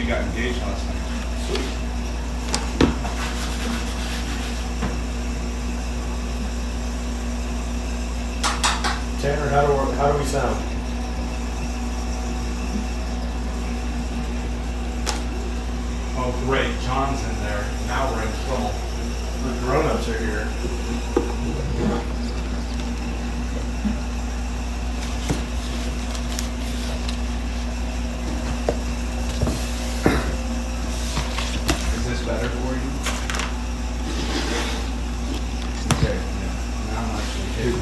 she got engaged last night. Sweet. Tanner, how do we sound? Oh, great. John's in there. Now we're in trouble. The grown-ups are here. Is this better for you? Okay. Yeah. Now I'm actually hitting.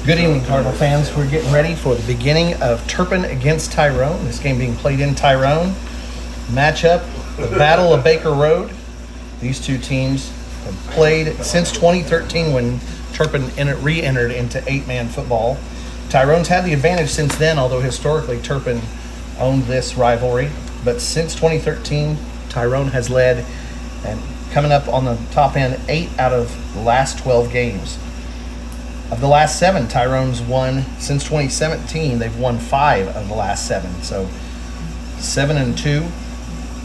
Good evening, Cardinal fans. We're getting ready for the beginning of Turpin against Tyrone. This game being played in Tyrone. Matchup, the Battle of Baker Road. These two teams have played since 2013 when Turpin re-entered into 8-man football. Tyrone's had the advantage since then, although historically Turpin owned this rivalry. But since 2013, Tyrone has led and coming up on the top end 8 out of the last 12 games. Of the last 7, Tyrone's won. Since 2017, they've won 5 of the last 7. So 7-2.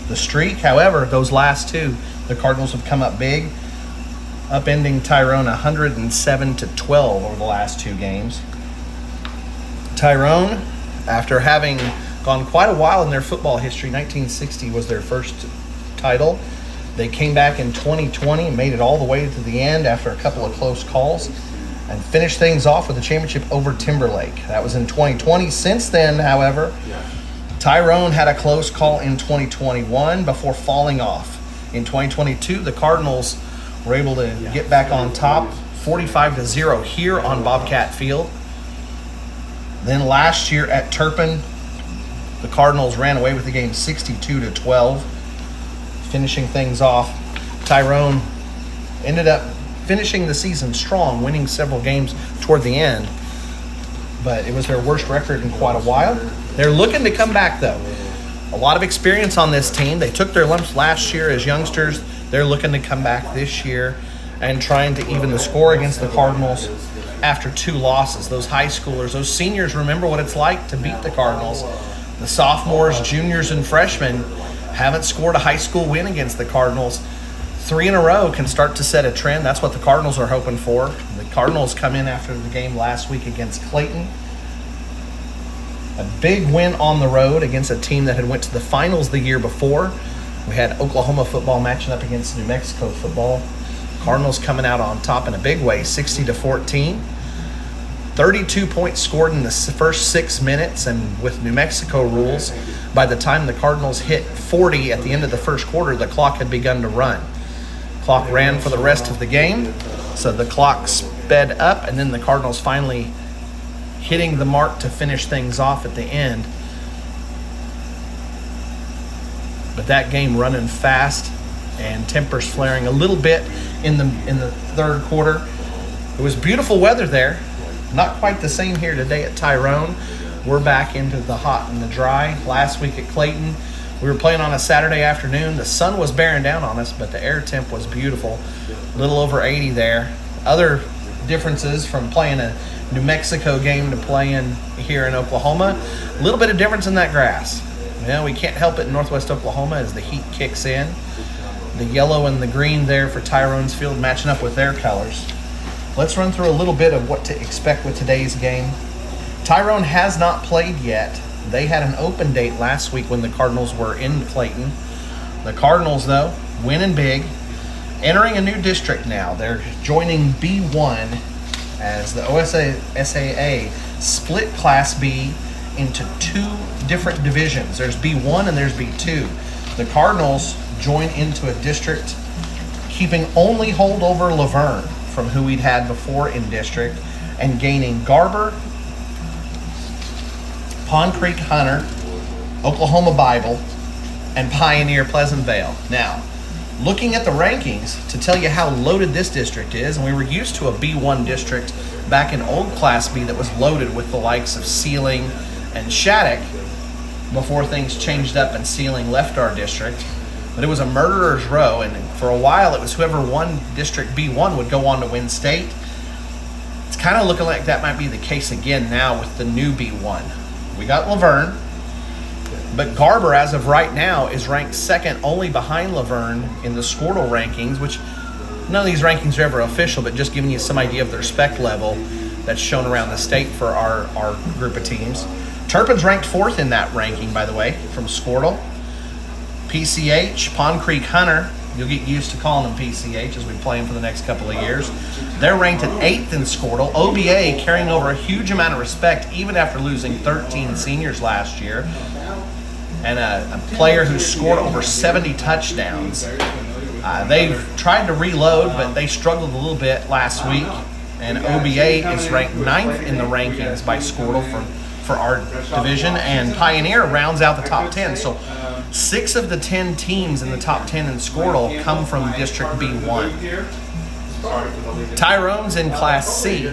The streak, however, those last 2, the Cardinals have come up big, upending Tyrone 107-12 over the last 2 games. Tyrone, after having gone quite a while in their football history, 1960 was their first title. They came back in 2020, made it all the way to the end after a couple of close calls, and finished things off with a championship over Timberlake. That was in 2020. Since then, however, Tyrone had a close call in 2021 before falling off. In 2022, the Cardinals were able to get back on top, 45-0 here on Bobcat Field. Then last year at Turpin, the Cardinals ran away with the game 62-12, finishing things off. Tyrone ended up finishing the season strong, winning several games toward the end, but it was their worst record in quite a while. They're looking to come back, though. A lot of experience on this team. They took their lumps last year as youngsters. They're looking to come back this year and trying to even the score against the Cardinals after 2 losses. Those high schoolers, those seniors remember what it's like to beat the Cardinals. The sophomores, juniors, and freshmen haven't scored a high school win against the Cardinals. 3 in a row can start to set a trend. That's what the Cardinals are hoping for. The Cardinals come in after the game last week against Clayton. A big win on the road against a team that had went to the finals the year before. We had Oklahoma football matching up against New Mexico football. Cardinals coming out on top in a big way, 60-14. 32 points scored in the first 6 minutes, and with New Mexico rules, by the time the Cardinals hit 40 at the end of the first quarter, the clock had begun to run. Clock ran for the rest of the game, so the clock sped up, and then the Cardinals finally hitting the mark to finish things off at the end. But that game running fast and tempers flaring a little bit in the third quarter. It was beautiful weather there. Not quite the same here today at Tyrone. We're back into the hot and the dry. Last week at Clayton, we were playing on a Saturday afternoon. The sun was bearing down on us, but the air temp was beautiful. A little over 80 there. Other differences from playing a New Mexico game to playing here in Oklahoma. A little bit of difference in that grass. We can't help it in Northwest Oklahoma as the heat kicks in. The yellow and the green there for Tyrone's field matching up with their colors. Let's run through a little bit of what to expect with today's game. Tyrone has not played yet. They had an open date last week when the Cardinals were in Clayton. The Cardinals, though, winning big, entering a new district now. They're joining B1 as the OSAA split Class B into 2 different divisions. There's B1 and there's B2. The Cardinals join into a district keeping only holdover Laverne from who we'd had before in district and gaining Garber, Pond Creek Hunter, Oklahoma Bible, and Pioneer Pleasant Vale. Now, looking at the rankings to tell you how loaded this district is, and we were used to a B1 district back in old Class B that was loaded with the likes of Sealing and Shattuck before things changed up and Sealing left our district. But it was a murderer's row, and for a while it was whoever won District B1 would go on to win state. It's kind of looking like that might be the case again now with the new B1. We got Laverne. But Garber, as of right now, is ranked second only behind Laverne in the Squirtle rankings, which none of these rankings are ever official, but just giving you some idea of their spec level that's shown around the state for our group of teams. Turpin's ranked fourth in that ranking, by the way, from Squirtle. PCH, Pond Creek Hunter, you'll get used to calling them PCH as we play them for the next couple of years. They're ranked at 8th in Squirtle. OBA carrying over a huge amount of respect even after losing 13 seniors last year. And a player who scored over 70 touchdowns. They've tried to reload, but they struggled a little bit last week. And OBA is ranked 9th in the rankings by Squirtle for our division. And Pioneer rounds out the top 10. So 6 of the 10 teams in the top 10 in Squirtle come from District B1. Tyrone's in Class C.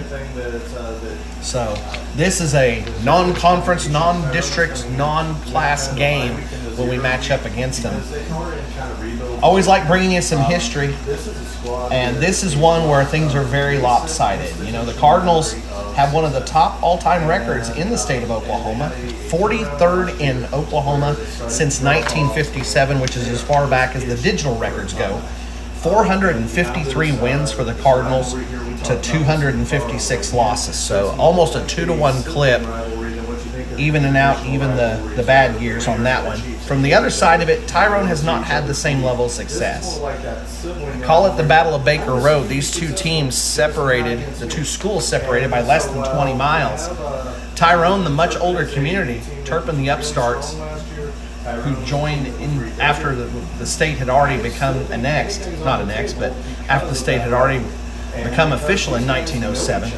So this is a non-conference, non-district, non-class game when we match up against them. Always like bringing you some history. And this is one where things are very lopsided. You know, the Cardinals have one of the top all-time records in the state of Oklahoma. 43rd in Oklahoma since 1957, which is as far back as the digital records go. 453 wins for the Cardinals to 256 losses. So almost a 2-to-1 clip, evening out even the bad years on that one. From the other side of it, Tyrone has not had the same level of success. Call it the Battle of Baker Road. These two teams separated, the two schools separated by less than 20 miles. Tyrone, the much older community, Turpin, the upstarts, who joined in after the state had already become annexed, not annexed, but after the state had already become official in 1907.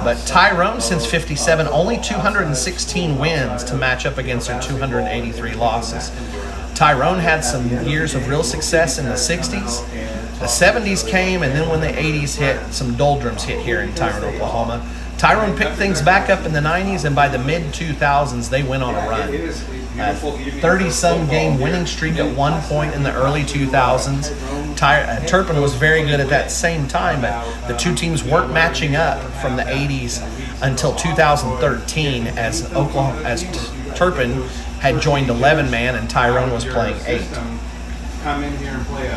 But Tyrone, since 57, only 216 wins to match up against their 283 losses. Tyrone had some years of real success in the 60s. The 70s came, and then when the 80s hit, some doldrums hit here in Tyrone, Oklahoma. Tyrone picked things back up in the 90s, and by the mid-2000s, they went on a run. 30-some game winning streak at one point in the early 2000s. Turpin was very good at that same time, but the two teams weren't matching up from the 80s until 2013 as Turpin had joined 11-man and Tyrone was playing 8.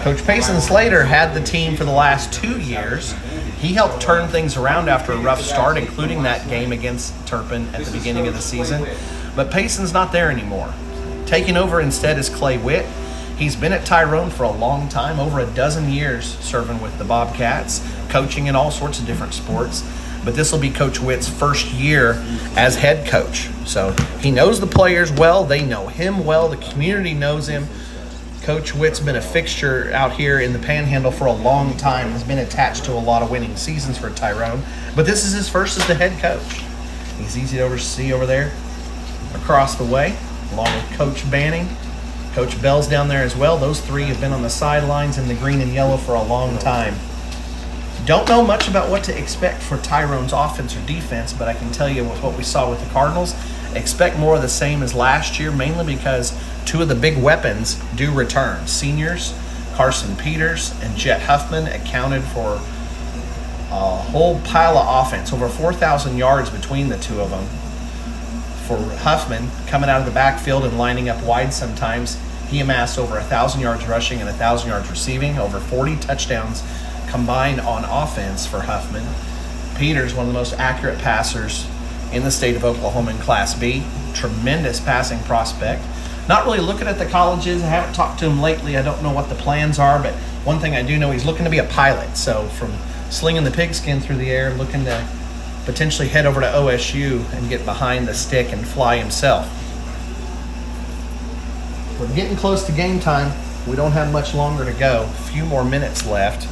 Coach Payson Slater had the team for the last 2 years. He helped turn things around after a rough start, including that game against Turpin at the beginning of the season. But Payson's not there anymore. Taking over instead is Clay Witt. He's been at Tyrone for a long time, over a dozen years serving with the Bobcats, coaching in all sorts of different sports. But this will be Coach Witt's first year as head coach. So he knows the players well. They know him well. The community knows him. Coach Witt's been a fixture out here in the Panhandle for a long time. Has been attached to a lot of winning seasons for Tyrone. But this is his first as the head coach. He's easy to oversee over there across the way, along with Coach Banning. Coach Bell's down there as well. Those three have been on the sidelines in the green and yellow for a long time. Don't know much about what to expect for Tyrone's offense or defense, but I can tell you with what we saw with the Cardinals, expect more of the same as last year, mainly because two of the big weapons do return. Seniors, Carson Peters and Jet Huffman, accounted for a whole pile of offense, over 4,000 yards between the two of them. For Huffman, coming out of the backfield and lining up wide sometimes, he amassed over 1,000 yards rushing and 1,000 yards receiving, over 40 touchdowns combined on offense for Huffman. Peters, one of the most accurate passers in the state of Oklahoma in Class B. Tremendous passing prospect. Not really looking at the colleges. I haven't talked to him lately. I don't know what the plans are, but one thing I do know, he's looking to be a pilot. So from slinging the pigskin through the air, looking to potentially head over to OSU and get behind the stick and fly himself. We're getting close to game time. We don't have much longer to go. A few more minutes left.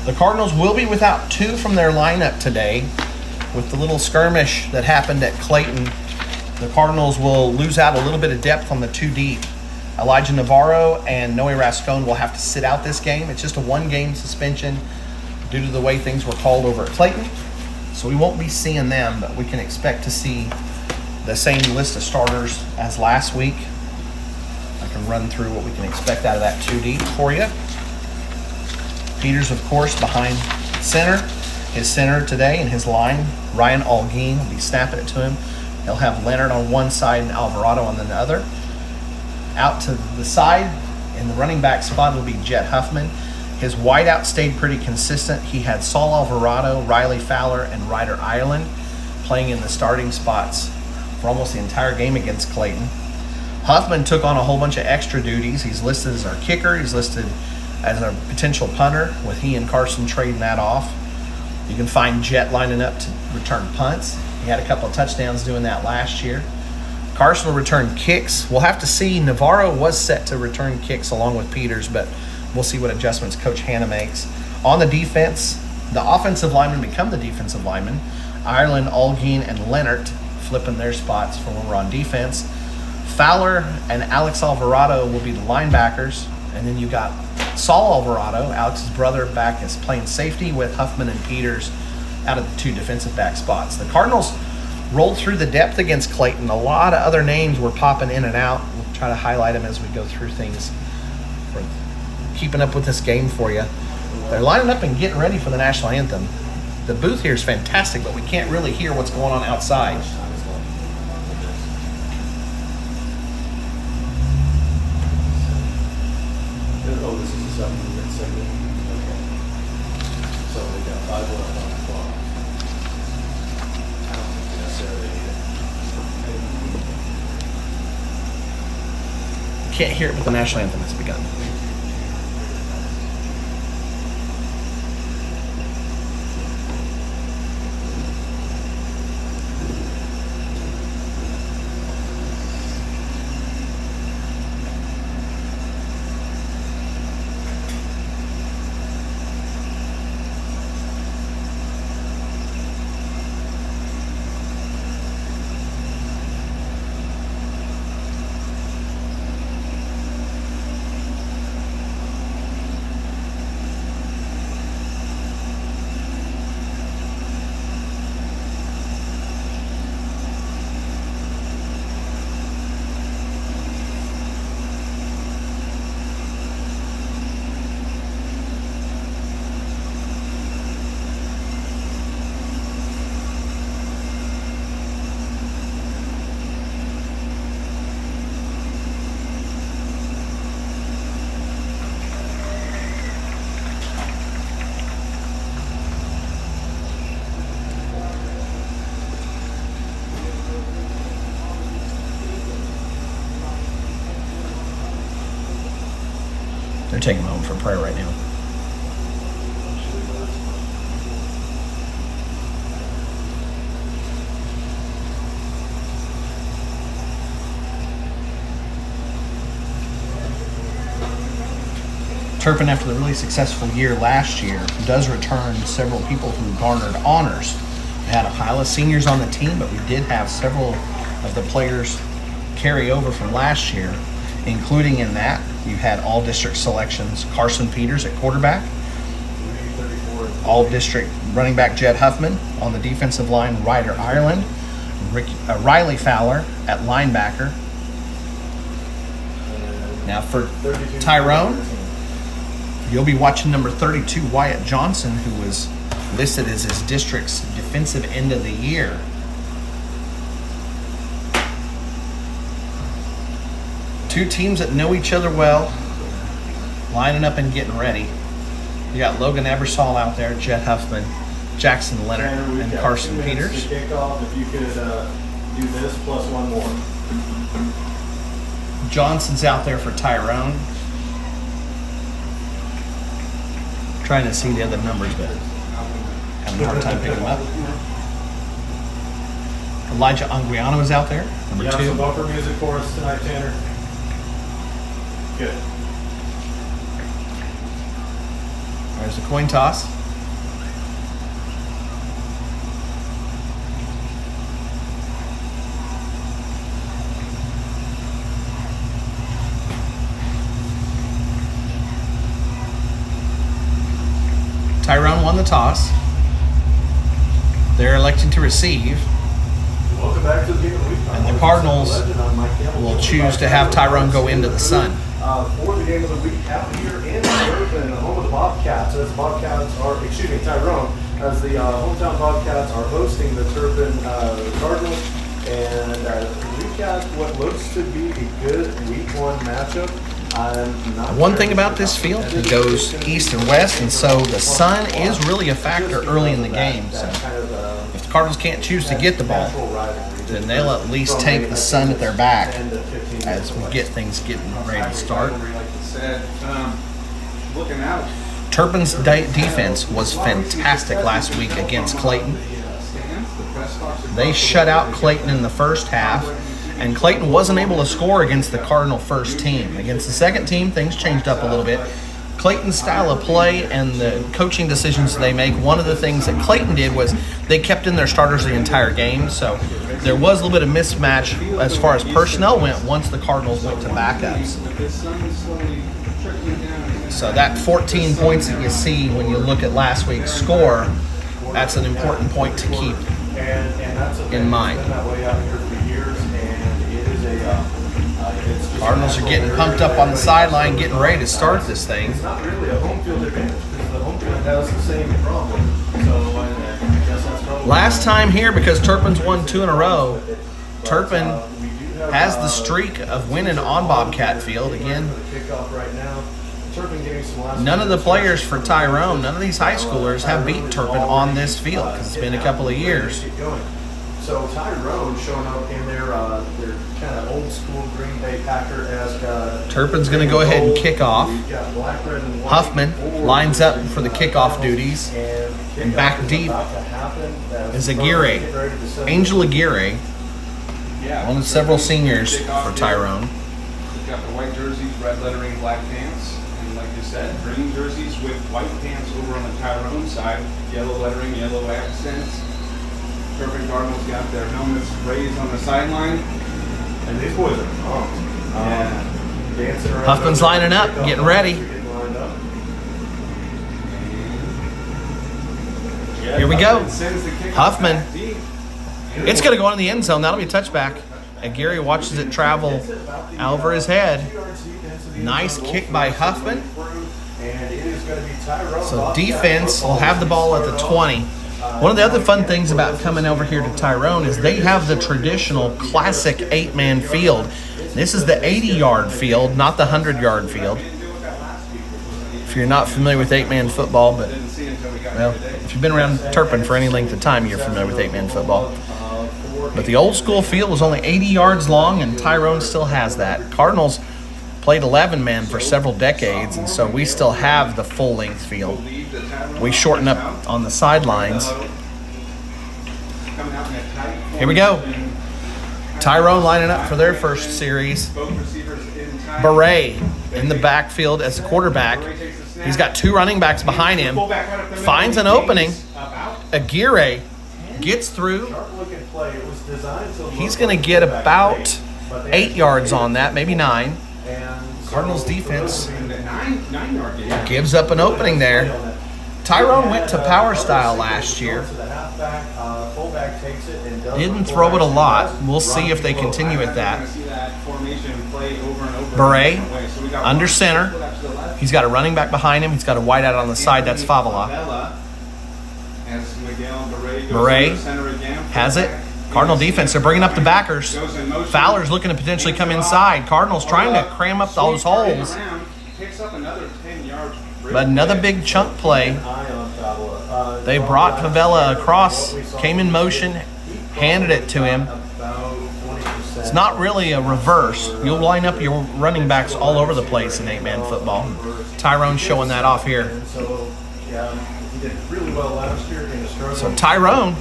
The Cardinals will be without 2 from their lineup today. With the little skirmish that happened at Clayton, the Cardinals will lose out a little bit of depth on the 2 deep. Elijah Navarro and Noe Rascone will have to sit out this game. It's just a 1-game suspension due to the way things were called over at Clayton. So we won't be seeing them, but we can expect to see the same list of starters as last week. I can run through what we can expect out of that 2 deep for you. Peters, of course, behind center. His center today in his line, Ryan Algeen, will be snapping it to him. He'll have Leonard on one side and Alvarado on the other. Out to the side in the running back spot will be Jet Huffman. His wideout stayed pretty consistent. He had Saul Alvarado, Riley Fowler, and Ryder Ireland playing in the starting spots for almost the entire game against Clayton. Huffman took on a whole bunch of extra duties. He's listed as our kicker. He's listed as our potential punter, with he and Carson trading that off. You can find Jet lining up to return punts. He had a couple of touchdowns doing that last year. Carson will return kicks. We'll have to see. Navarro was set to return kicks along with Peters, but we'll see what adjustments Coach Hanna makes. On the defense, the offensive linemen become the defensive linemen. Ireland, Algeen, and Leonard flipping their spots for when we're on defense. Fowler and Alex Alvarado will be the linebackers. And then you got Saul Alvarado, Alex's brother, back as playing safety with Huffman and Peters out of the two defensive back spots. The Cardinals rolled through the depth against Clayton. A lot of other names were popping in and out. We'll try to highlight them as we go through things. For keeping up with this game for you. They're lining up and getting ready for the national anthem. The booth here is fantastic, but we can't really hear what's going on outside. Oh, this is the 7-minute segment. Okay. So we got 5 left on the clock. I don't think we necessarily need it. Can't hear it, but the national anthem has begun. They're taking him home for prayer right now. Turpin, after the really successful year last year, does return several people who garnered honors. We had a pile of seniors on the team, but we did have several of the players carry over from last year, including in that you had all district selections: Carson Peters at quarterback, all district running back Jed Huffman, on the defensive line Ryder Ireland, Riley Fowler at linebacker. Now for Tyrone, you'll be watching number 32 Wyatt Johnson, who was listed as his district's defensive end of the year. Two teams that know each other well, lining up and getting ready. You got Logan Ebersol out there, Jet Huffman, Jackson Leonard, and Carson Peters. To kickoff, if you could do this plus one more. Johnson's out there for Tyrone. Trying to see the other numbers, but having a hard time picking them up. Elijah Anguiano is out there, number You have 2. some bumper music for us tonight, Tanner? Good. There's the coin toss. Tyrone won the toss. They're electing to receive. Welcome back to the game of the week. And the Cardinals will choose to have Tyrone go into the sun. For the game of the week out here in Turpin, the home of the Bobcats. As Tyrone, as the hometown Bobcats are hosting the Turpin Cardinals. And we've got what looks to be a good week 1 matchup. I'm not One sure thing about this field, it goes east and west, and so the sun is really a factor early in the game. So if the Cardinals can't choose to get the ball, then they'll at least take the sun at their back as we get things getting ready to start. Like you said, looking out. Turpin's defense was fantastic last week against Clayton. They shut out Clayton in the first half, and Clayton wasn't able to score against the Cardinal first team. Against the second team, things changed up a little bit. Clayton's style of play and the coaching decisions they make, one of the things that Clayton did was they kept in their starters the entire game, so there was a little bit of mismatch as far as personnel went once the Cardinals went to backups. So that 14 points that you see when you look at last week's score, that's an important point to keep in mind. Cardinals are getting pumped up on the sideline, getting ready to start this thing. It's not really a home field advantage because the home field has the same problem. So I guess that's probably Last time here, because Turpin's won 2 in a row, Turpin has the streak of winning on Bobcat Field again. None of the players for Tyrone, none of these high schoolers have beaten Turpin on this field because it's been a couple of years. So Tyrone showing up in their kind of old school Green Bay Packer-esque. Turpin's going to go ahead and kick off. We've got black, red, and white. Huffman lines up for the kickoff duties. And back deep is Aguirre. Angel Aguirre, one of several seniors for Tyrone. We've got the white jerseys, red lettering, black pants. And like you said, green jerseys with white pants over on the Tyrone side. Yellow lettering, yellow accents. Turpin Cardinals got their helmets raised on the sideline. And these boys are pumped. Dancing around. Huffman's lining up, getting ready. Here we go. Huffman. It's going to go in the end zone. That'll be a touchback. Aguirre watches it travel over his head. Nice kick by Huffman. So defense will have the ball at the 20. One of the other fun things about coming over here to Tyrone is they have the traditional classic 8-man field. This is the 80-yard field, not the 100-yard field. If you're not familiar with 8-man football, but, well, if you've been around Turpin for any length of time, you're familiar with 8-man football. But the old school field was only 80 yards long, and Tyrone still has that. Cardinals played 11-man for several decades, and so we still have the full-length field. We shorten up on the sidelines. Here we go. Tyrone lining up for their first series. Beret in the backfield as the quarterback. He's got 2 running backs behind him. Finds an opening. Aguirre gets through. He's going to get about 8 yards on that, maybe 9. Cardinals defense gives up an opening there. Tyrone went to power style last year. Didn't throw it a lot. We'll see if they continue with that. Beret under center. He's got a running back behind him. He's got a wide out on the side. That's Favela. Beret has it. Cardinal defense, they're bringing up the backers. Fowler's looking to potentially come inside. Cardinals trying to cram up those holes. But another big chunk play. They brought Favela across, came in motion, handed it to him. It's not really a reverse. You'll line up your running backs all over the place in 8-man football. Tyrone's showing that off here. So Tyrone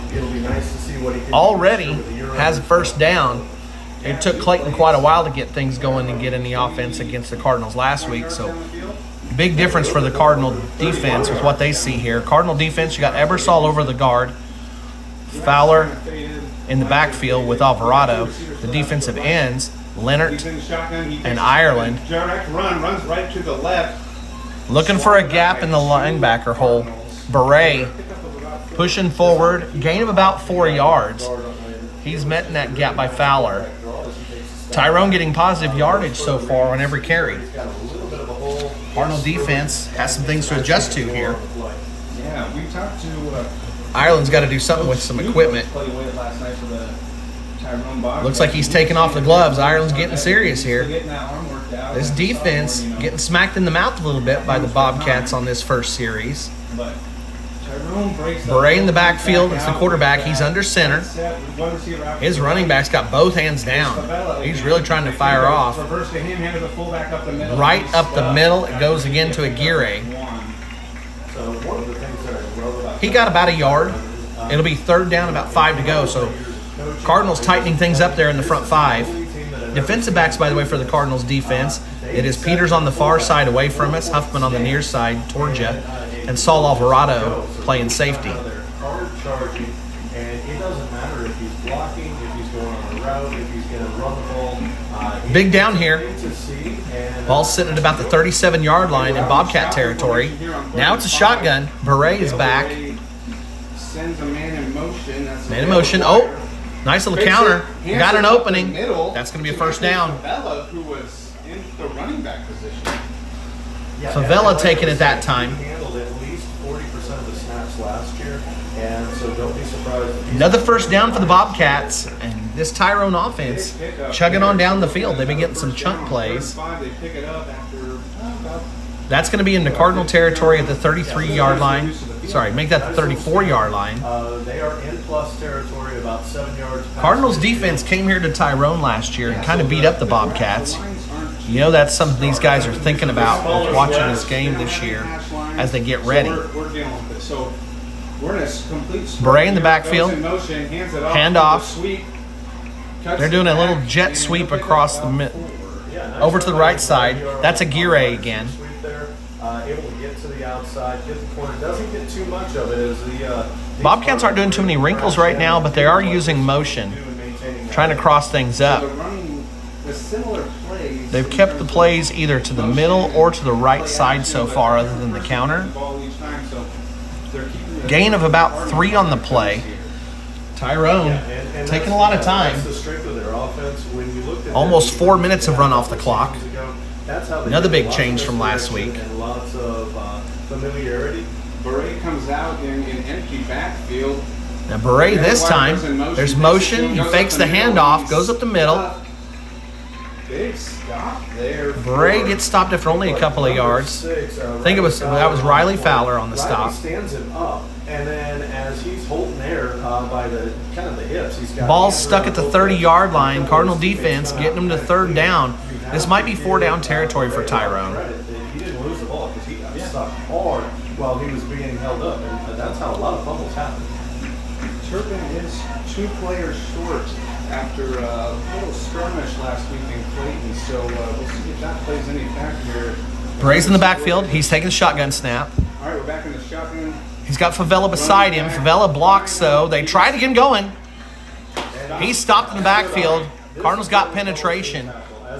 already has first down. It took Clayton quite a while to get things going and get in the offense against the Cardinals last week. So big difference for the Cardinal defense with what they see here. Cardinal defense, you got Ebersol over the guard. Fowler in the backfield with Alvarado. The defensive ends, Leonard and Ireland. Runs right to the left. Looking for a gap in the linebacker hole. Beret pushing forward, gain of about 4 yards. He's met in that gap by Fowler. Tyrone getting positive yardage so far on every carry. Cardinal defense has some things to adjust to here. Yeah, we talked to Ireland's got to do something with some equipment. Tyrone Bobcats. Looks like he's taking off the gloves. Ireland's getting serious Still here. getting that arm worked out. This That's defense sophomore, you know. getting smacked in the mouth a little bit by the Bobcats on this first series. But Tyrone breaks Beret in the backfield. It's the quarterback. He's under center. His running back's got both hands down. He's really trying to fire off. Reverse to him, hand to the fullback up the middle. Right up the middle. It goes again to Aguirre. So one of the things that I love about He got about a yard. It'll be third down, about 5 to go. So Cardinals tightening things up there in the front 5. Defensive backs, by the way, for the Cardinals defense. It is Peters on the far side away from us, Huffman on the near side towards you, and Saul Alvarado playing safety. Hard charging, and it doesn't matter if he's blocking, if he's going on the route, if he's going to run the ball. Big down here. To see, and Ball sitting at about the 37-yard line in Bobcat territory. Now it's a shotgun. Beret is back. Sends a man in motion. That's Man in motion. Oh, nice little counter. Hands Got an it up the opening. middle That's going to be a to first down. Favela, who was in the running back position. yeah, Favela and taking it that time. He handled at least 40% of the snaps last year, and so don't be surprised. If he's Another first down for the Bobcats. And this Tyrone offense chugging on down the field. They've been getting some chunk plays. They pick it up after about That's going to be in the Cardinal territory at the 33-yard line. Sorry, make that the 34-yard line. They are in plus territory, about 7 yards. past Cardinals the- defense came here to Tyrone last year and kind of beat up the Bobcats. You know, that's something these guys are thinking about watching this game this year as they get ready. We're dealing with it. So we're in a complete sprint Beret in the here. backfield. Goes in motion, hands it off. Hand off. Sweep. Cuts They're doing it a little back, jet and sweep he'll pick across up the about mid. 4. Yeah, nice Over to the run. right side. That's Aguirre again. Sweep there, able to get to the outside, get the corner. Doesn't get too much of it as the Bobcats aren't doing too many wrinkles right now, but they are using motion, trying to cross things So up. they're running the similar plays. They've kept the plays either to the middle or to the right side so far, other than the counter. Gain of about 3 on the play. Tyrone taking a lot of time. That's the strength of their offense. When you looked at Almost that 4 defense minutes have run off the clock. seasons ago, that's how they Another get big lots change of from last misdirection week. And lots of familiarity. Beret comes out in empty backfield. Now Beret this time, there's motion. He fakes the handoff, goes up the middle. Big stop there. Beret gets stopped after only a couple of yards. I think that was Riley Fowler on the stop. Riley stands him up, and then as he's holding air by the kind of the hips, he's got Ball's hands stuck around at the both 30-yard legs. line. Cardinal defense getting them to third down. This might be 4-down territory for Tyrone. He didn't lose the ball because he got stuck hard while he was being held up, and that's how a lot of fumbles happen. Turpin is 2 players short after a little skirmish last week in Clayton, so we'll see if that plays any factor here. Beret's in the backfield. He's taking the shotgun snap. All right, we're back in the shotgun. He's got Favela beside him. Favela blocks, so they try to get him going. He's stopped in the backfield. Cardinals got penetration.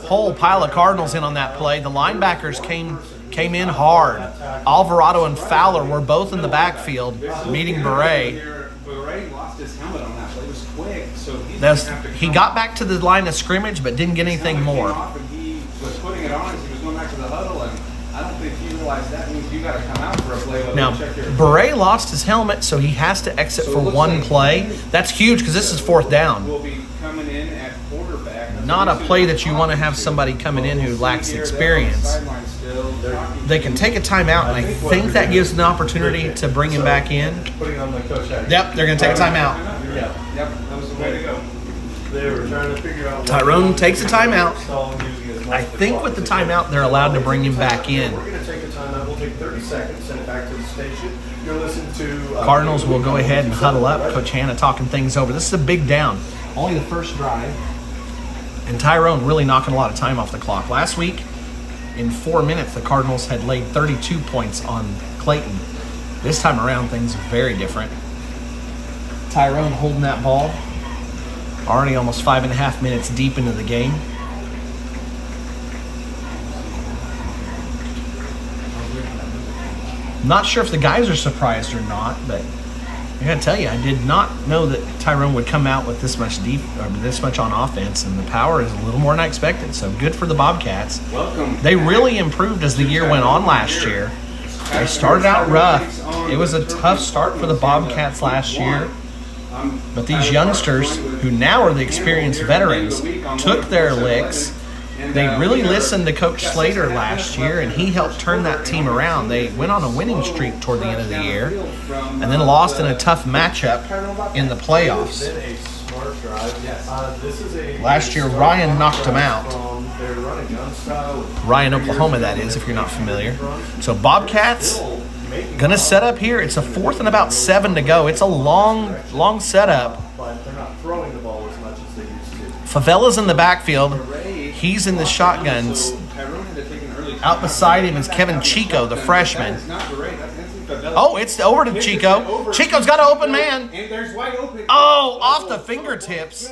Whole pile of Cardinals in on that play. The linebackers came in hard. Alvarado and Fowler were both in the backfield, meeting Beret. Beret lost his helmet on that play. It was quick, so he's gonna have to He come got back to the line of scrimmage, but didn't get anything Helmet came more. off and he was putting it on as he was going back to the huddle, and I don't think he realized that means you got to come out for a play. Now, Beret lost his helmet, so he has to exit for one play. That's huge because this is 4th down. will be coming in at quarterback. Not a play that you want to have somebody coming in who lacks experience. They can take a timeout, and I think that gives an opportunity to bring him back in. Putting on the coach hat. Yep, they're going to take a timeout. Yeah. Yep, that was the way to go. They were trying to figure out. Tyrone takes a timeout. I think with the timeout, they're allowed to bring him back in. We're going to take a timeout. We'll take 30 seconds, send it back to the station. You're listening to. Cardinals will go ahead and huddle up. Coach Hanna talking things over. This is a big down. Only the first drive. And Tyrone really knocking a lot of time off the clock. Last week, in 4 minutes, the Cardinals had laid 32 points on Clayton. This time around, things are very different. Tyrone holding that ball. Already almost 5.5 minutes deep into the game. Not sure if the guys are surprised or not, but I gotta tell you, I did not know that Tyrone would come out with this much this much on offense, and the power is a little more than I expected. So good for the Bobcats. Welcome. They really improved as the year went on last year. They started out rough. It was a tough start for the Bobcats last year. But these youngsters, who now are the experienced veterans, took their licks. They really listened to Coach Slater last year, and he helped turn that team around. They went on a winning streak toward the end of the year, and then lost in a tough matchup in the playoffs. Last year, Ryan knocked them out. Ryan, Oklahoma, that is, if you're not familiar. So Bobcats going to set up here. It's a 4th and about 7 to go. It's a long setup. But they're not throwing the ball as much as they used to. Favela's in the backfield. He's in the shotguns. Out beside him is Kevin Chico, the freshman. Oh, it's over to Chico. Chico's got an open man. Oh, off the fingertips.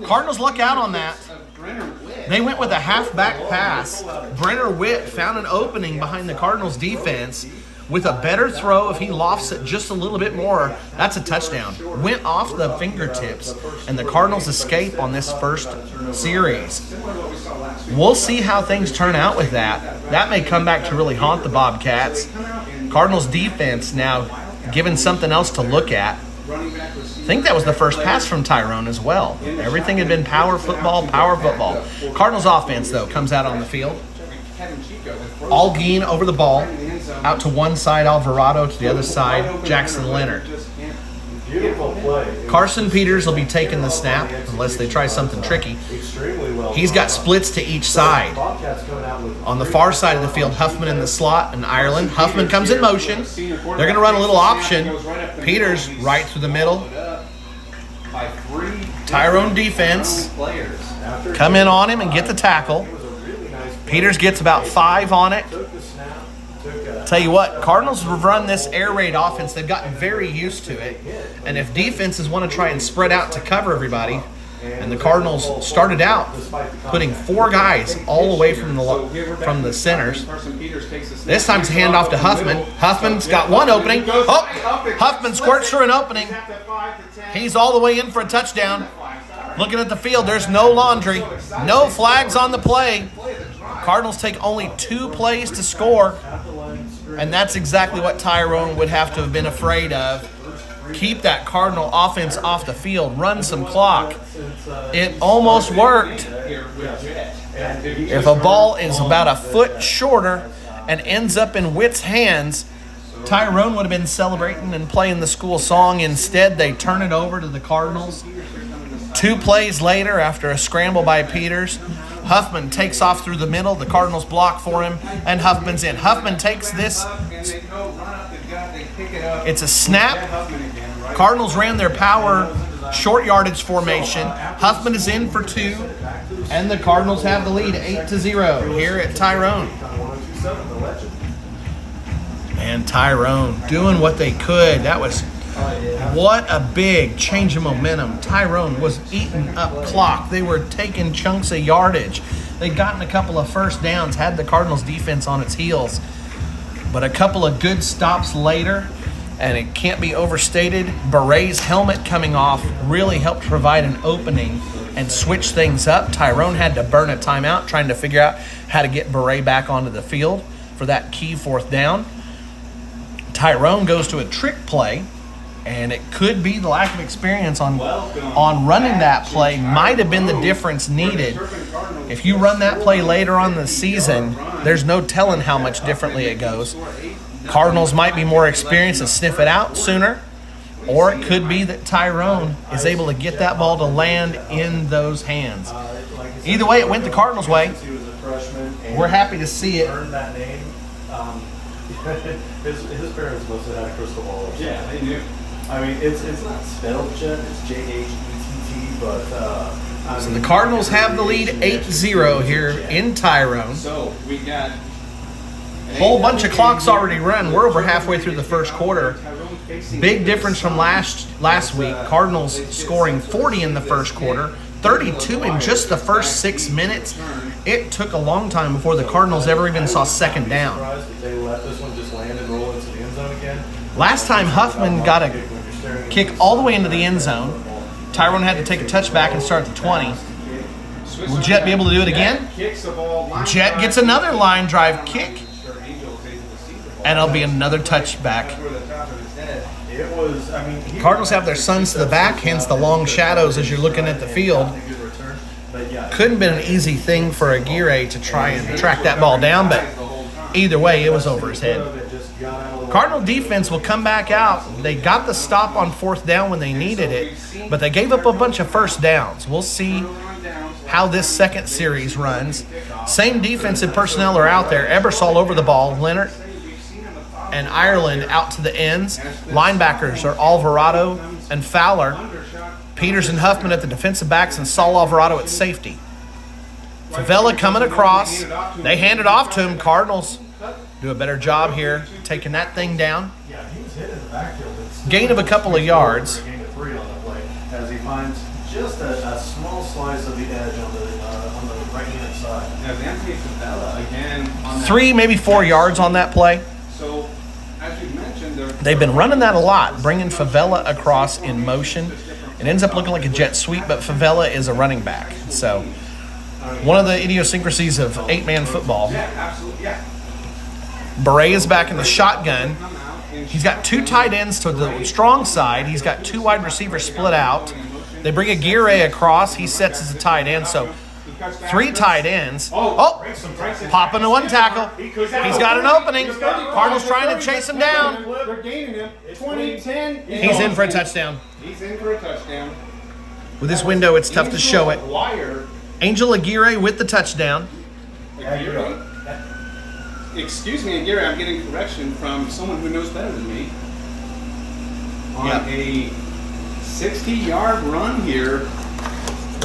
Cardinals luck out on that. They went with a halfback pass. Brenner Witt found an opening behind the Cardinals defense. With a better throw, if he lofts it just a little bit more, that's a touchdown. Went off the fingertips, and the Cardinals escape on this first series. We'll see how things turn out with that. That may come back to really haunt the Bobcats. Cardinals defense now given something else to look at. I think that was the first pass from Tyrone as well. Everything had been power football. Cardinals offense, though, comes out on the field. Algeen over the ball. Out to one side, Alvarado. To the other side, Jackson Leonard. Beautiful play. Carson Peters will be taking the snap, unless they try something tricky. He's got splits to each side. On the far side of the field, Huffman in the slot in Ireland. Huffman comes in motion. They're going to run a little option. Peters right through the middle. Tyrone defense. Come in on him and get the tackle. Peters gets about 5 on it. Tell you what, Cardinals have run this air raid offense. They've gotten very used to it. And if defenses want to try and spread out to cover everybody, and the Cardinals started out putting 4 guys all away from the centers. This time's a handoff to Huffman. Huffman's got one opening. Oh, Huffman squirts through an opening. He's all the way in for a touchdown. Looking at the field, there's no laundry. No flags on the play. Cardinals take only 2 plays to score. And that's exactly what Tyrone would have to have been afraid of. Keep that Cardinal offense off the field. Run some clock. It almost worked. If a ball is about a foot shorter and ends up in Witt's hands, Tyrone would have been celebrating and playing the school song. Instead, they turn it over to the Cardinals. 2 plays later, after a scramble by Peters, Huffman takes off through the middle. The Cardinals block for him, and Huffman's in. Huffman takes this. It's a snap. Cardinals ran their power short yardage formation. Huffman is in for 2, and the Cardinals have the lead 8-0 here at Tyrone. And Tyrone doing what they could. What a big change of momentum. Tyrone was eating up clock. They were taking chunks of yardage. They'd gotten a couple of first downs, had the Cardinals defense on its heels. But a couple of good stops later, and it can't be overstated, Beret's helmet coming off really helped provide an opening and switch things up. Tyrone had to burn a timeout trying to figure out how to get Beret back onto the field for that key 4th down. Tyrone goes to a trick play, and it could be the lack of experience on running that play might have been the difference needed. If you run that play later on in the season, there's no telling how much differently it goes. Cardinals might be more experienced and sniff it out sooner, or it could be that Tyrone is able to get that ball to land in those hands. Either way, it went the Cardinals' way. We're happy to see it. His parents must have had a crystal ball. Yeah, they knew. I mean, it's not spelled Jet, it's J-H-E-T-T, but... So the Cardinals have the lead 8-0 here in Tyrone. So we got a whole bunch of clocks already run. We're over halfway through the first quarter. Big difference from last week. Cardinals scoring 40 in the first quarter, 32 in just the first 6 minutes. It took a long time before the Cardinals ever even saw second down. They let this one just land and roll into the end zone again. Last time Huffman got a kick all the way into the end zone. Tyrone had to take a touchback and start at the 20. Will Jet be able to do it again? Jet gets another line drive kick. And it'll be another touchback. It was, I mean, Cardinals have their sons to the back, hence the long shadows as you're looking at the field. Couldn't have been an easy thing for Aguirre to try and track that ball down, but either way, it was over his head. Cardinal defense will come back out. They got the stop on 4th down when they needed it, but they gave up a bunch of first downs. We'll see how this second series runs. Same defensive personnel are out there. Ebersol over the ball. Leonard and Ireland out to the ends. Linebackers are Alvarado and Fowler. Peters and Huffman at the defensive backs and Saul Alvarado at safety. Favela coming across. They hand it off to him. Cardinals do a better job here taking that thing down. Yeah, he was hit in the backfield. Gain of a couple of yards. Gain of 3 on the play as he finds just a small slice of the edge on the right-hand side. As Anthony Favela, again, on that 3, maybe 4 yards on that play. So, as you mentioned, They've been running that a lot, bringing Favela across in motion. It ends up looking like a jet sweep, but Favela is a running back. So, one of the idiosyncrasies of 8-man football. Yeah, absolutely, yeah. Beret is back in the shotgun. He's got 2 tight ends to the strong side. He's got 2 wide receivers split out. They bring Aguirre across. He sets as a tight end. So 3 tight ends. Oh, pop into 1 tackle. He's got an opening. Cardinals trying to chase him down. They're gaining him. 20-10. He's in for a touchdown. He's in for a touchdown. With this window, it's tough to show it. Wire. Angel Aguirre with the touchdown. Aguirre. Excuse me, Aguirre, I'm getting correction from someone who knows better than me. On a 60-yard run here.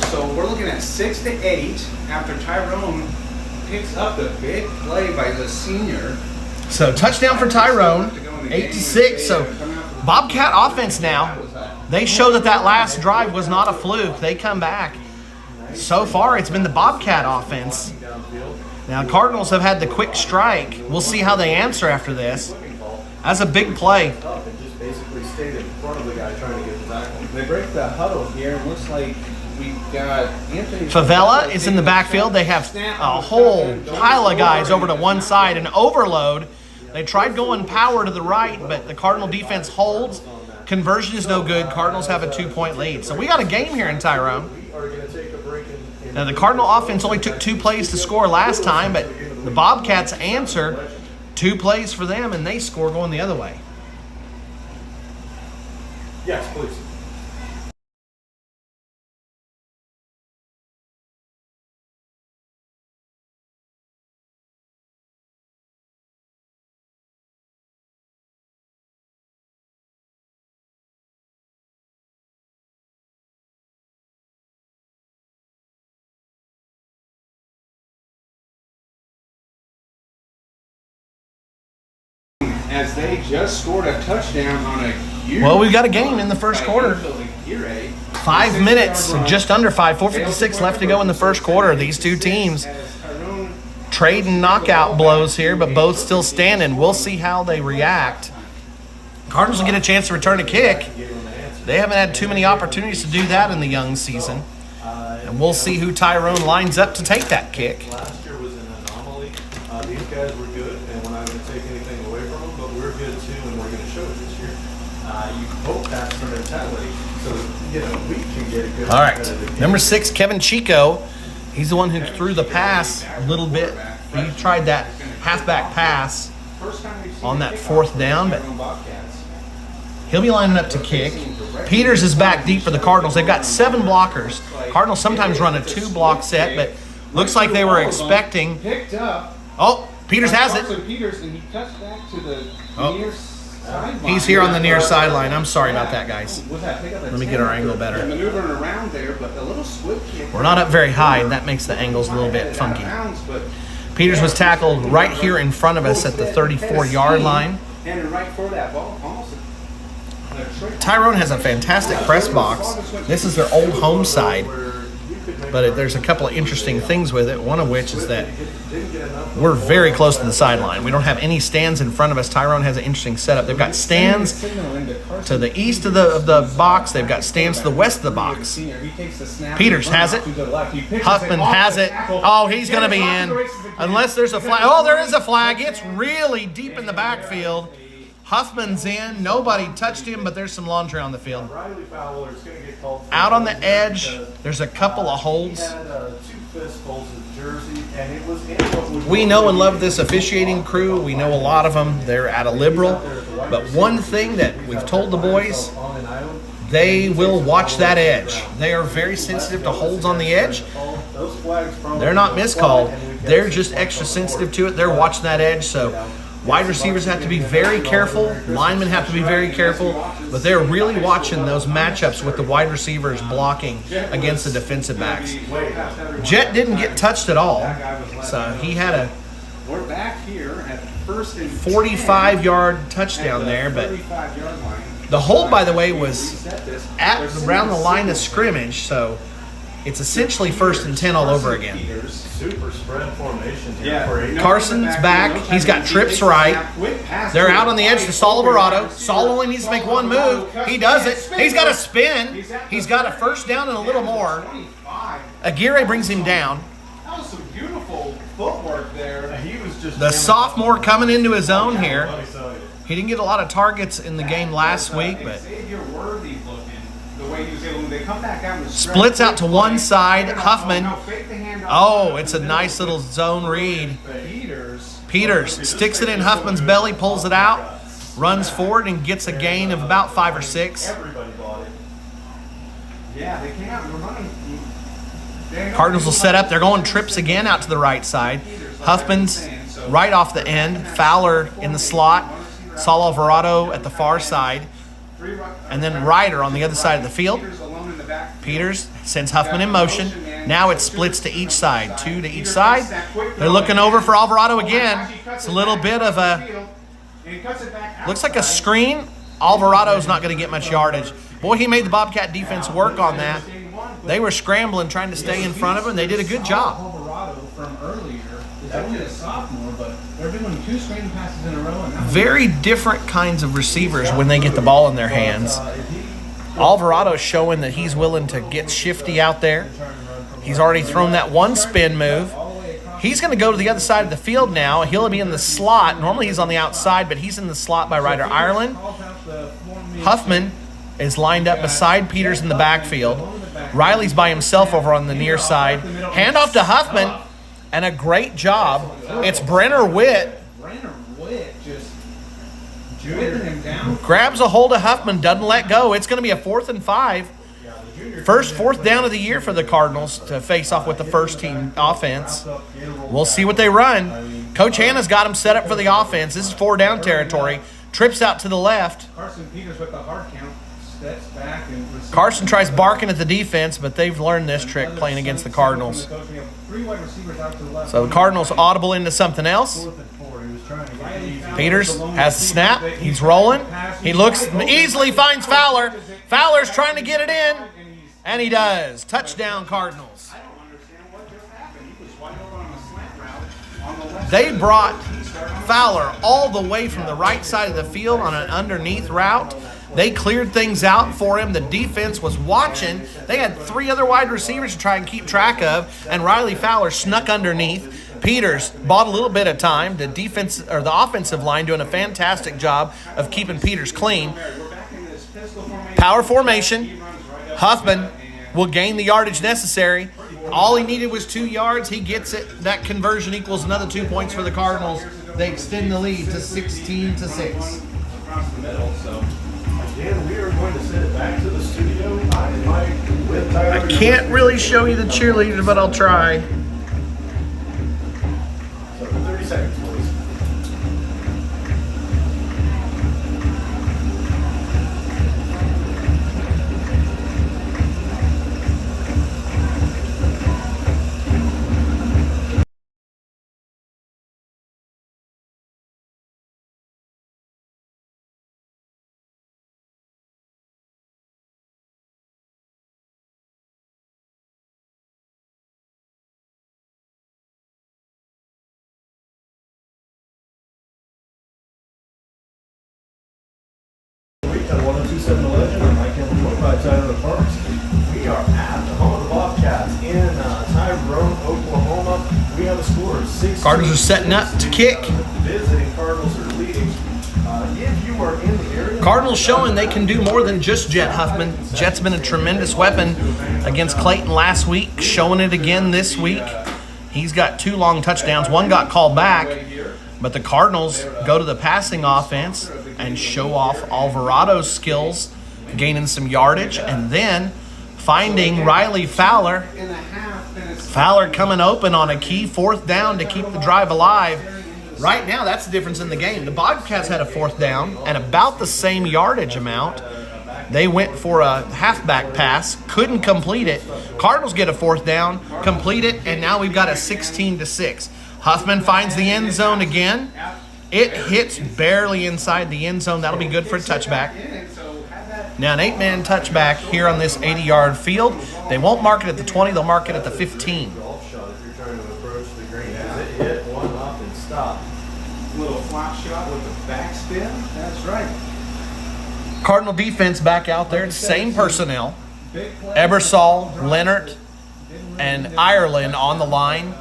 So we're looking at 6 to 8 after Tyrone picks up the big play by the senior. So touchdown for Tyrone, 8-6. So Bobcat offense now. They show that last drive was not a fluke. They come back. So far, it's been the Bobcat offense. Now, Cardinals have had the quick strike. We'll see how they answer after this. That's a big play. Just basically stayed in front of the guy trying to get the tackle. They break the huddle here. It looks like we've got Anthony Favela is in the backfield. They have a whole pile of guys over to one side, an overload. They tried going power to the right, but the Cardinal defense holds. Conversion is no good. Cardinals have a 2-point lead. So we got a game here in Tyrone. We are going to take a break. Now, the Cardinal offense only took 2 plays to score last time, but the Bobcats answer 2 plays for them, and they score going the other way. Yes, please. as they just scored a touchdown on a huge. Well, we've got a game in the first quarter. 5 minutes, just under 5, 4:56 left to go in the first quarter. These two teams trading knockout blows here, but both still standing. We'll see how they react. Cardinals will get a chance to return a kick. They haven't had too many opportunities to do that in the young season. And we'll see who Tyrone lines up to take that kick. Last year was an anomaly. These guys were good, and we're not going to take anything away from them, but we're good too, and we're going to show it this year. You hope that's the mentality, so we can get a good. All right, number 6, Kevin Chico. He's the one who threw the pass a little bit. He tried that halfback pass on that 4th down, but he'll be lining up to kick. Peters is back deep for the Cardinals. They've got 7 blockers. Cardinals sometimes run a 2-block set, but looks like they were expecting. Picked up. Oh, Peters has it. Peters, and he cuts back to the near sideline. He's here on the near sideline. I'm sorry about that, guys. Let Let me get our angle better. Maneuvering around there, but a little swift kick. We're not up very high, and that makes the angles a little bit funky. Peters was tackled right here in front of us at the 34-yard line. And right for that ball, almost. Tyrone has a fantastic press box. This is their old home side, but there's a couple of interesting things with it, one of which is that we're very close to the sideline. We don't have any stands in front of us. Tyrone has an interesting setup. They've got stands to the east of the box. They've got stands to the west of the box. Peters has it. Huffman has it. Oh, he's going to be in. Unless there's a flag. Oh, there is a flag. It's really deep in the backfield. Huffman's in. Nobody touched him, but there's some laundry on the field. Riley Fowler is going to get called for Out on the holding edge, because, there's a couple of holds. He had 2 fist holds of the jersey, and it was in what would We know and love this officiating crew. We know a lot of them. They're at a liberal. But one thing that we've told the boys, they will watch that edge. They are very sensitive to holds on the edge. They're not miscalled. They're just extra sensitive to it. They're watching that edge. So wide receivers have to be very careful. Linemen have to be very careful. But they're really watching those matchups with the wide receivers blocking against the defensive backs. Jet didn't get touched at all. So he had a We're back here at first and 45-yard touchdown there. But 35-yard line. the hold, by the way, was at around the line of scrimmage. So it's essentially 1st and 10 all over again. Super spread formation here Yeah. for a Carson's back. He's got trips right. They're out on the edge to Saul Alvarado. Saul only needs to make one move. He does it. He's got a spin. He's got a first down and a little more. Aguirre brings him down. That was some beautiful footwork there. He was just The sophomore coming into his own here. Let me tell you. He didn't get a lot of targets in the game last week, but Xavier Worthy looking the way he was able to. They come back out and splits out to one side. Huffman. Oh, it's a nice little zone read. Peters sticks it in Huffman's belly, pulls it out, runs forward, and gets a gain of about 5 or 6. Everybody bought it. Yeah, they came out and were running. Cardinals will set up. They're going trips again out to the right side. Huffman's right off the end. Fowler in the slot. Saul Alvarado at the far side. And then Ryder on the other side of the field. Peters sends Huffman in motion. Now it splits to each side. 2 to each side. They're looking over for Alvarado again. It's a little bit of a, looks like a screen. Alvarado's not going to get much yardage. Boy, he made the Bobcat defense work on that. They were scrambling, trying to stay in front of him. They did a good job. Alvarado from earlier is only a sophomore, but they're doing 2 screen passes in a row. And Very different kinds of receivers when they get the ball in their hands. Alvarado's showing that he's willing to get shifty out there. He's already thrown that one spin move. He's going to go to the other side of the field now. He'll be in the slot. Normally he's on the outside, but he's in the slot by Ryder Ireland. Huffman is lined up beside Peters in the backfield. Riley's by himself over on the near side. Handoff to Huffman, and a great job. It's Brenner Witt. Brenner Witt just whipping him down. Grabs a hold of Huffman, doesn't let go. It's going to be a 4th and 5. First 4th down of the year for the Cardinals to face off with the first team offense. We'll see what they run. Coach Hanna's got him set up for the offense. This is 4 down territory. Trips out to the left. Carson Peters with the hard count steps back and receives. Carson tries barking at the defense, but they've learned this trick playing against the Cardinals. So the Cardinals audible into something else. Peters has the snap. He's rolling. He looks, easily finds Fowler. Fowler's trying to get it in, and he does. Touchdown, Cardinals. I don't understand what just happened. He was wide open on a slant route on the left They side. brought Fowler all the way from the right side of the field on an underneath route. They cleared things out for him. The defense was watching. They had 3 other wide receivers to try and keep track of, and Riley Fowler snuck underneath. Peters bought a little bit of time. The defense or the offensive line doing a fantastic job of keeping Peters clean. Power formation. Huffman will gain the yardage necessary. All he needed was 2 yards. He gets it. That conversion equals another 2 points for the Cardinals. They extend the lead to 16-6. Across the middle, so. Again, we are going to send it back to the studio. I'm Mike with Tyrone. I can't really show you the cheerleaders, but I'll try. So for 30 seconds, please. At 1027 The Legend, I'm Mike Hamilton by Tyrone Parks. We are at the home of the Bobcats in Tyrone, Oklahoma. We have a score of 6. Cardinals are setting up to kick. Visiting Cardinals are leading If you are in the area, Cardinals showing they can do more than just Jet Huffman. Jet's been a tremendous weapon against Clayton last week, showing it again this week. He's got 2 long touchdowns. One got called back, but the Cardinals go to the passing offense and show off Alvarado's skills, gaining some yardage, and then finding Riley Fowler. Fowler coming open on a key 4th down to keep the drive alive. Right now, that's the difference in the game. The Bobcats had a 4th down and about the same yardage amount. They went for a halfback pass, couldn't complete it. Cardinals get a 4th down, complete it, and now we've got a 16-6. Huffman finds the end zone again. It hits barely inside the end zone. That'll be good for a touchback. Now an 8-man touchback here on this 80-yard field. They won't mark it at the 20. They'll mark it at the 15. golf shot if you're trying to approach the green. As it hit one up and stopped. Little flop shot with the backspin. That's right. Cardinal defense back out there. Same personnel. Big play. Ebersol, Leonard, and Ireland on the line.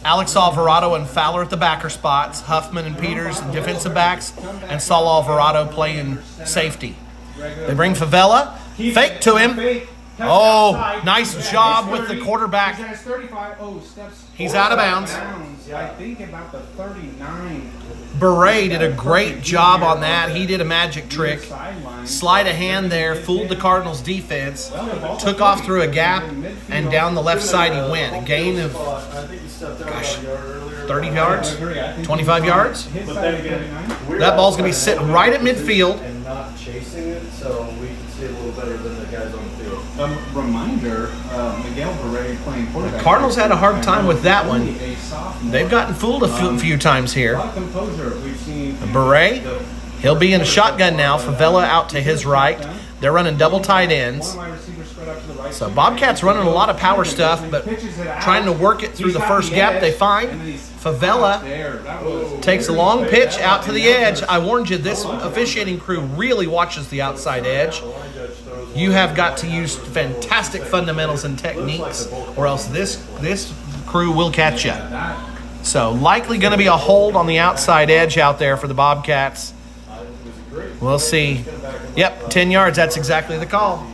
Alex Alvarado and Fowler at the backer spots. Huffman and Peters, defensive backs, and Saul Alvarado playing safety. They bring Favela, fake to him. Oh, nice job with the quarterback. He's out of bounds. I think about the 39. Beret did a great job on that. He did a magic trick. Sleight of hand there, fooled the Cardinals defense, took off through a gap, and down the left side he went. A gain of, gosh, 30 yards, 25 yards. That ball's going to be sitting right at midfield. And not chasing it, so we can see a little better than the guys on the field. Reminder, Miguel Beret playing quarterback. Cardinals had a hard time with that one. They've gotten fooled a few times here. Beret, he'll be in a shotgun now. Favela out to his right. They're running double tight ends. So Bobcats running a lot of power stuff, but trying to work it through the first gap they find. Favela takes a long pitch out to the edge. I warned you, this officiating crew really watches the outside edge. You have got to use fantastic fundamentals and techniques, or else this crew will catch you. So likely going to be a hold on the outside edge out there for the Bobcats. We'll see. Yep, 10 yards. That's exactly the call.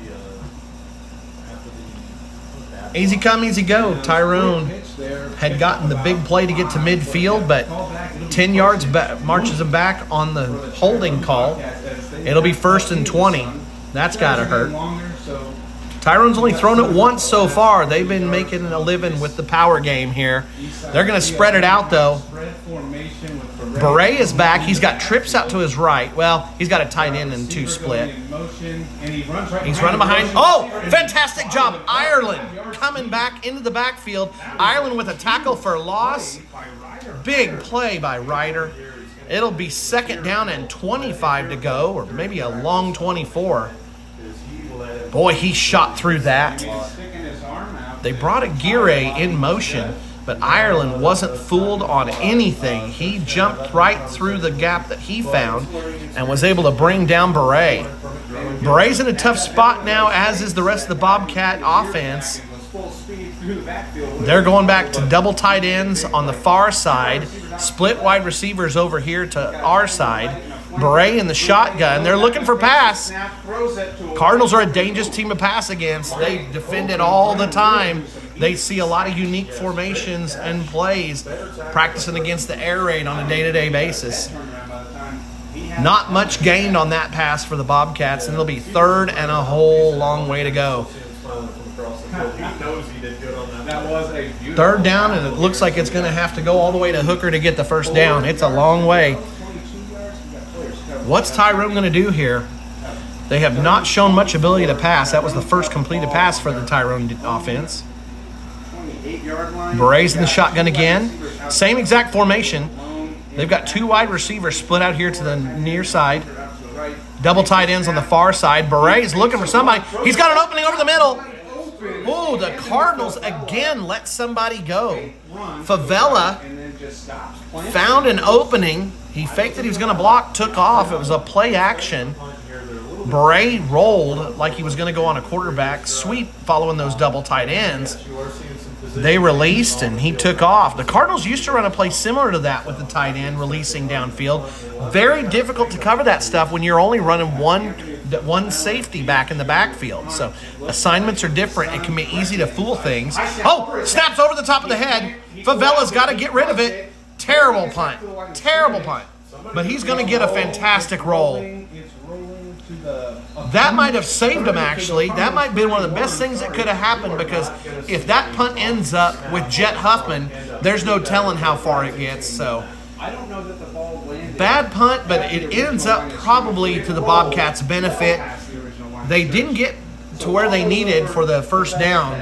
Easy come, easy go. Tyrone had gotten the big play to get to midfield, but 10 yards marches him back on the holding call. It'll be 1st and 20. That's got to hurt. Tyrone's only thrown it once so far. They've been making a living with the power game here. They're going to spread it out, though. Beret is back. He's got trips out to his right. Well, he's got a tight end and 2 split. He's running behind. Oh, fantastic job. Ireland coming back into the backfield. Ireland with a tackle for loss. Big play by Ryder. It'll be 2nd down and 25 to go, or maybe a long 24. Boy, he shot through that. They brought Aguirre in motion, but Ireland wasn't fooled on anything. He jumped right through the gap that he found and was able to bring down Beret. Beret's in a tough spot now, as is the rest of the Bobcat offense. They're going back to double tight ends on the far side. Split wide receivers over here to our side. Beret in the shotgun. They're looking for pass. Cardinals are a dangerous team to pass against. They defend it all the time. They see a lot of unique formations and plays, practicing against the air raid on a day-to-day basis. Not much gained on that pass for the Bobcats, and it'll be 3rd and a whole long way to go. 3rd down, and it looks like it's going to have to go all the way to Hooker to get the 1st down. It's a long way. What's Tyrone going to do here? They have not shown much ability to pass. That was the first completed pass for the Tyrone offense. Beret's in the shotgun again. Same exact formation. They've got 2 wide receivers split out here to the near side. Double tight ends on the far side. Beret's looking for somebody. He's got an opening over the middle. Oh, the Cardinals again let somebody go. Favela found an opening. He faked that he was going to block, took off. It was a play action. Beret rolled like he was going to go on a quarterback sweep following those double tight ends. They released, and he took off. The Cardinals used to run a play similar to that with the tight end releasing downfield. Very difficult to cover that stuff when you're only running one safety back in the backfield. So assignments are different. It can be easy to fool things. Oh, snaps over the top of the head. Favela's got to get rid of it. Terrible punt. Terrible punt. But he's going to get a fantastic roll. That might have saved him, actually. That might have been one of the best things that could have happened, because if that punt ends up with Jet Huffman, there's no telling how far it gets. So bad punt, but it ends up probably to the Bobcats' benefit. They didn't get to where they needed for the first down,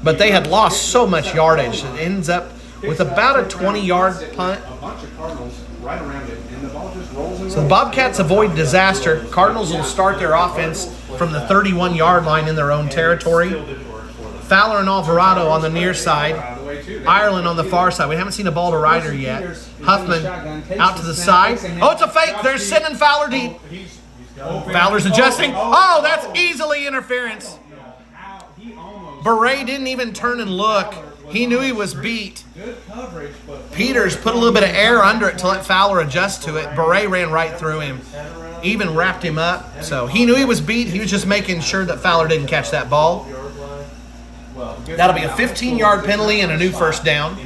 but they had lost so much yardage. It ends up with about a 20-yard punt. So the Bobcats avoid disaster. Cardinals will start their offense from the 31-yard line in their own territory. Fowler and Alvarado on the near side. Ireland on the far side. We haven't seen a ball to Ryder yet. Huffman out to the side. Oh, it's a fake. They're sending Fowler deep. Fowler's adjusting. Oh, that's easily interference. Beret didn't even turn and look. He knew he was beat. Peters put a little bit of air under it to let Fowler adjust to it. Beret ran right through him, even wrapped him up. So he knew he was beat. He was just making sure that Fowler didn't catch that ball. That'll be a 15-yard penalty and a new first down.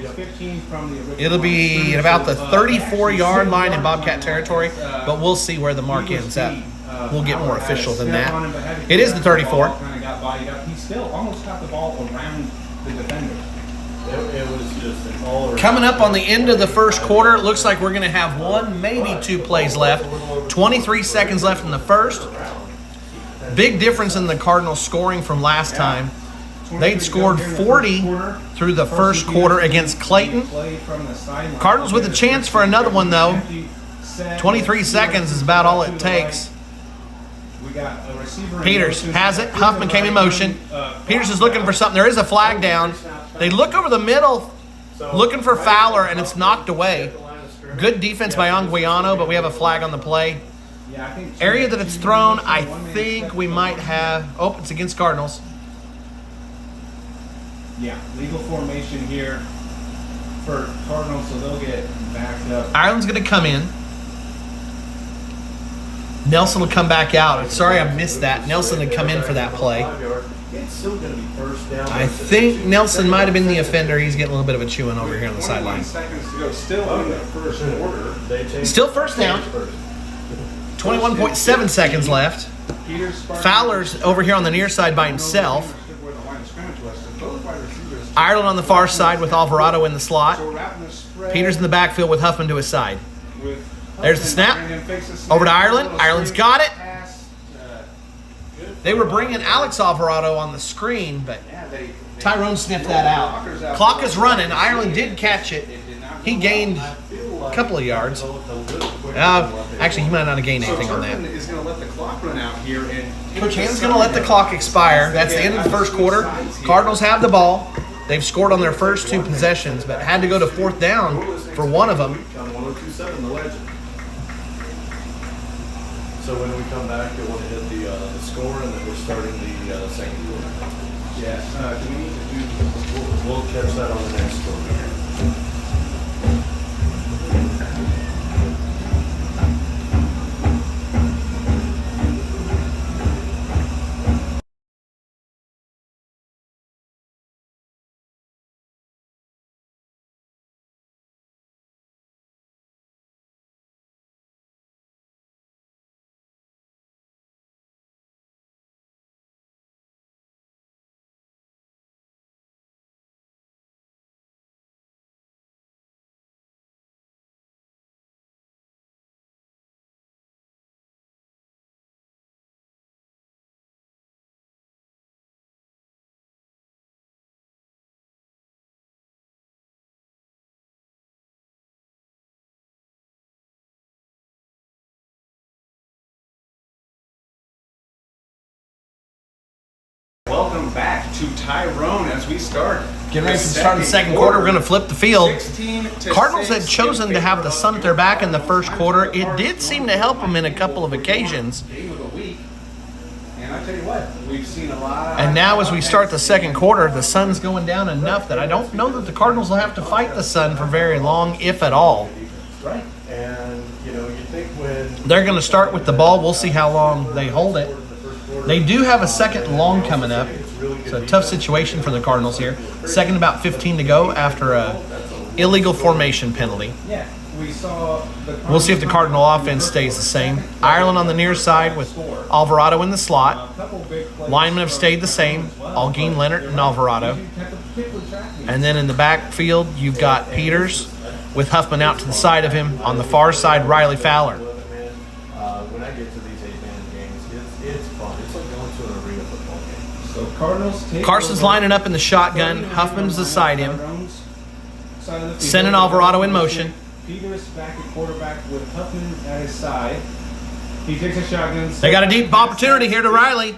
It'll be at about the 34-yard line in Bobcat territory, but we'll see where the mark ends up. We'll get more official than that. It is the 34. He still almost got the ball around the defender. It was just an all-around. Coming up on the end of the first quarter, it looks like we're going to have one, maybe two plays left. 23 seconds left in the first. Big difference in the Cardinals scoring from last time. They'd scored 40 through the first quarter against Clayton. Cardinals with a chance for another one, though. 23 seconds is about all it takes. Peters has it. Huffman came in motion. Peters is looking for something. There is a flag down. They look over the middle, looking for Fowler, and it's knocked away. Good defense by Anguiano, but we have a flag on the play. Area that it's thrown, I think we might have... Oh, it's against Cardinals. Yeah, legal formation here for Cardinals, so they'll get backed up. Ireland's going to come in. Nelson will come back out. Sorry I missed that. Nelson had come in for that play. It's still going to be first down. I think Nelson might have been the offender. He's getting a little bit of a chewing over here on the sideline. Seconds to go. Still in the first quarter. Still first down. 21.7 seconds left. Fowler's over here on the near side by himself. Ireland on the far side with Alvarado in the slot. Peters in the backfield with Huffman to his side. There's the snap. Over to Ireland. Ireland's got it. They were bringing Alex Alvarado on the screen, but Tyrone sniffed that out. Clock is running. Ireland did catch it. He gained a couple of yards. Actually, he might not have gained anything on that. Coach Hannon's going to let the clock expire. That's the end of the first quarter. Cardinals have the ball. They've scored on their first two possessions, but had to go to fourth down for one of them. So when we come back, you'll want to hit the score, and then we're starting the second quarter. Yeah, do we need to do... We'll catch that on the next score. Welcome back to Tyrone as we start. Getting ready to start the second quarter. We're going to flip the field. 16-6. Cardinals had chosen to have the sun at their back in the first quarter. It did seem to help them in a couple of occasions. Game of the week. And I tell you what, we've seen a lot. And now as we start the second quarter, the sun's going down enough that I don't know that the Cardinals will have to fight the sun for very long, if at all. Right. And, you think when They're going to start with the ball. We'll see how long they hold it. They do have a second and long coming up. It's a tough situation for the Cardinals here. Second, about 15 to go after a illegal formation penalty. Yeah, we saw. We'll see if the Cardinal offense stays the same. Ireland on the near side with Alvarado in the slot. Linemen have stayed the same. Alguin, Leonard, and Alvarado. And then in the backfield, you've got Peters with Huffman out to the side of him. On the far side, Riley Fowler. when I get to these 8-man games, it's fun. It's like going to an arena football game. So Cardinals take Carson's lining up in the shotgun. Huffman's beside him. Sending Alvarado in motion. Peters back at quarterback with Huffman at his side. He takes a shotgun. They got a deep opportunity here to Riley.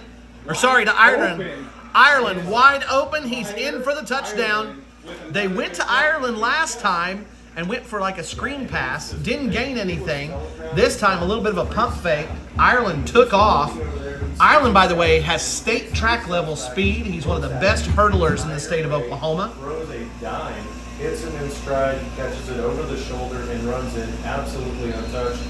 Or sorry, to Ireland. Ireland wide open. He's in for the touchdown. They went to Ireland last time and went for like a screen pass. Didn't gain anything. This time, a little bit of a pump fake. Ireland took off. Ireland, by the way, has state track level speed. He's one of the best hurdlers in the state of Oklahoma. Throws a dime, hits him in stride, catches it over the shoulder, and runs in absolutely untouched.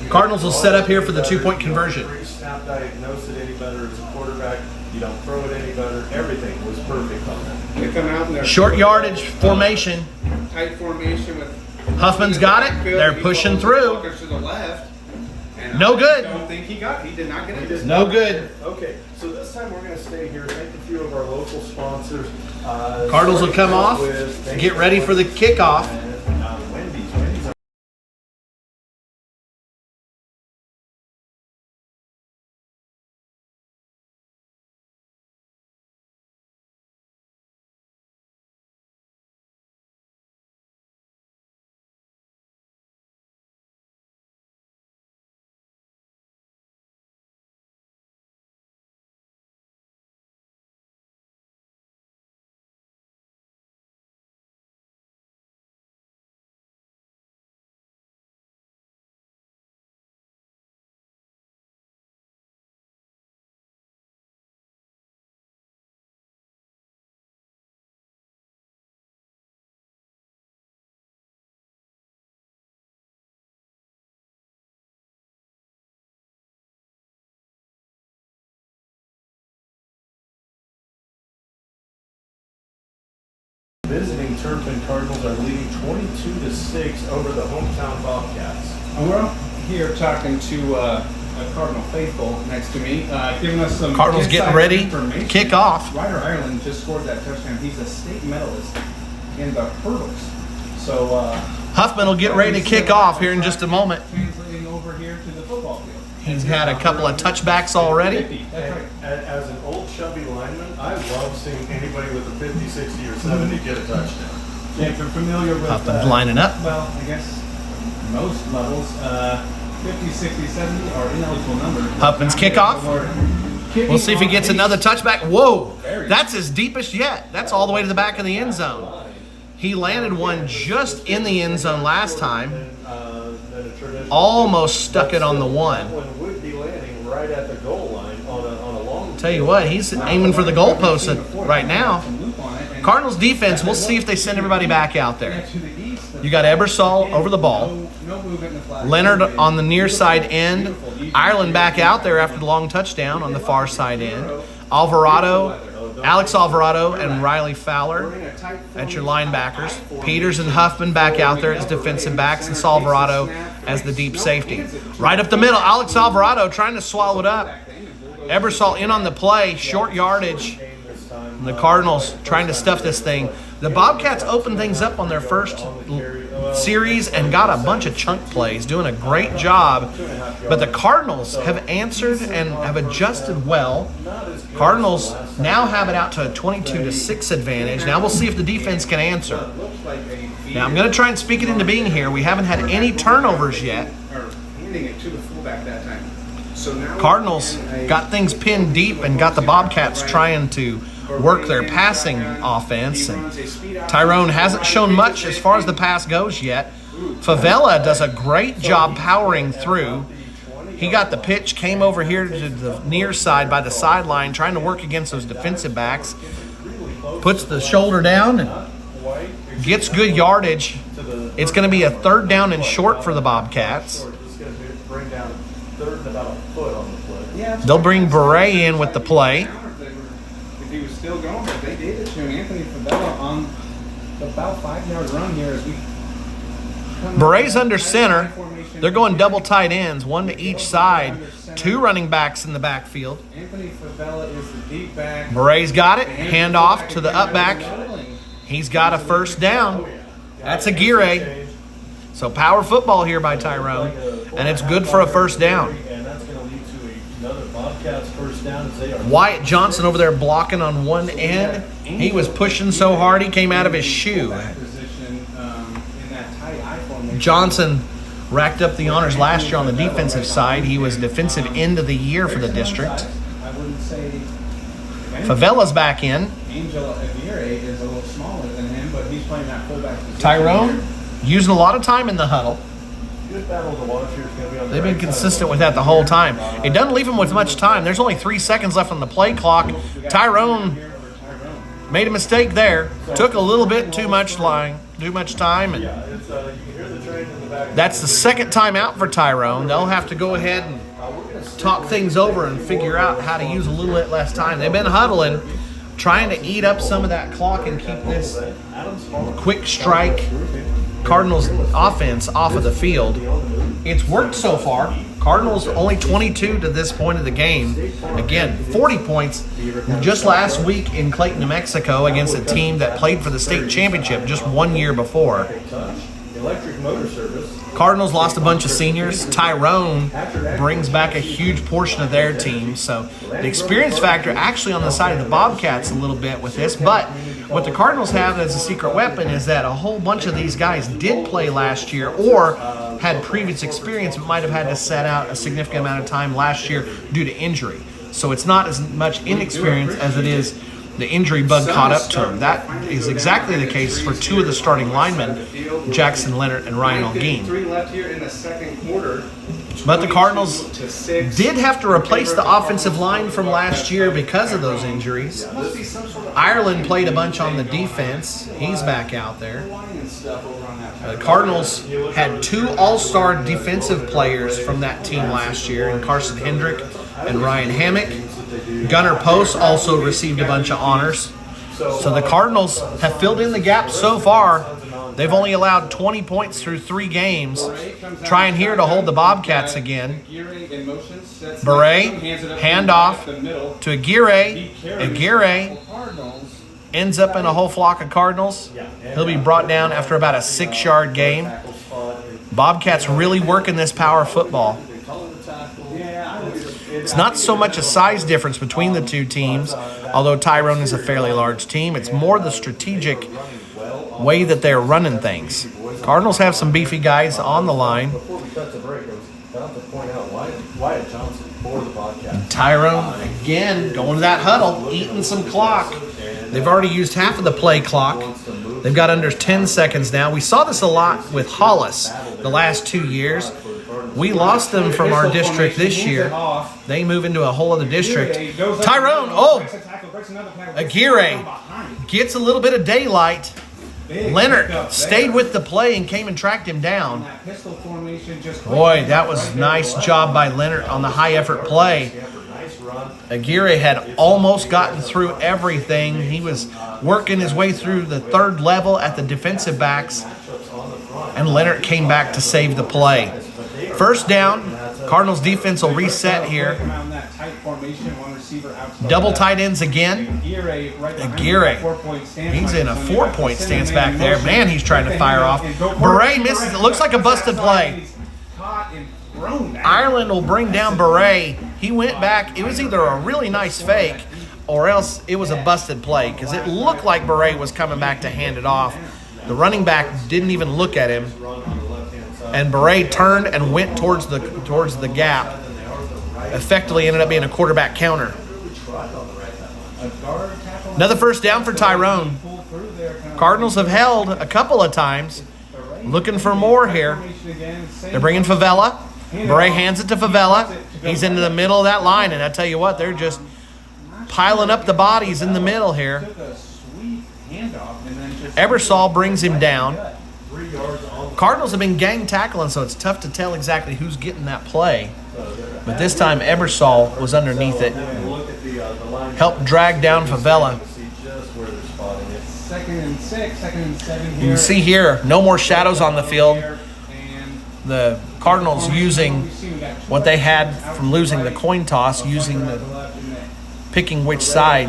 Cardinals will set up here for the 2-point conversion. Snap diagnose it any better as a quarterback. You don't throw it any better. Everything was perfect on that. They come out in their Short yardage formation. tight formation with Huffman's got it. They're pushing through. To the left. And No I good. don't think he did not get it. No good. Okay, so this time we're going to stay here. Thank a few of our local sponsors. Cardinals will come off. Get ready for the kickoff. Wendy's. Visiting Turpin Cardinals are leading 22-6 over the hometown Bobcats. And we're here talking to a Cardinal faithful next to me, giving us some Cardinals inside getting ready. information. Kick off. Ryder Ireland just scored that touchdown. He's a state medalist in the hurdles. So Huffman will get ready to kick off here in just a moment. translating over here to the football field. He's had a couple of touchbacks already. That's right. As an old chubby lineman, I love seeing anybody with a 50, 60, or 70 get a touchdown. Yeah, if you're familiar with Huffman's lining up. well, I guess most levels, 50, 60, 70 are ineligible numbers. Huffman's kickoff. We'll see if he gets another touchback. Whoa, that's his deepest yet. That's all the way to the back of the end zone. He landed one just in the end zone last time. Almost stuck it on the one. One would be landing right at the goal line on a long. Tell you what, he's aiming for the goalpost right now. Cardinals defense, we'll see if they send everybody back out there. You got Ebersol over the ball. Leonard on the near side end. Ireland back out there after the long touchdown on the far side end. Alex Alvarado and Riley Fowler at your linebackers. Peters and Huffman back out there as defensive backs, and Alvarado as the deep safety. Right up the middle, Alex Alvarado trying to swallow it up. Ebersol in on the play, short yardage. And the Cardinals trying to stuff this thing. The Bobcats opened things up on their first series and got a bunch of chunk plays, doing a great job. But the Cardinals have answered and have adjusted well. Cardinals now have it out to a 22-6 advantage. Now we'll see if the defense can answer. Now I'm going to try and speak it into being here. We haven't had any turnovers yet. Handing it to the fullback that time. So now Cardinals got things pinned deep and got the Bobcats trying to work their passing offense. And Tyrone hasn't shown much as far as the pass goes yet. Favela does a great job powering through. He got the pitch, came over here to the near side by the sideline, trying to work against those defensive backs. Puts the shoulder down and gets good yardage. It's going to be a 3rd down and short for the Bobcats. They'll bring Beret in with the play. If he was still going, but they gave it to Anthony Favela on the about 5-yard run here as we. Beret's under center. They're going double tight ends, 1 to each side. 2 running backs in the backfield. Anthony Favela is the deep back. Beret's got it. Hand off to the up back. He's got a 1st down. That's Aguirre. So power football here by Tyrone, and it's good for a 1st down. Wyatt Johnson over there blocking on one end. He was pushing so hard he came out of his shoe. Johnson racked up the honors last year on the defensive side. He was defensive end of the year for the district. Favela's back in. Angel Aguirre is a little smaller than him, but he's playing that fullback position. Tyrone using a lot of time in the huddle. Good battle to watch here. It's gonna be on the They've been right side. consistent with that the whole time. It doesn't leave them with much time. There's only 3 seconds left on the play clock. Tyrone made a mistake there. Took a little bit too much time. And Yeah, it's you can hear the train in the back. that's the 2nd time out for Tyrone. They'll have to go ahead and talk things over and figure out how to use a little bit less time. They've been huddling, trying to eat up some of that clock and keep this quick strike Cardinals offense off of the field. It's worked so far. Cardinals only 22 to this point of the game. Again, 40 points just last week in Clayton, New Mexico against a team that played for the state championship just 1 year before. Electric motor service. Cardinals lost a bunch of seniors. Tyrone brings back a huge portion of their team. So the experience factor actually on the side of the Bobcats a little bit with this. But what the Cardinals have as a secret weapon is that a whole bunch of these guys did play last year or had previous experience but might have had to set out a significant amount of time last year due to injury. So it's not as much inexperience as it is the injury bug caught up to him. That is exactly the case for 2 of the starting linemen, Jackson Leonard and Ryan Olguin. 3 left here in the 2nd quarter. But the Cardinals did have to replace the offensive line from last year because of those injuries. Ireland played a bunch on the defense. He's back out there. The Cardinals had 2 all-star defensive players from that team last year, in Carson Hendrick and Ryan Hammock. Gunnar Post also received a bunch of honors. So the Cardinals have filled in the gap so far. They've only allowed 20 points through 3 games. Trying here to hold the Bobcats again. Beret, handoff to Aguirre. Aguirre ends up in a whole flock of Cardinals. He'll be brought down after about a 6-yard gain. Bobcats really working this power football. It's not so much a size difference between the 2 teams, although Tyrone is a fairly large team. It's more the strategic way that they're running things. Cardinals have some beefy guys on the line. Before we cut to break, I was about to point out Wyatt Johnson for the Bobcats. Tyrone, again, going to that huddle, eating some clock. They've already used half of the play clock. They've got under 10 seconds now. We saw this a lot with Hollis the last 2 years. We lost them from our district this year. They move into a whole other district. Tyrone, Aguirre gets a little bit of daylight. Leonard stayed with the play and came and tracked him down. Boy, that was a nice job by Leonard on the high-effort play. Aguirre had almost gotten through everything. He was working his way through the 3rd level at the defensive backs, and Leonard came back to save the play. 1st down. Cardinals defense will reset here. Double tight ends again. Aguirre. He's in a 4-point stance back there. Man, he's trying to fire off. Beret misses. It looks like a busted play. Ireland will bring down Beret. He went back. It was either a really nice fake or else it was a busted play because it looked like Beret was coming back to hand it off. The running back didn't even look at him. And Beret turned and went towards the gap. Effectively ended up being a quarterback counter. Another 1st down for Tyrone. Cardinals have held a couple of times. Looking for more here. They're bringing Favela. Beret hands it to Favela. He's into the middle of that line, and I tell you what, they're just piling up the bodies in the middle here. Took a sweet handoff and then just Ebersol brings him down. 3 yards on the Cardinals have been gang tackling, so it's tough to tell exactly who's getting that play. But this time, Ebersol was underneath it. Look at the line. Helped drag down Favela. See just where they're spotting it. 2nd and 6, 2nd and 7 here. You can see here, no more shadows on the field. And The Cardinals using what they had from losing the coin toss, using the picking which side.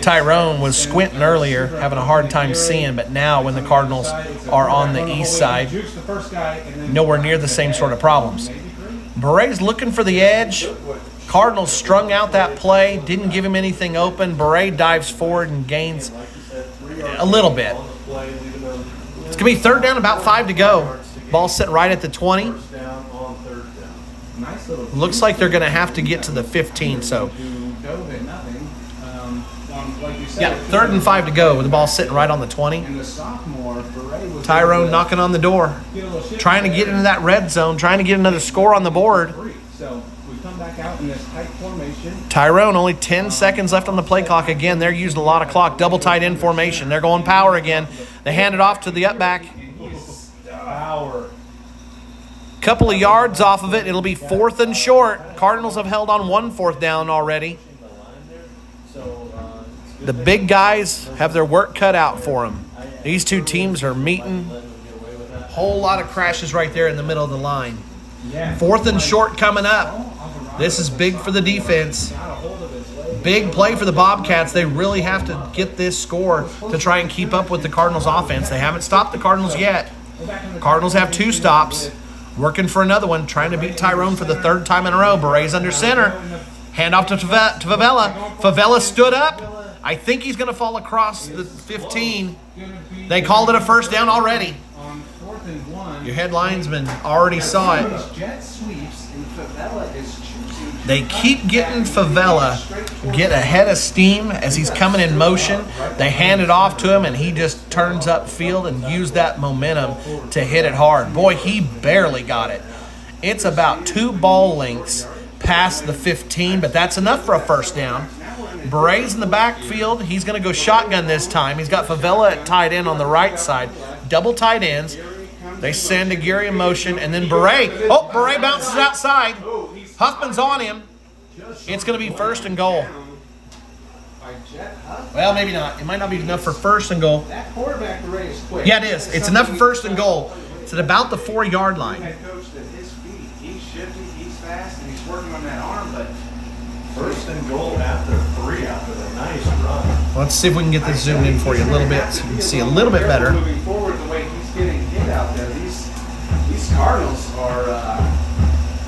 Tyrone was squinting earlier, having a hard time seeing, but now when the Cardinals are on the east side, nowhere near the same sort of problems. Beret's looking for the edge. Cardinals strung out that play, didn't give him anything open. Beret dives forward and gains a little bit. It's going to be 3rd down, about 5 to go. Ball sitting right at the 20. First down on 3rd down. Looks like they're going to have to get to the 15, so yeah, 3rd and 5 to go with the ball sitting right on the 20. Tyrone knocking on the door, trying to get into that red zone, trying to get another score on the board. So we come back out in this tight formation. Tyrone, only 10 seconds left on the play clock. Again, they're using a lot of clock. Double tight end formation. They're going power again. They hand it off to the up back. Power. Couple of yards off of it. It'll be 4th and short. Cardinals have held on 1 4th down already. The big guys have their work cut out for them. These two teams are meeting. Whole lot of crashes right there in the middle of the line. 4th and short coming up. This is big for the defense. Big play for the Bobcats. They really have to get this score to try and keep up with the Cardinals offense. They haven't stopped the Cardinals yet. Cardinals have 2 stops. Working for another one, trying to beat Tyrone for the 3rd time in a row. Beret's under center. Hand off to Favela. Favela stood up. I think he's going to fall across the 15. They called it a 1st down already. On 4th and 1. Your head linesman already saw it. Jet sweeps and Favela is choosing. They keep getting Favela get ahead of steam as he's coming in motion. They hand it off to him, and he just turns upfield and used that momentum to hit it hard. Boy, he barely got it. It's about 2 ball lengths past the 15, but that's enough for a 1st down. Beret's in the backfield. He's going to go shotgun this time. He's got Favela at tight end on the right side. Double tight ends. They send Aguirre in motion, and then Beret. Oh, Beret bounces outside. Huffman's on him. It's going to be 1st and goal. Well, maybe not. It might not be enough for 1st and goal. That quarterback Beret is quick. Yeah, it is. It's enough for 1st and goal. It's at about the 4-yard line. Head coach at his feet. He's shifty, he's fast, and he's working on that arm, but 1st and goal after 3 after the nice run. Let's see if we can get this zoomed in for you a little bit so you can see a little bit better. Moving forward, the way he's getting hit out there, these Cardinals are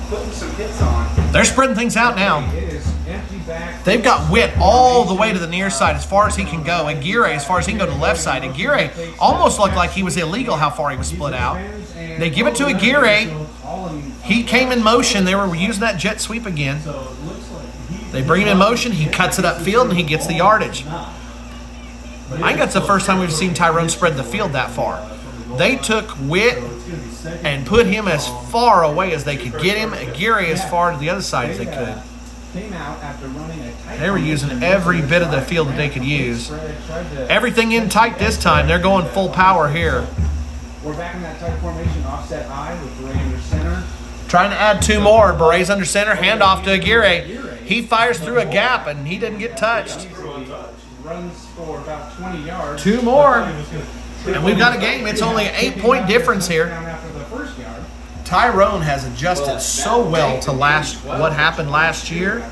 putting some hits on. They're spreading things out now. It is empty back. They've got Witt all the way to the near side as far as he can go. Aguirre as far as he can go to the left side. Aguirre almost looked like he was illegal how far he was split out. They give it to Aguirre. He came in motion. They were using that jet sweep again. They bring him in motion. He cuts it upfield, and he gets the yardage. I think that's the first time we've seen Tyrone spread the field that far. They took Witt and put him as far away as they could get him. Aguirre as far to the other side as they could. They were using every bit of the field that they could use. Everything in tight this time. They're going full power here. We're back in that tight formation, offset I with Beret under center. Trying to add 2 more. Beret's under center. Handoff to Aguirre. He fires through a gap, and he didn't get touched. Runs for about 20 yards. 2 more. And we've got a game. It's only an 8-point difference here. After the 1st yard. Tyrone has adjusted so well to what happened last year.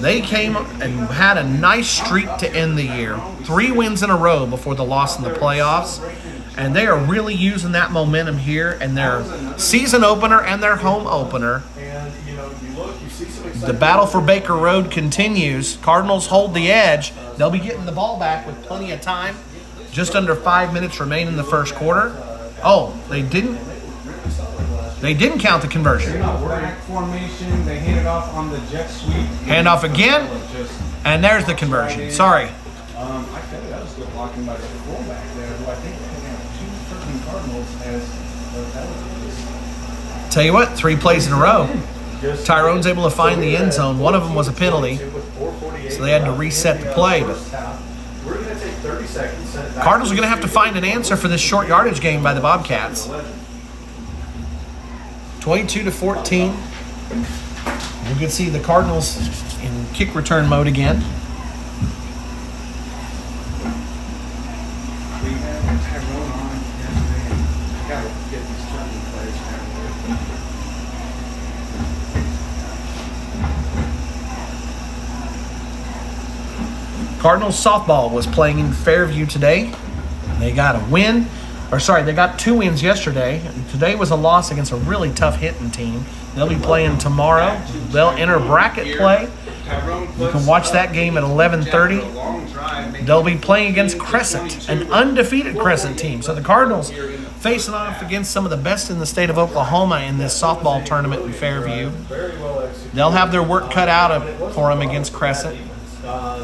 They came and had a nice streak to end the year. 3 wins in a row before the loss in the playoffs. And they are really using that momentum here in their season opener and their home opener. The battle for Baker Road continues. Cardinals hold the edge. They'll be getting the ball back with plenty of time. Just under 5 minutes remain in the 1st quarter. Oh, they didn't count the conversion. Back formation, they hand it off on the jet sweep. Handoff again, and there's the conversion. Sorry. I feel that was good blocking by the fullback there, who I think they have 2 Turpin Cardinals as Tell you what, 3 plays in a row. Just Tyrone's able to find the end zone. One of them was a penalty, so they had to reset the play, but we're going to take 30 seconds. send it back Cardinals are going to have to find an answer for this short yardage game by the Bobcats. 22-14. You can see the Cardinals in kick return mode again. We had Tyrone on yesterday. Gotta get these Turpin players Cardinals softball was playing in Fairview today. They got a win. They got 2 wins yesterday. Today was a loss against a really tough hitting team. They'll be playing tomorrow. They'll enter bracket play. You can watch that game at 11:30. They'll be playing against Crescent, an undefeated Crescent team. So the Cardinals facing off against some of the best in the state of Oklahoma in this softball tournament in Fairview. They'll have their work cut out for them against Crescent.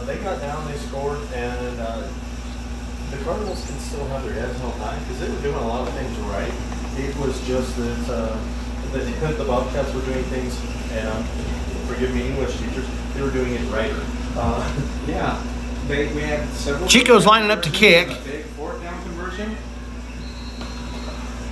They got down, they scored, and the Cardinals can still have their heads held high because they were doing a lot of things right. It was just that the Bobcats were doing things, and forgive me, English teachers, they were doing it right. Yeah, we had several. Chico's lining up to kick. A big 4th down conversion.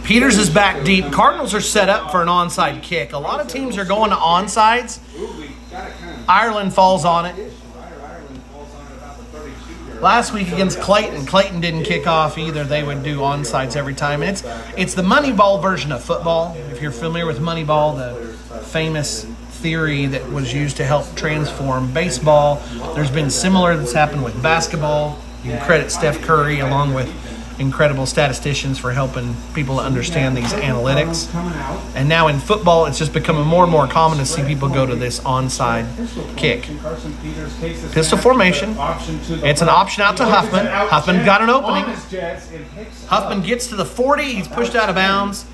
Peters is back deep. Cardinals are set up for an onside kick. A lot of teams are going to onsides. Ooh, we got it kind of. Ireland falls on it. Ireland falls on it about the 32-yard. Last week against Clayton, Clayton didn't kick off either. They would do onsides every time. And it's the Moneyball version of football. If you're familiar with Moneyball, the famous theory that was used to help transform baseball. There's been similar that's happened with basketball. You can credit Steph Curry along with incredible statisticians for helping people to understand these analytics. And now in football, it's just becoming more and more common to see people go to this onside kick. Pistol formation. It's an option out to Huffman. Huffman got an opening. Huffman gets to the 40. He's pushed out of bounds.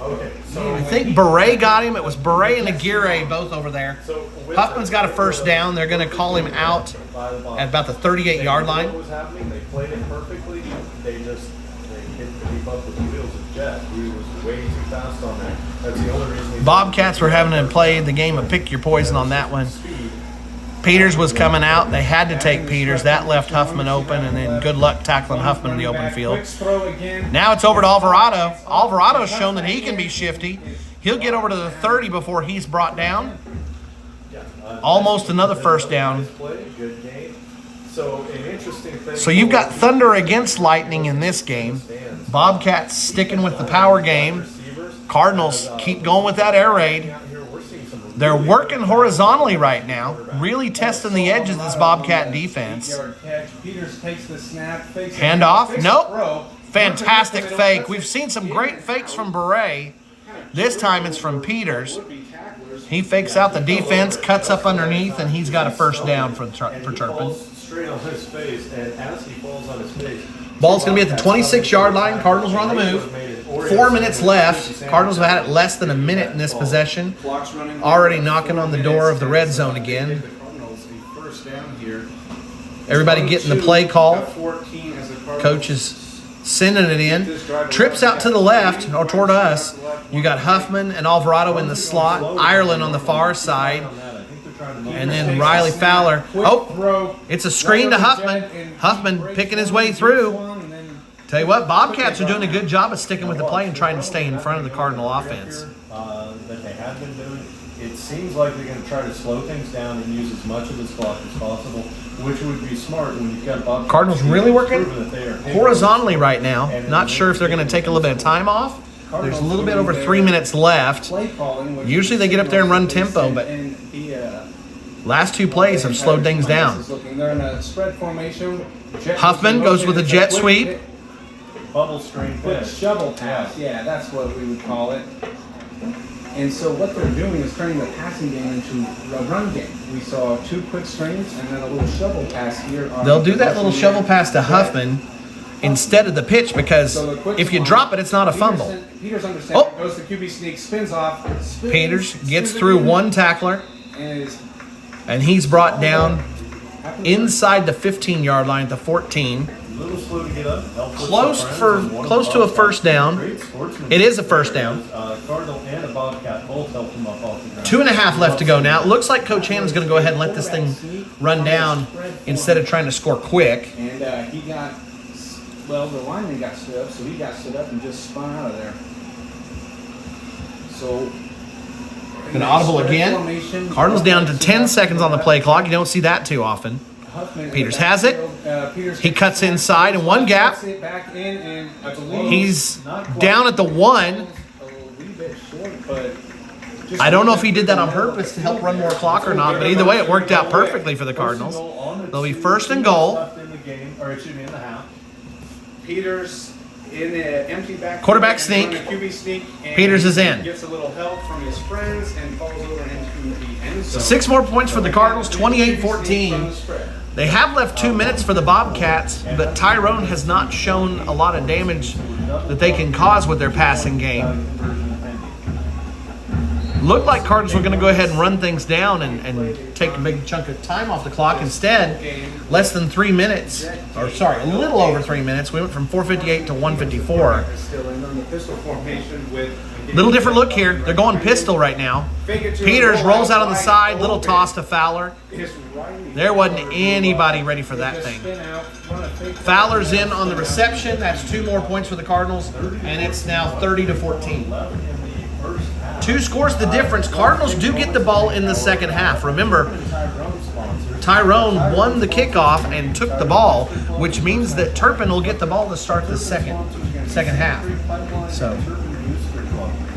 I think Beret got him. It was Beret and Aguirre both over there. Huffman's got a first down. They're going to call him out at about the 38-yard line. What was happening? They played it perfectly. They couldn't keep up with the wheels of Jet. He was way too fast on that. That's the only reason. Bobcats were having to play the game of pick your poison on that one. Peters was coming out. They had to take Peters. That left Huffman open, and then good luck tackling Huffman in the open field. Now it's over to Alvarado. Alvarado's shown that he can be shifty. He'll get over to the 30 before he's brought down. Almost another first down. So you've got thunder against lightning in this game. Bobcats sticking with the power game. Cardinals keep going with that air raid. They're working horizontally right now, really testing the edges of this Bobcat defense. Handoff. Nope. Fantastic fake. We've seen some great fakes from Beret. This time it's from Peters. He fakes out the defense, cuts up underneath, and he's got a first down for Turpin. Ball's going to be at the 26-yard line. Cardinals are on the move. 4 minutes left. Cardinals have had it less than a minute in this possession. Already knocking on the door of the red zone again. Everybody getting the play call. Coach is sending it in. Trips out to the left or toward us. You got Huffman and Alvarado in the slot. Ireland on the far side. And then Riley Fowler. Oh, it's a screen to Huffman. Huffman picking his way through. Tell you what, Bobcats are doing a good job of sticking with the play and trying to stay in front of the Cardinal offense. That they have been doing. It seems like they're going to try to slow things down and use as much of this clock as possible, which would be smart when you've got Bobcats. Cardinals really working horizontally right now. Not sure if they're going to take a little bit of time off. There's a little bit over 3 minutes left. Usually they get up there and run tempo, but last 2 plays have slowed things down. Huffman goes with a jet sweep. Bubble screen Quick shovel pass, yeah, that's what we would call it. And so what they're doing is turning the passing game into a run game. We saw 2 quick screens and then a little shovel pass here. They'll do that little shovel pass to Huffman instead of the pitch because if you drop it, it's not a fumble. Peters understands. Oh. Goes to QB sneak, spins off. Peters gets through one tackler, and he's brought down inside the 15-yard line at the 14. A little slow to get up. Close to a first down. It is a first down. Cardinal and a Bobcat both helped him up off the ground. 2.5 left to go now. It looks like Coach Hannon's going to go ahead and let this thing run down instead of trying to score quick. And he got, well, the lineman got stood up, so he got stood up and just spun out of there. So, An audible again. Cardinals down to 10 seconds on the play clock. You don't see that too often. Peters has it. He cuts inside in one gap. He's down at the 1. I don't know if he did that on purpose to help run more clock or not, but either way, it worked out perfectly for the Cardinals. They'll be first and goal. Peters in the empty back. Quarterback sneak. QB sneak. Peters is in. Gets a little help from his friends and falls over into the end zone. 6 more points for the Cardinals, 28-14. They have left 2 minutes for the Bobcats, but Tyrone has not shown a lot of damage that they can cause with their passing game. Looked like Cardinals were going to go ahead and run things down and take a big chunk of time off the clock. Instead, less than 3 minutes, or sorry, a little over 3 minutes. We went from 4:58 to 1:54. Little different look here. They're going pistol right now. Peters rolls out on the side, little toss to Fowler. There wasn't anybody ready for that thing. Fowler's in on the reception. That's 2 more points for the Cardinals, and it's now 30-14. 2 scores the difference. Cardinals do get the ball in the second half. Remember, Tyrone won the kickoff and took the ball, which means that Turpin will get the ball to start the second half. So,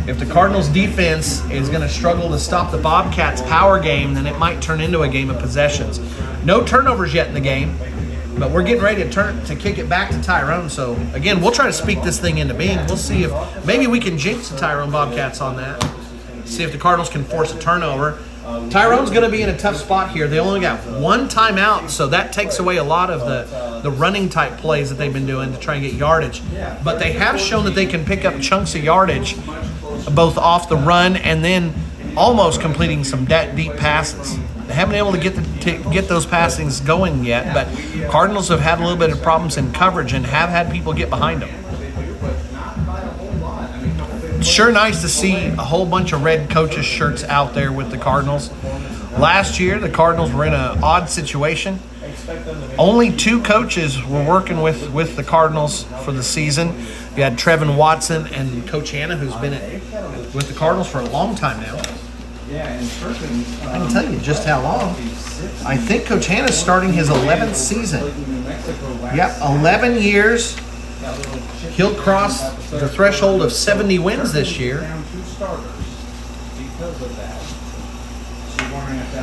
if the Cardinals defense is going to struggle to stop the Bobcats' power game, then it might turn into a game of possessions. No turnovers yet in the game, but we're getting ready to kick it back to Tyrone. So, again, we'll try to speak this thing into being. We'll see if maybe we can jinx the Tyrone Bobcats on that. See if the Cardinals can force a turnover. Tyrone's going to be in a tough spot here. They only got 1 timeout, so that takes away a lot of the running type plays that they've been doing to try and get yardage. But they have shown that they can pick up chunks of yardage, both off the run and then almost completing some deep passes. They haven't been able to get those passings going yet, but Cardinals have had a little bit of problems in coverage and have had people get behind them. Sure nice to see a whole bunch of red coaches' shirts out there with the Cardinals. Last year, the Cardinals were in an odd situation. Only 2 coaches were working with the Cardinals for the season. You had Trevin Watson and Coach Hanna, who's been with the Cardinals for a long time now. I can tell you just how long. I think Coach Hanna's starting his 11th season. Yep, 11 years. He'll cross the threshold of 70 wins this year.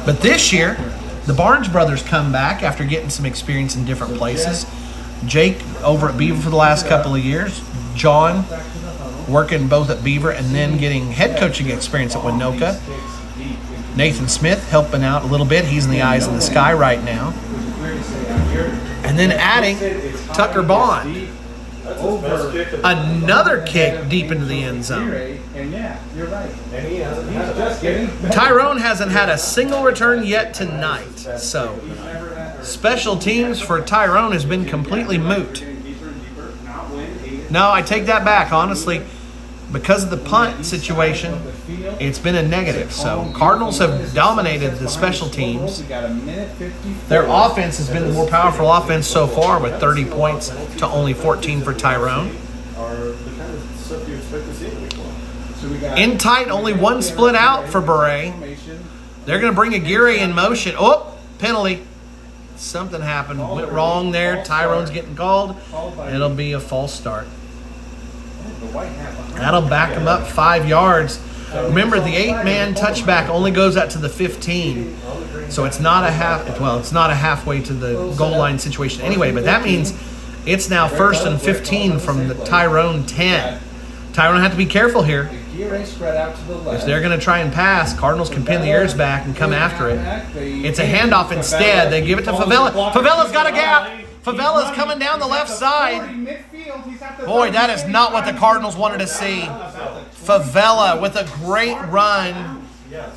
But this year, the Barnes brothers come back after getting some experience in different places. Jake over at Beaver for the last couple of years. John working both at Beaver and then getting head coaching experience at Winoka. Nathan Smith helping out a little bit. He's in the eyes in the sky right now. And then adding Tucker Bond. Another kick deep into the end zone. Tyrone hasn't had a single return yet tonight. So, special teams for Tyrone has been completely moot. No, I take that back, honestly. Because of the punt situation, it's been a negative. So, Cardinals have dominated the special teams. Their offense has been the more powerful offense so far with 30 points to only 14 for Tyrone. In tight, only 1 split out for Beret. They're going to bring Aguirre in motion. Oh, penalty. Something happened. Went wrong there. Tyrone's getting called. It'll be a false start. That'll back him up 5 yards. Remember, the 8-man touchback only goes out to the 15. So it's not it's not a halfway to the goal line situation anyway, but that means it's now 1st and 15 from the Tyrone 10. Tyrone have to be careful here. If they're going to try and pass, Cardinals can pin the ears back and come after it. It's a handoff instead. They give it to Favela. Favela's got a gap. Favela's coming down the left side. Boy, that is not what the Cardinals wanted to see. Favela with a great run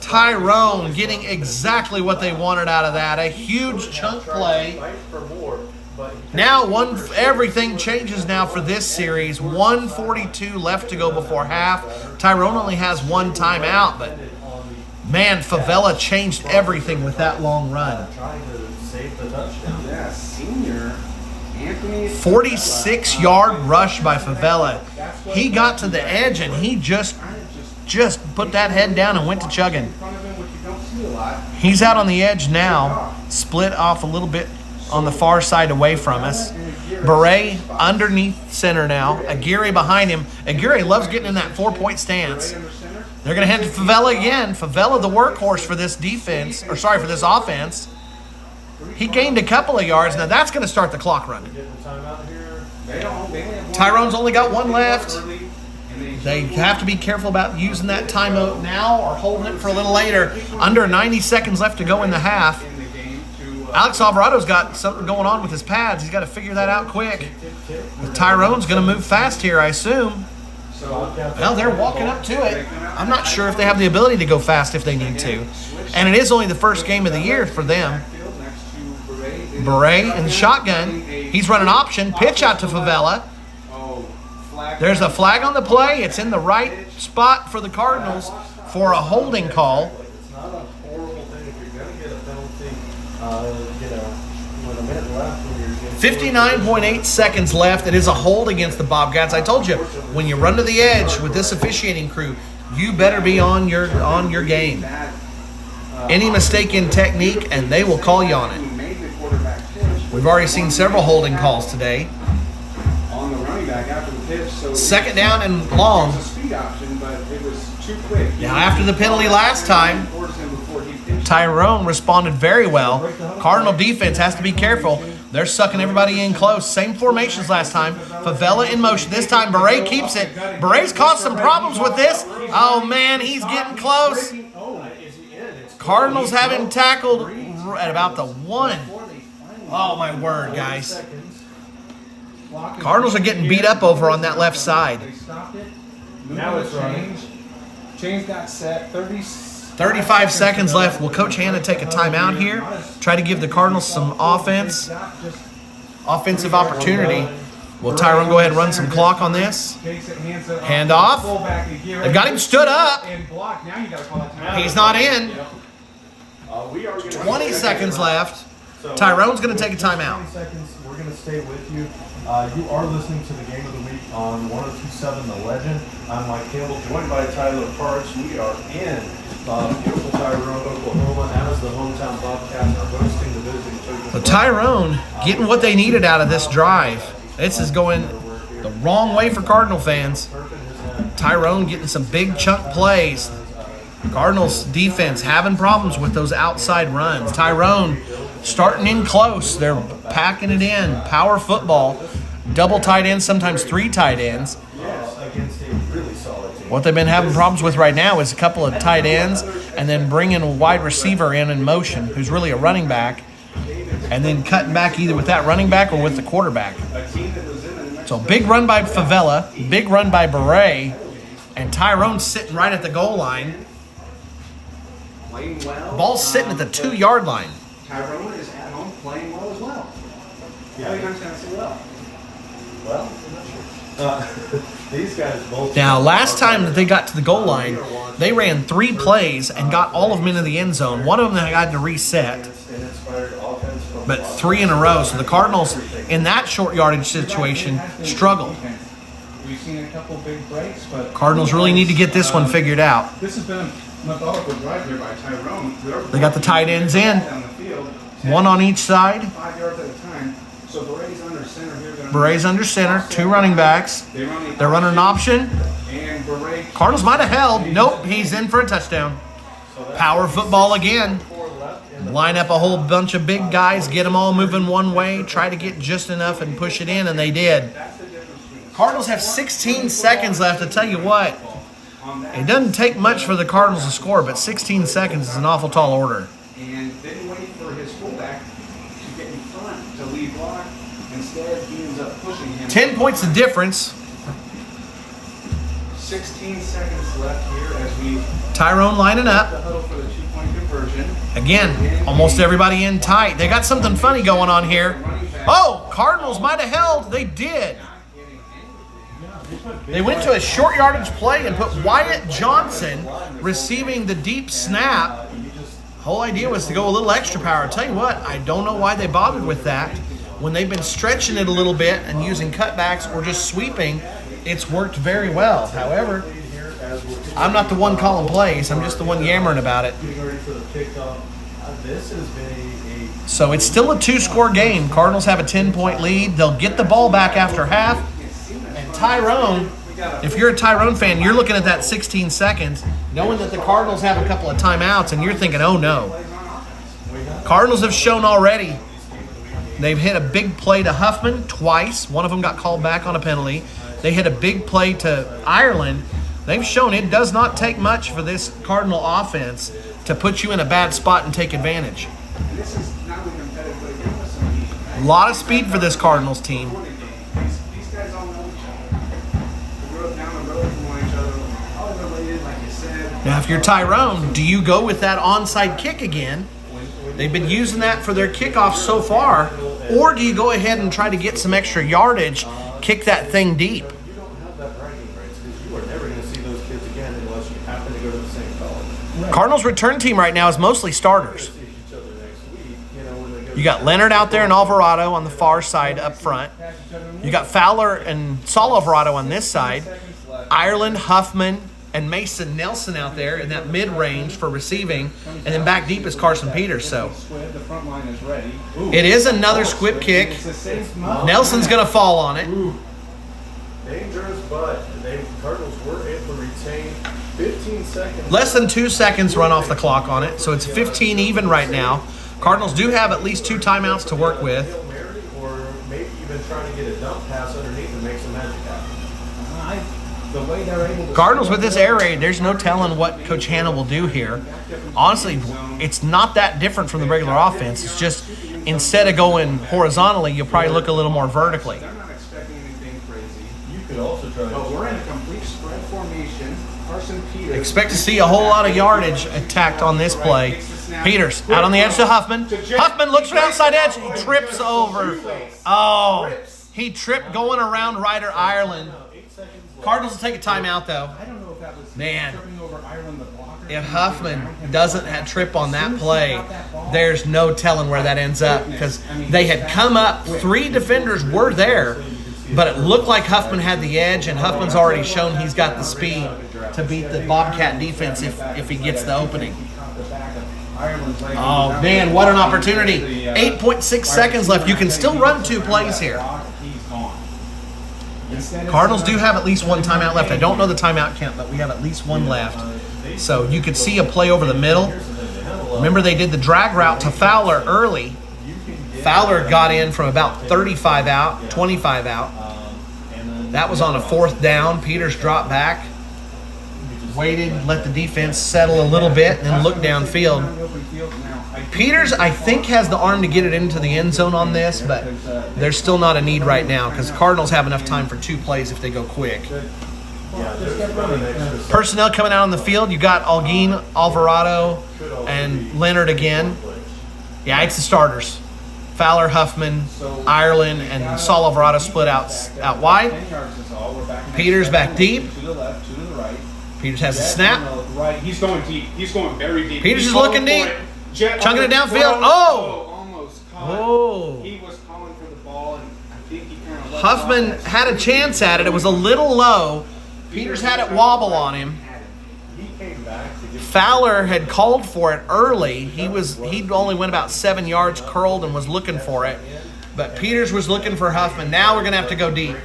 Tyrone getting exactly what they wanted out of that. A huge chunk play. Now everything changes now for this series. 1:42 left to go before half. Tyrone only has one timeout, but man, Favela changed everything with that long run. Yeah, senior Anthony. 46-yard rush by Favela. He got to the edge and he just put that head down and went to chugging. He's out on the edge now, split off a little bit on the far side away from us. Beret underneath center now. Aguirre behind him. Aguirre loves getting in that 4-point stance. They're going to head to Favela again. Favela, the workhorse for this defense, or sorry, for this offense. He gained a couple of yards. Now that's going to start the clock running. Tyrone's only got one left. They have to be careful about using that timeout now or holding it for a little later. Under 90 seconds left to go in the half. Alex Alvarado's got something going on with his pads. He's got to figure that out quick. But Tyrone's going to move fast here, I assume. Well, they're walking up to it. I'm not sure if they have the ability to go fast if they need to. And it is only the first game of the year for them. Beret and shotgun. He's running option. Pitch out to Favela. There's a flag on the play. It's in the right spot for the Cardinals for a holding call. It's not a horrible thing if you're going to get a penalty, with a minute left. 59.8 seconds left. It is a hold against the Bobcats. I told you, when you run to the edge with this officiating crew, you better be on your game. Any mistake in technique, and they will call you on it. We've already seen several holding calls today. On the running back after the pitch, so second down and long. It was a speed option, but it was too quick. Now, after the penalty last time, Tyrone responded very well. Cardinal defense has to be careful. They're sucking everybody in close. Same formations last time. Favela in motion. This time, Beret keeps it. Beret's caused some problems with this. Oh, man, he's getting close. Cardinals have him tackled at about the 1. Oh, my word, guys. Cardinals are getting beat up over on that left side. Now it's running. Change got set. 35 seconds left. Will Coach Hanna take a timeout here? Try to give the Cardinals some offensive opportunity. Will Tyrone go ahead and run some clock on this? Hand off. They've got him stood up. He's not in. 20 seconds left. Tyrone's going to take a timeout. 20 seconds. We're going to stay with you. You are listening to the Game of the Week on 102.7 The Legend. I'm Mike Campbell, joined by Tyler Parks. We are in beautiful Tyrone, Oklahoma, as the hometown Bobcats are hosting the visiting Turpin. So Tyrone getting what they needed out of this drive. This is going the wrong way for Cardinal fans. Tyrone getting some big chunk plays. Cardinals defense having problems with those outside runs. Tyrone starting in close. They're packing it in. Power football. Double tight ends, sometimes 3 tight ends. What they've been having problems with right now is a couple of tight ends and then bringing a wide receiver in motion who's really a running back and then cutting back either with that running back or with the quarterback. So big run by Favela, big run by Beret, and Tyrone's sitting right at the goal line. Ball's sitting at the 2-yard line. Tyrone is at home playing well as well. Yeah. Well, these guys both. Now, last time that they got to the goal line, they ran 3 plays and got all of them into the end zone. One of them they had to reset, but 3 in a row. So the Cardinals, in that short yardage situation, struggled. We've seen a couple big breaks, but Cardinals really need to get this one figured out. this has been a methodical drive here by Tyrone. They got the tight ends in, Down the field, 1 on each side. 5 yards at a time. So Beret's under center here. Beret's under center, 2 running backs. They're running an option. And Beret. Cardinals might have held. Nope, he's in for a touchdown. Power football again. Line up a whole bunch of big guys, get them all moving one way, try to get just enough and push it in, and they did. Cardinals have 16 seconds left. To tell you what, it doesn't take much for the Cardinals to score, but 16 seconds is an awful tall order. And didn't wait for his fullback to get in front to lead block. Instead, he ends up pushing him. 10 points the difference. 16 seconds left here as we Tyrone lining the up. huddle for the 2-point conversion. Again, almost everybody in tight. They got something funny going on here. Oh, Cardinals might have held. They did. They went to a short yardage play and put Wyatt Johnson receiving the deep snap. Whole idea was to go a little extra power. I'll tell you what, I don't know why they bothered with that. When they've been stretching it a little bit and using cutbacks or just sweeping, it's worked very well. However, I'm not the one calling plays. I'm just the one yammering about it. So it's still a 2-score game. Cardinals have a 10-point lead. They'll get the ball back after half. And Tyrone, if you're a Tyrone fan, you're looking at that 16 seconds, knowing that the Cardinals have a couple of timeouts, and you're thinking, oh no. Cardinals have shown already. They've hit a big play to Huffman twice. One of them got called back on a penalty. They hit a big play to Ireland. They've shown it does not take much for this Cardinal offense to put you in a bad spot and take advantage. A lot of speed for this Cardinals team. These guys all know each other. They grew up down the road from one another. All related, like you said. Now, if you're Tyrone, do you go with that onside kick again? They've been using that for their kickoff so far. Or do you go ahead and try to get some extra yardage, kick that thing deep? You don't have that bragging rights because you are never going to see those kids again unless you happen to go to the same college. Cardinals' return team right now is mostly starters. You got Leonard out there and Alvarado on the far side up front. You got Fowler and Saul Alvarado on this side. Ireland, Huffman, and Mason Nelson out there in that mid-range for receiving. And then back deep is Carson Peters. So it is another squib kick. Nelson's going to fall on it. Dangerous, but the Cardinals were able to retain 15 seconds. Less than 2 seconds run off the clock on it. So it's 15 even right now. Cardinals do have at least 2 timeouts to work with. Or maybe even trying to get a dump pass underneath and make some magic happen. The way they're able to Cardinals with this air raid, there's no telling what Coach Hanna will do here. Honestly, it's not that different from the regular offense. It's just instead of going horizontally, you'll probably look a little more vertically. They're not expecting anything crazy. You could also try But we're in a complete spread formation. Carson Peters. Expect to see a whole lot of yardage attacked on this play. Peters out on the edge to Huffman. Huffman looks for the outside edge. He trips over. Oh, he tripped going around Ryder Ireland. Cardinals will take a timeout, though. I don't know if that was Man, tripping over Ireland the blocker. if Huffman doesn't have trip on that play, there's no telling where that ends up because they had come up. 3 defenders were there, but it looked like Huffman had the edge, and Huffman's already shown he's got the speed to beat the Bobcat defense if he gets the opening. Oh, man, what an opportunity. 8.6 seconds left. You can still run 2 plays here. Cardinals do have at least 1 timeout left. I don't know the timeout count, but we have at least 1 left. So you could see a play over the middle. Remember, they did the drag route to Fowler early. Fowler got in from about 35 out, 25 out. That was on a 4th down. Peters dropped back, waited, let the defense settle a little bit, and then looked downfield. Peters, I think, has the arm to get it into the end zone on this, but there's still not a need right now because the Cardinals have enough time for 2 plays if they go quick. Personnel coming out on the field, you got Alguin, Alvarado, and Leonard again. Yeah, it's the starters. Fowler, Huffman, Ireland, and Saul Alvarado split out wide. Peters back deep. Peters has a snap. Right, he's going deep. He's going very deep. Peters is looking deep. Chunking it downfield. Oh! Almost caught. Oh! He was calling for the ball, and I think he kind of let Huffman had a chance at it. It was a little low. Peters had it wobble on him. Fowler had called for it early. He only went about 7 yards, curled, and was looking for it. But Peters was looking for Huffman. Now we're going to have to go deep.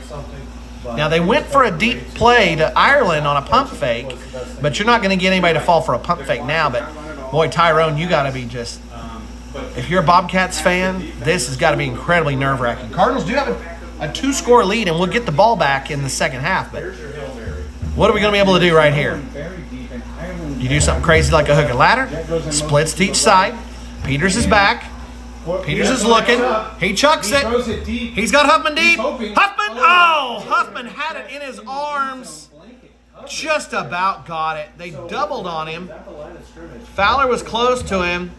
Now, they went for a deep play to Ireland on a pump fake, but you're not going to get anybody to fall for a pump fake now. But, boy, Tyrone, you got to be just – if you're a Bobcats fan, this has got to be incredibly nerve-wracking. Cardinals do have a 2-score lead, and we'll get the ball back in the second half. But what are we going to be able to do right here? You do something crazy like a hook and ladder, splits to each side. Peters is back. Peters is looking. He chucks it. He's got Huffman deep. Huffman! Oh! Huffman had it in his arms. just about got it. They doubled on him. At the line of scrimmage. Fowler was close to him.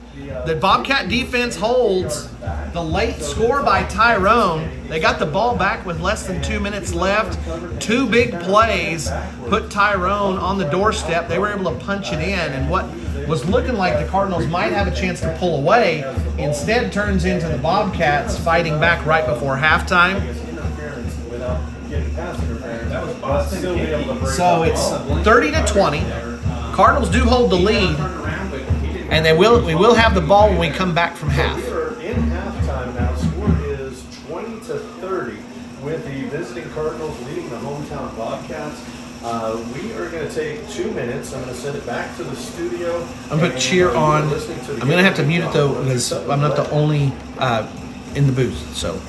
The Bobcat defense holds. The late score by Tyrone. They got the ball back with less than 2 minutes left. 2 big plays put Tyrone on the doorstep. They were able to punch it in, and what was looking like the Cardinals might have a chance to pull away instead turns into the Bobcats fighting back right before halftime. Interference without getting past interference. That was Boston still be able to break. So it's 30-20. Cardinals do hold the lead, and we will have the ball when we come back from half. We are in halftime now. Score is 20-30 with the visiting Cardinals leading the hometown Bobcats. We are going to take 2 minutes. I'm going to send it back to the studio. I'm going to cheer on. I'm going to have to mute it though because I'm not the only in the booth. So.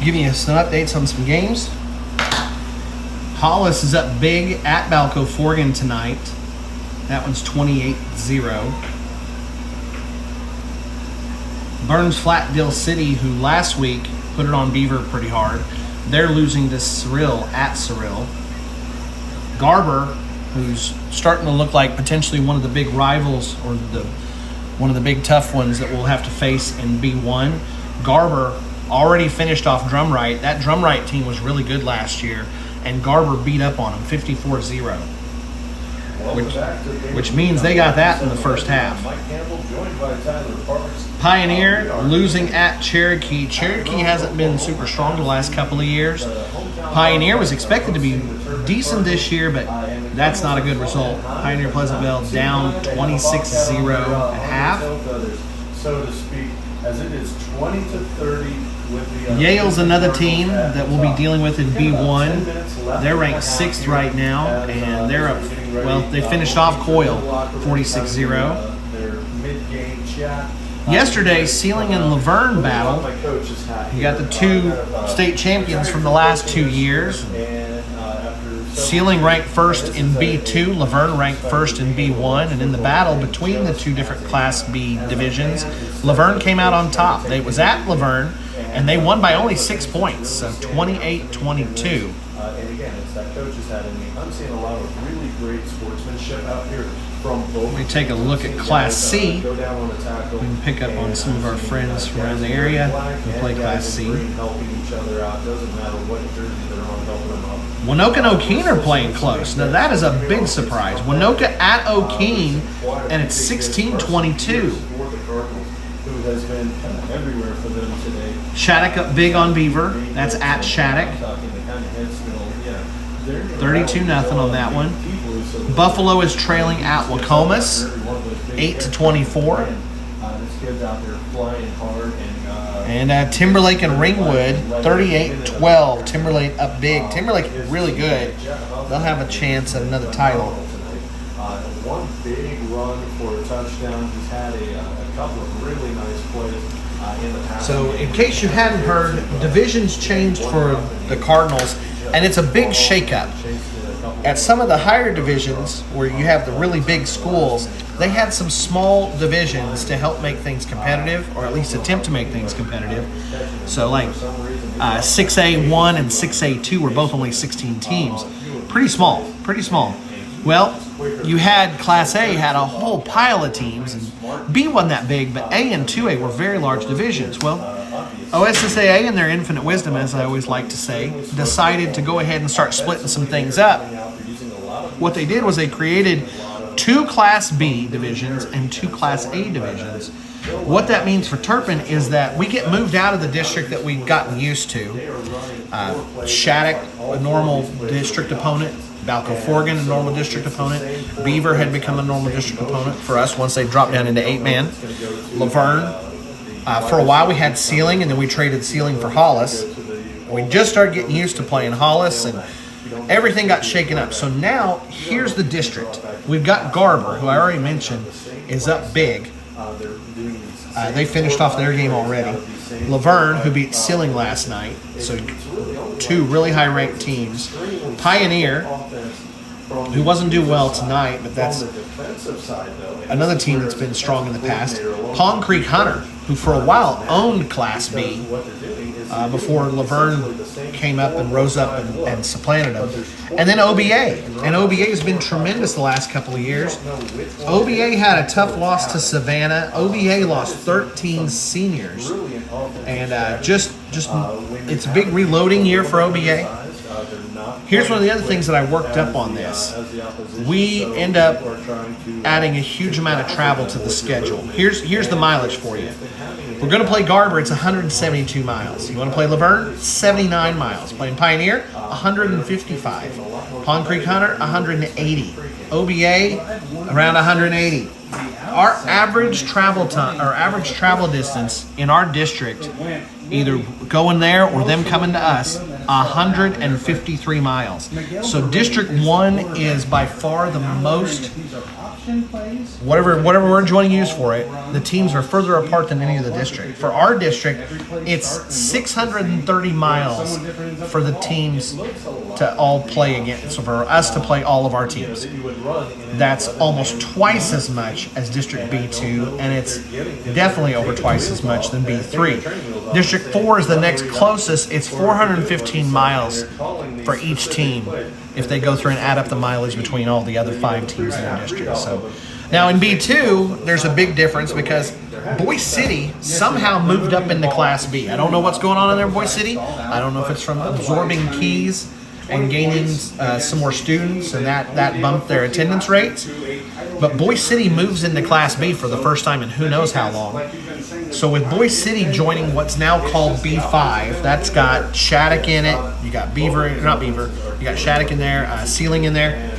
Give you some updates on some games. Hollis is up big at Balco Forgan tonight. That one's 28-0. Burns Flatdale City, who last week put it on Beaver pretty hard, they're losing to Cyril at Cyril. Garber, who's starting to look like potentially one of the big rivals or one of the big tough ones that we'll have to face in B1. Garber already finished off Drumright. That Drumright team was really good last year, and Garber beat up on them 54-0. which means they got that in the first half. Pioneer losing at Cherokee. Cherokee hasn't been super strong the last couple of years. Pioneer was expected to be decent this year, but that's not a good result. Pioneer Pleasantville down 26-0 at half. So to speak, as it is 20-30 with the Yale's another team that we'll be dealing with in B1. They're ranked 6th right now, and they're up. Well, they finished off Coyle 46-0. Yesterday, Sealing and Laverne battle. You got the two state champions from the last 2 years. Sealing ranked first in B2, Laverne ranked first in B1, and in the battle between the two different Class B divisions, Laverne came out on top. It was at Laverne, and they won by only 6 points, so 28-22. And again, it's that coach's hat in me. I'm seeing a lot of really great sportsmanship out here from both. Let me take a look at Class C. We can pick up on some of our friends from around the area and play Class C. Helping each other out. Doesn't matter what jersey they're on, helping them out. Winoka and Okeene are playing close. Now that is a big surprise. Winoka at Okeene, and it's 16-22. Who has been kind of everywhere for them today. Shattuck up big on Beaver. That's at Shattuck. 32-0 on that one. Buffalo is trailing at Wacomas, 8-24. And Timberlake and Ringwood, 38-12. Timberlake up big. Timberlake really good. They'll have a chance at another title. One big run for a touchdown. He's had a couple of really nice plays in the past. So, in case you hadn't heard, divisions changed for the Cardinals, and it's a big shakeup. At some of the higher divisions, where you have the really big schools, they had some small divisions to help make things competitive, or at least attempt to make things competitive. So, like 6A1 and 6A2 were both only 16 teams. Pretty small, pretty small. Well, you had Class A had a whole pile of teams, and B wasn't that big, but A and 2A were very large divisions. Well, OSSAA, in their infinite wisdom, as I always like to say, decided to go ahead and start splitting some things up. What they did was they created 2 Class B divisions and 2 Class A divisions. What that means for Turpin is that we get moved out of the district that we've gotten used to. Shattuck, a normal district opponent. Balco Forgan, a normal district opponent. Beaver had become a normal district opponent for us once they dropped down into 8-man. Laverne. For a while we had Sealing, and then we traded Sealing for Hollis. We just started getting used to playing Hollis, and everything got shaken up. So now, here's the district. We've got Garber, who I already mentioned, is up big. They finished off their game already. Laverne, who beat Sealing last night. So 2 really high-ranked teams. Pioneer, who wasn't doing well tonight, but that's another team that's been strong in the past. Pond Creek Hunter, who for a while owned Class B before Laverne came up and rose up and supplanted them. And then OBA. And OBA has been tremendous the last couple of years. OBA had a tough loss to Savannah. OBA lost 13 seniors. And it's a big reloading year for OBA. Here's one of the other things that I worked up on this. We end up adding a huge amount of travel to the schedule. Here's the mileage for you. We're going to play Garber, it's 172 miles. You want to play Laverne? 79 miles. Playing Pioneer? 155. Pond Creek Hunter? 180. OBA? Around 180. Our average travel time, or average travel distance in our district, either going there or them coming to us, 153 miles. So District 1 is by far the most, whatever word you want to use for it, the teams are further apart than any of the district. For our district, it's 630 miles for the teams to all play against. So for us to play all of our teams. That's almost twice as much as District B2, and it's definitely over twice as much than B3. District 4 is the next closest. It's 415 miles for each team if they go through and add up the mileage between all the other 5 teams in their district. So now in B2, there's a big difference because Boise City somehow moved up into Class B. I don't know what's going on in there in Boise City. I don't know if it's from absorbing keys and gaining some more students, and that bumped their attendance rates. But Boise City moves into Class B for the first time in who knows how long. So with Boise City joining what's now called B5, that's got Shattuck in it. You got not Beaver. You got Shattuck in there, Sealing in there.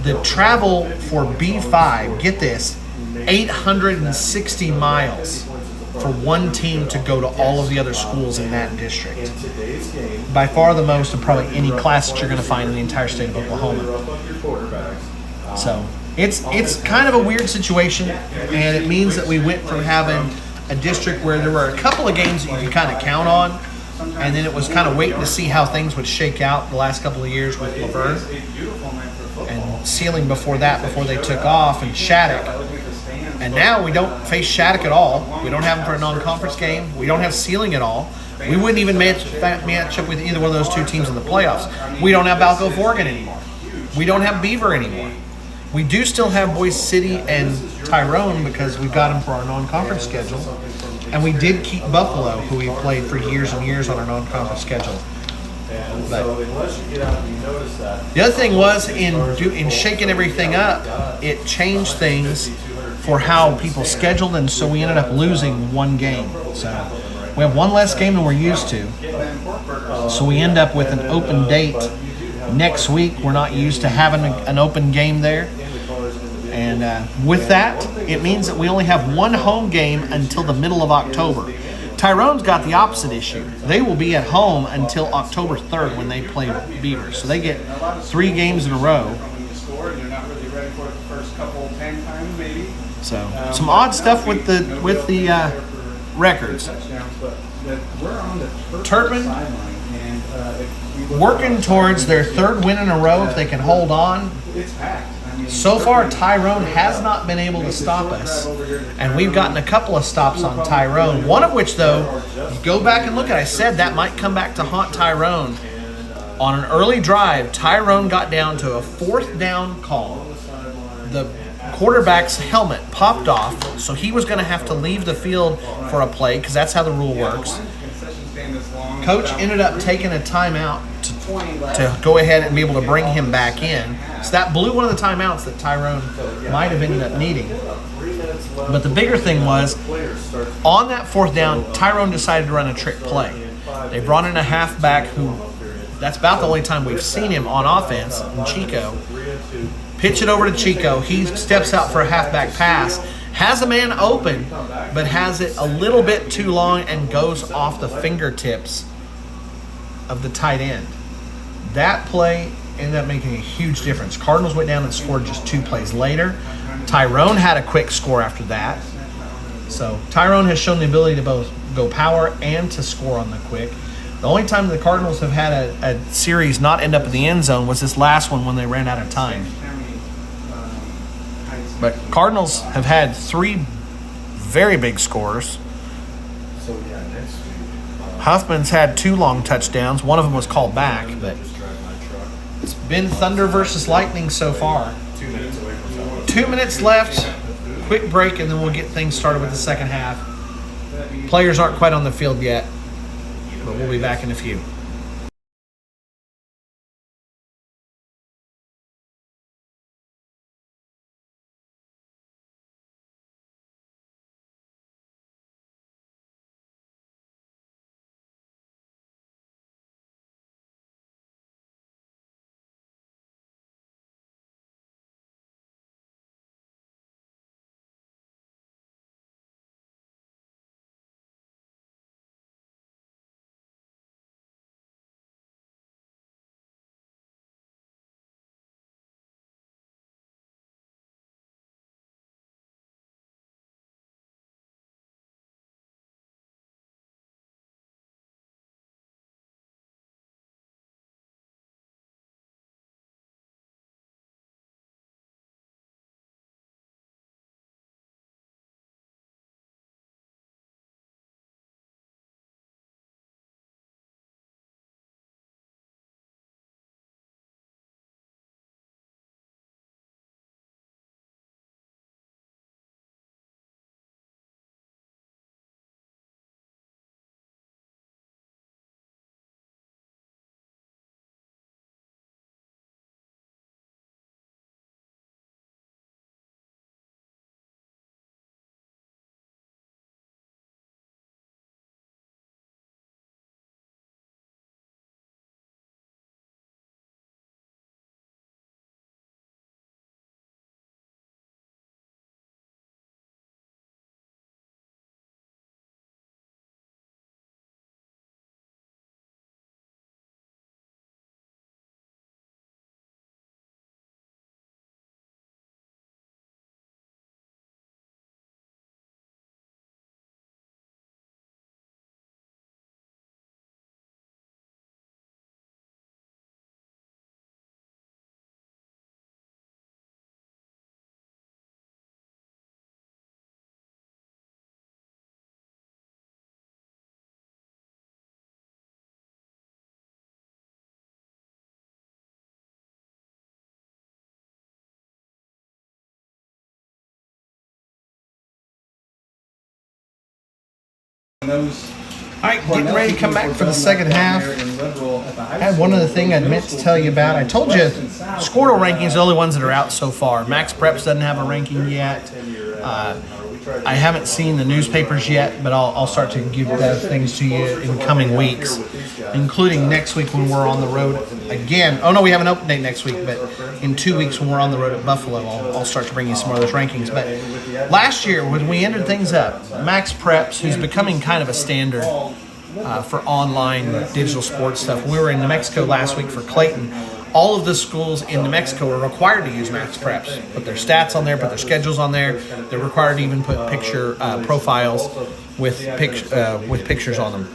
The travel for B5, get this, 860 miles for one team to go to all of the other schools in that district. By far the most of probably any class that you're going to find in the entire state of Oklahoma. So it's kind of a weird situation, and it means that we went from having a district where there were a couple of games that you could kind of count on, and then it was kind of waiting to see how things would shake out the last couple of years with Laverne and Sealing before they took off, and Shattuck. And now we don't face Shattuck at all. We don't have them for a non-conference game. We don't have Sealing at all. We wouldn't even match up with either one of those two teams in the playoffs. We don't have Balco Forgan anymore. We don't have Beaver anymore. We do still have Boise City and Tyrone because we've got them for our non-conference schedule. And we did keep Buffalo, who we played for years and years on our non-conference schedule. But the other thing was in shaking everything up, it changed things for how people scheduled, and so we ended up losing one game. So we have one less game than we're used to. So we end up with an open date next week. We're not used to having an open game there. And with that, it means that we only have one home game until the middle of October. Tyrone's got the opposite issue. They will be at home until October 3rd when they play Beaver. So they get 3 games in a row. So some odd stuff with the records. Turpin working towards their 3rd win in a row if they can hold on. So far, Tyrone has not been able to stop us, and we've gotten a couple of stops on Tyrone. One of which, though, go back and look at. I said that might come back to haunt Tyrone. On an early drive, Tyrone got down to a 4th down call. The quarterback's helmet popped off, so he was going to have to leave the field for a play because that's how the rule works. Coach ended up taking a timeout to go ahead and be able to bring him back in. So that blew one of the timeouts that Tyrone might have ended up needing. But the bigger thing was, on that 4th down, Tyrone decided to run a trick play. They brought in a halfback who, that's about the only time we've seen him on offense, in Chico. Pitch it over to Chico. He steps out for a halfback pass, has a man open, but has it a little bit too long and goes off the fingertips of the tight end. That play ended up making a huge difference. Cardinals went down and scored just 2 plays later. Tyrone had a quick score after that. So Tyrone has shown the ability to both go power and to score on the quick. The only time the Cardinals have had a series not end up in the end zone was this last one when they ran out of time. But Cardinals have had 3 very big scores. Huffman's had 2 long touchdowns. One of them was called back, but it's been thunder versus lightning so far. 2 minutes left, quick break, and then we'll get things started with the second half. Players aren't quite on the field yet, but we'll be back in a few. Those All right, getting ready to come back for the second half. I had one other thing I meant to tell you about. I told you Squirtle rankings are the only ones that are out so far. Max Preps doesn't have a ranking yet. I haven't seen the newspapers yet, but I'll start to give those things to you in coming weeks, including next week when we're on the road again. Oh no, we have an open date next week, but in 2 weeks when we're on the road at Buffalo, I'll start to bring you some more of those rankings. But last year when we ended things up, Max Preps, who's becoming kind of a standard for online digital sports stuff. We were in New Mexico last week for Clayton. All of the schools in New Mexico are required to use Max Preps. Put their stats on there, put their schedules on there. They're required to even put picture profiles with pictures on them.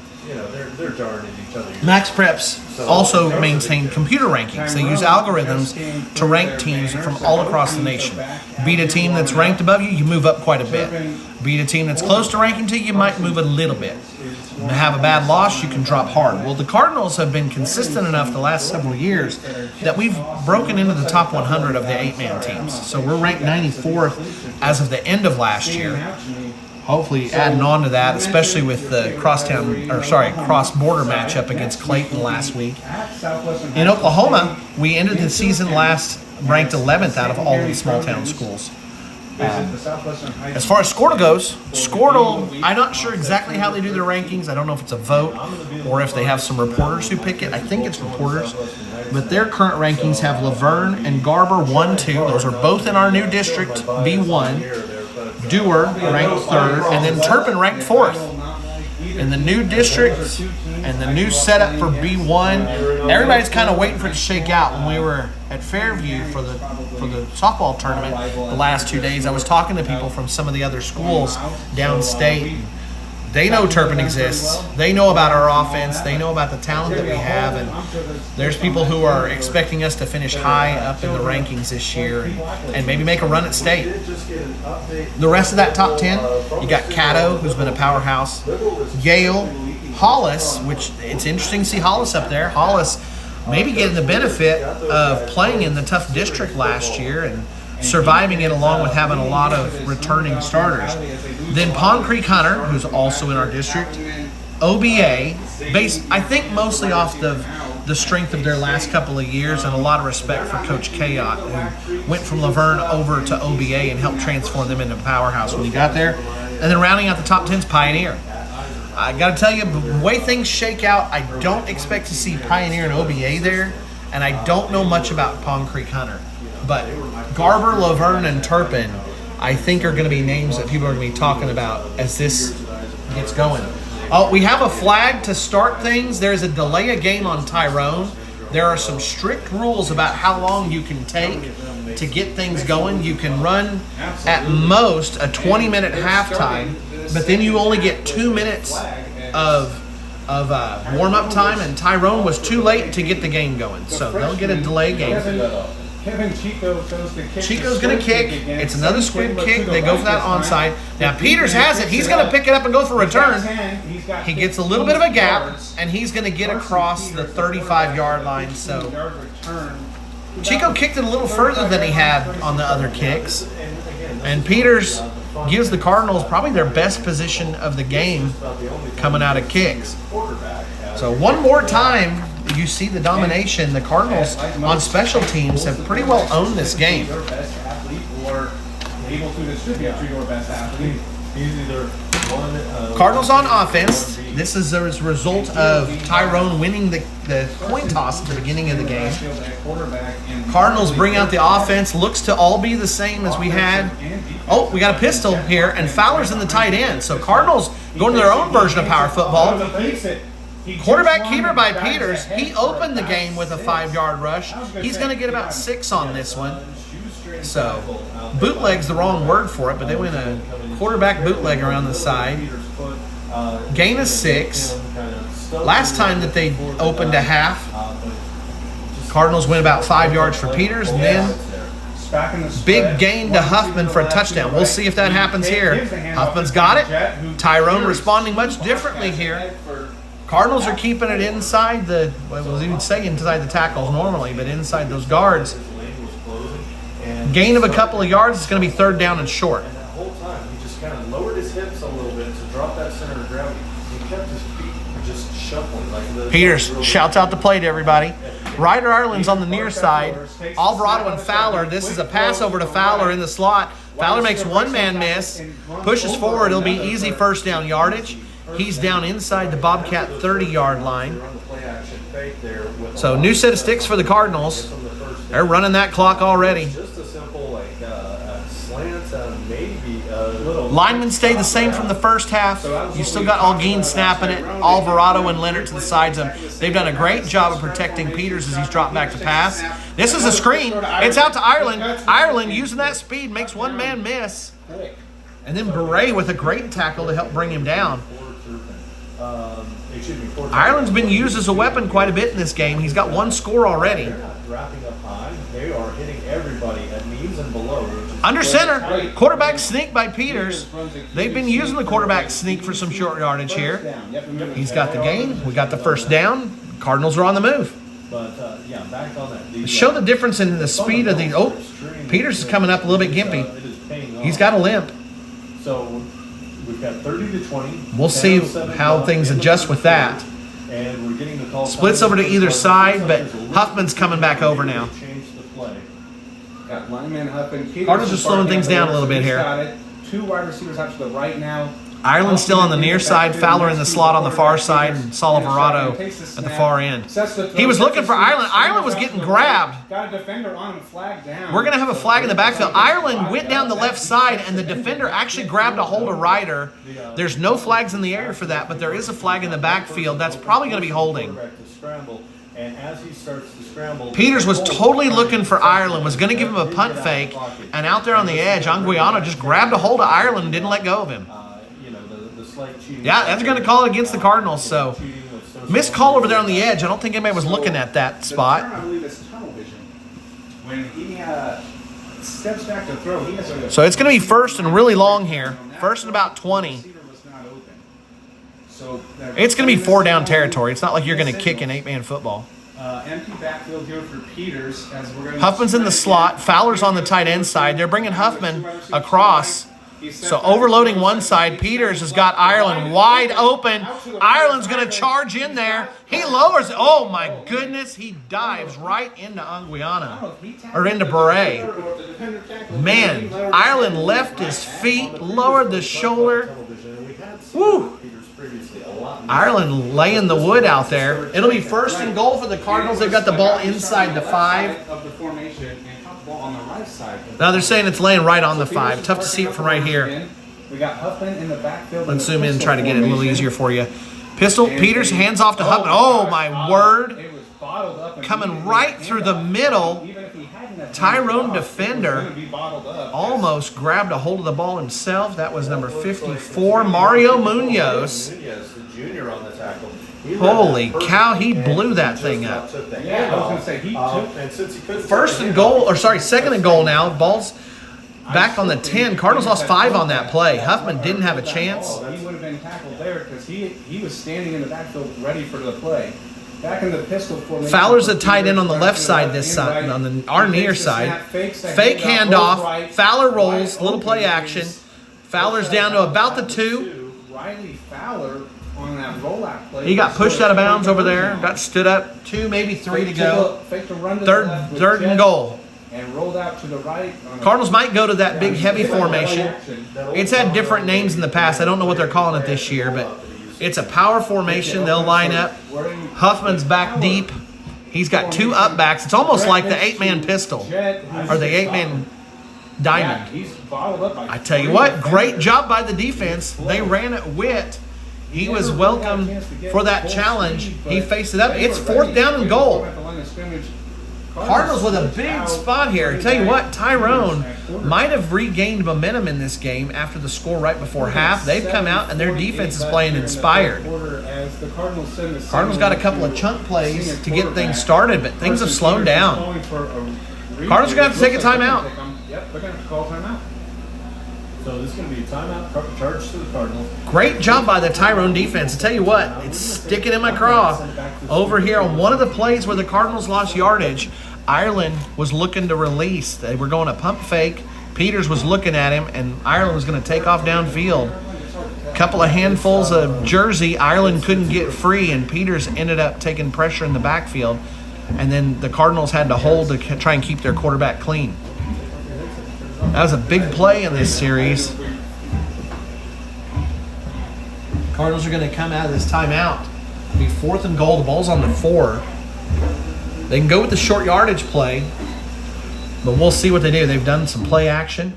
Max Preps also maintain computer rankings. They use algorithms to rank teams from all across the nation. Beat a team that's ranked above you, you move up quite a bit. Beat a team that's close to ranking to you might move a little bit. Have a bad loss, you can drop hard. Well, the Cardinals have been consistent enough the last several years that we've broken into the top 100 of the 8-man teams. So we're ranked 94th as of the end of last year. Hopefully adding on to that, especially with the cross-border matchup against Clayton last week. In Oklahoma, we ended the season last ranked 11th out of all of the small-town schools. As far as Squirtle goes, Squirtle, I'm not sure exactly how they do their rankings. I don't know if it's a vote or if they have some reporters who pick it. I think it's reporters. But their current rankings have Laverne and Garber 1, 2. Those are both in our new district, B1. Dewar ranked 3rd, and then Turpin ranked 4th. In the new district and the new setup for B1, everybody's kind of waiting for it to shake out. When we were at Fairview for the softball tournament the last 2 days, I was talking to people from some of the other schools downstate. They know Turpin exists. They know about our offense. They know about the talent that we have. And there's people who are expecting us to finish high up in the rankings this year and maybe make a run at state. The rest of that top 10, you got Caddo, who's been a powerhouse, Yale, Hollis, which it's interesting to see Hollis up there. Hollis maybe getting the benefit of playing in the tough district last year and surviving it along with having a lot of returning starters. Then Pond Creek Hunter, who's also in our district. OBA, based I think mostly off the strength of their last couple of years and a lot of respect for Coach Kayotte, who went from Laverne over to OBA and helped transform them into a powerhouse when he got there. And then rounding out the top 10's Pioneer. I got to tell you, the way things shake out, I don't expect to see Pioneer and OBA there, and I don't know much about Pond Creek Hunter. But Garber, Laverne, and Turpin, I think are going to be names that people are going to be talking about as this gets going. Oh, we have a flag to start things. There's a delay a game on Tyrone. There are some strict rules about how long you can take to get things going. You can run at most a 20-minute halftime, but then you only get 2 minutes of warm-up time, and Tyrone was too late to get the game going. So they'll get a delay game. Chico's going to kick. It's another squib kick. They go for that onside. Now Peters has it. He's going to pick it up and go for a return. He gets a little bit of a gap, and he's going to get across the 35-yard line. So Chico kicked it a little further than he had on the other kicks. And Peters gives the Cardinals probably their best position of the game coming out of kicks. So one more time, you see the domination. The Cardinals on special teams have pretty well owned this game. Cardinals on offense. This is as a result of Tyrone winning the coin toss at the beginning of the game. Cardinals bring out the offense. Looks to all be the same as we had. Oh, we got a pistol here, and Fowler's in the tight end. So Cardinals going to their own version of power football. Quarterback keeper by Peters. He opened the game with a 5-yard rush. He's going to get about 6 on this one. So bootleg's the wrong word for it, but they went a quarterback bootleg around the side. Gain of 6. Last time that they opened a half, Cardinals went about 5 yards for Peters, and then big gain to Huffman for a touchdown. We'll see if that happens here. Huffman's got it. Tyrone responding much differently here. Cardinals are keeping it inside you'd say inside the tackles normally, but inside those guards. Gain of a couple of yards. It's going to be 3rd down and short. And that whole time, he just kind of lowered his hips a little bit to drop that center of gravity Peters shouts out the play to everybody. Ryder Ireland's on the near side. Alvarado and Fowler. This is a pass over to Fowler in the slot. Fowler makes one man miss, pushes forward. It'll be easy first down yardage. He's down inside the Bobcat 30-yard line. So new set of sticks for the Cardinals. They're running that clock already. Just a simple slant, maybe Linemen stay the same from the first half. You still got Algeen snapping it, Alvarado and Leonard to the sides of him. They've done a great job of protecting Peters as he's dropped back to pass. This is a screen. It's out to Ireland. Ireland using that speed makes one man miss. And then Beret with a great tackle to help bring him down. Ireland's been used as a weapon quite a bit in this game. He's got one score already. They're not wrapping up high. They are hitting everybody at knees and below. Under center, quarterback sneak by Peters. They've been using the quarterback sneak for some short yardage here. He's got the gain. We got the first down. Cardinals are on the move. But, back on that. Show the difference in the speed of the. Oh, Peters is coming up a little bit gimpy. He's got a limp. So we've got 30 to 20. We'll see how things adjust with that. And we're getting the call. Splits over to either side, but Huffman's coming back over now. Got lineman Huffman. Cardinals are slowing things down a little bit here. Got it. Two wide receivers out to the right now. Ireland's still on the near side, Fowler in the slot on the far side, and Alvarado at the far end. He was looking for Ireland. Ireland was getting grabbed. Got a defender on him, flag down. We're going to have a flag in the backfield. Ireland went down the left side, and the defender actually grabbed a hold of Ryder. There's no flags in the area for that, but there is a flag in the backfield. That's probably going to be holding. And as he starts to scramble, Peters was totally looking for Ireland, was going to give him a punt fake, and out there on the edge, Anguiano just grabbed a hold of Ireland and didn't let go of him. Yeah, that's going to call it against the Cardinals, so missed call over there on the edge. I don't think anybody was looking at that spot. I believe it's tunnel vision. When he steps back to throw, he has a... So it's going to be first and really long here. First and about 20. It's going to be 4-down territory. It's not like you're going to kick an 8-man football. Empty backfield here for Peters. As we're going Huffman's in the slot. Fowler's on the tight end side. They're bringing Huffman across. So overloading one side. Peters has got Ireland wide open. Ireland's going to charge in there. He lowers it. Oh, my goodness. He dives right into Anguiano. Or into Beret. Man, Ireland left his feet, lowered the shoulder. Woo! Ireland laying the wood out there. It'll be first and goal for the Cardinals. They've got the ball inside the 5. Now they're saying it's laying right on the 5. Tough to see it from right here. We got Huffman in the backfield. Let's zoom in and try to get it a little easier for you. Pistol, Peters hands off to Huffman. Oh, my word. Coming right through the middle. Tyrone defender almost grabbed a hold of the ball himself. That was number 54, Mario Munoz. Holy cow, he blew that thing up. Yeah, I was going to say, he took... First and goal, or sorry, second and goal now. Ball's back on the 10. Cardinals lost 5 on that play. Huffman didn't have a chance. He would have been tackled there because he was standing in the backfield ready for the play. Back in the pistol formation. Fowler's a tight end on the left side this side, on our near side. Fake handoff. Fowler rolls, little play action. Fowler's down to about the 2. Riley Fowler on that rollout play. He got pushed out of bounds over there. Got stood up. 2, maybe 3 to go. Third and goal. And rolled out to the right. Cardinals might go to that big heavy formation. It's had different names in the past. I don't know what they're calling it this year, but it's a power formation. They'll line up. Huffman's back deep. He's got 2 up backs. It's almost like the 8-man pistol or the 8-man diamond. I tell you what, great job by the defense. They ran it wit. He was welcome for that challenge. He faced it up. It's 4th down and goal. Cardinals with a big spot here. I tell you what, Tyrone might have regained momentum in this game after the score right before half. They've come out and their defense is playing inspired. Cardinals got a couple of chunk plays to get things started, but things have slowed down. Cardinals are going to have to take a timeout. Yep, they're going to have to call timeout. So this is going to be a timeout charge to the Cardinals. Great job by the Tyrone defense. I tell you what, it's sticking in my craw. Over here on one of the plays where the Cardinals lost yardage, Ireland was looking to release. They were going to pump fake. Peters was looking at him, and Ireland was going to take off downfield. couple of handfuls of jersey. Ireland couldn't get free, and Peters ended up taking pressure in the backfield. And then the Cardinals had to hold to try and keep their quarterback clean. That was a big play in this series. Cardinals are going to come out of this timeout. It'll be 4th and goal. The ball's on the 4. They can go with the short yardage play, but we'll see what they do. They've done some play action.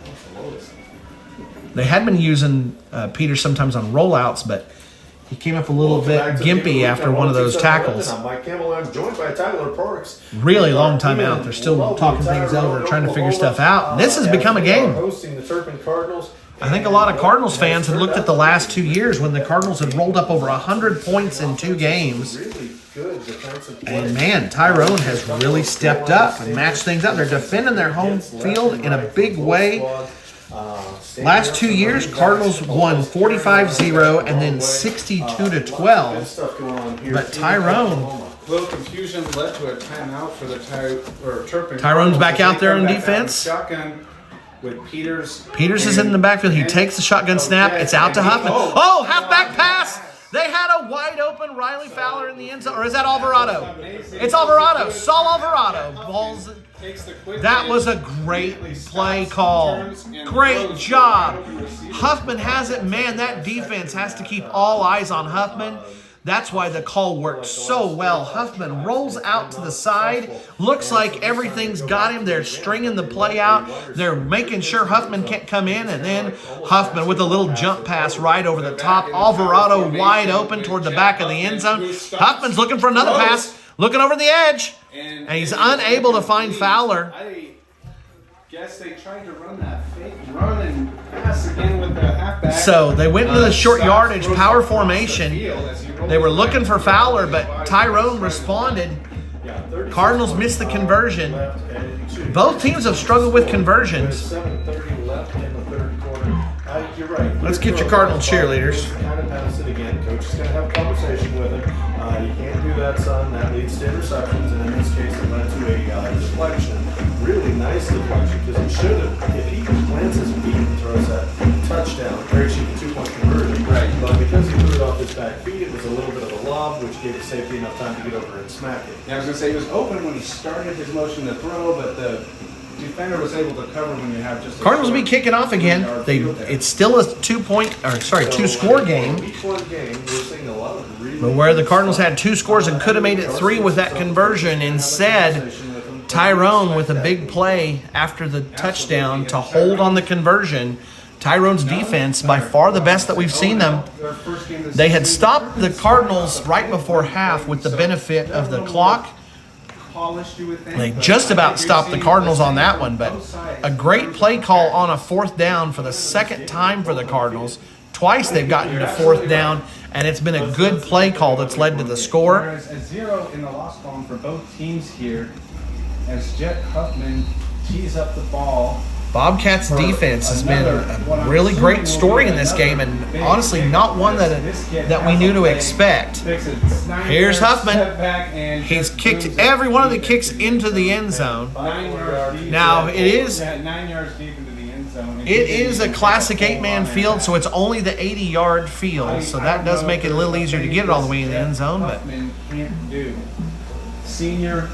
They had been using Peters sometimes on rollouts, but he came up a little bit gimpy after one of those tackles. I'm Mike Campbell. I'm joined by Tyler Parks. Really long time out. They're still talking things over, trying to figure stuff out. And this has become a game. Hosting the Turpin Cardinals. I think a lot of Cardinals fans have looked at the last 2 years when the Cardinals have rolled up over 100 points in 2 games. And man, Tyrone has really stepped up and matched things up. They're defending their home field in a big way. Last 2 years, Cardinals won 45-0 and then 62-12. But Tyrone, A little confusion led to a timeout for the Turpin. Tyrone's back out there on defense. Shotgun with Peters. Peters is in the backfield. He takes the shotgun snap. It's out to Huffman. Oh, halfback pass. They had a wide open Riley Fowler in the end zone. Or is that Alvarado? It's Alvarado. Saul Alvarado. Balls. That was a great play call. Great job. Huffman has it. Man, that defense has to keep all eyes on Huffman. That's why the call worked so well. Huffman rolls out to the side. Looks like everything's got him. They're stringing the play out. They're making sure Huffman can't come in. And then Huffman with a little jump pass right over the top. Alvarado wide open toward the back of the end zone. Huffman's looking for another pass. Looking over the edge. And he's unable to find Fowler. I guess they tried to run that fake run and pass again with the halfback. So they went into the short yardage power formation. They were looking for Fowler, but Tyrone responded. Cardinals missed the conversion. Both teams have struggled with conversions. You're right. Let's get your Cardinal cheerleaders. Kind of pass it again. Coach is going to have a conversation with him. You can't do that, son. That leads to interceptions, and in this case, it led to a deflection. Really nice deflection because it should have. If he plants his feet and throws that touchdown, very cheap 2-point conversion. Right. But because he threw it off his back feet, it was a little bit of a lob, which gave the safety enough time to get over and smack it. Yeah, I was going to say he was open when he started his motion to throw, but the defender was able to cover when you have just. Cardinals will be kicking off again. It's still a 2-score game. Week 1 game, we're seeing a lot of really. But where the Cardinals had 2 scores and could have made it 3 with that conversion, instead, Tyrone with a big play after the touchdown to hold on the conversion. Tyrone's defense, by far the best that we've seen them. They had stopped the Cardinals right before half with the benefit of the clock. They just about stopped the Cardinals on that one, but a great play call on a 4th down for the 2nd time for the Cardinals. Twice they've gotten to 4th down, and it's been a good play call that's led to the score. Whereas a 0 in the loss column for both teams here as Jet Huffman tees up the ball. Bobcats defense has been a really great story in this game, and honestly not one that we knew to expect. Here's Huffman. He's kicked every one of the kicks into the end zone. Now it is 9 yards deep into the end zone. It is a classic 8-man field, so it's only the 80-yard field, so that does make it a little easier to get it all the way in the end zone. But can't do. Senior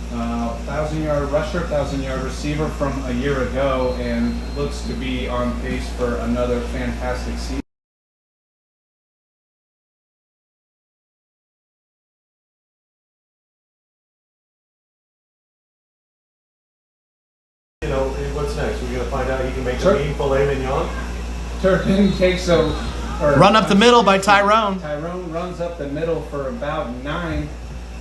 1,000-yard rusher, 1,000-yard receiver from a year ago, and looks to be on pace for another fantastic season. You know, what's next? We're going to find out he can make a mean filet mignon. Turpin takes a run up the middle by Tyrone. Tyrone runs up the middle for about 9.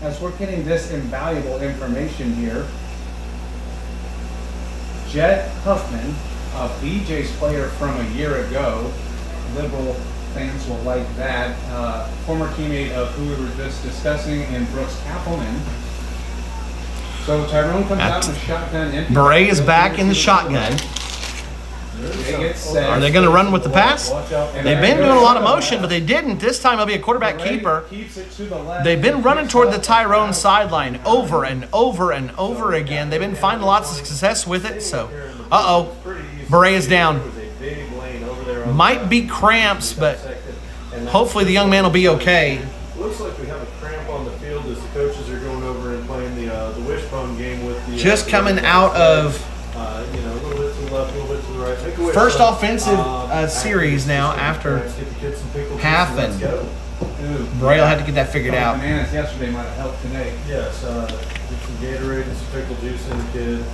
As we're getting this invaluable information here, Jet Huffman, a BJ's player from a year ago, liberal fans will like that, former teammate of who we were just discussing, and Brooks Kappelman. So Tyrone comes out with a shotgun. Beret is back in the shotgun. Are they going to run with the pass? They've been doing a lot of motion, but they didn't. This time it'll be a quarterback keeper. They've been running toward the Tyrone sideline over and over and over again. They've been finding lots of success with it. So, Beret is down. Might be cramps, but Hopefully the young man will be okay. Looks like we have a cramp on the field as the coaches are going over and playing the wishbone game with the. Just coming out of you know, a little bit to the left, a little bit to the right. Make a wish. first offensive series now after half, and Braille had to get that figured out. Bananas yesterday might have helped today. Yes, get some Gatorade and some pickle juice in the kid.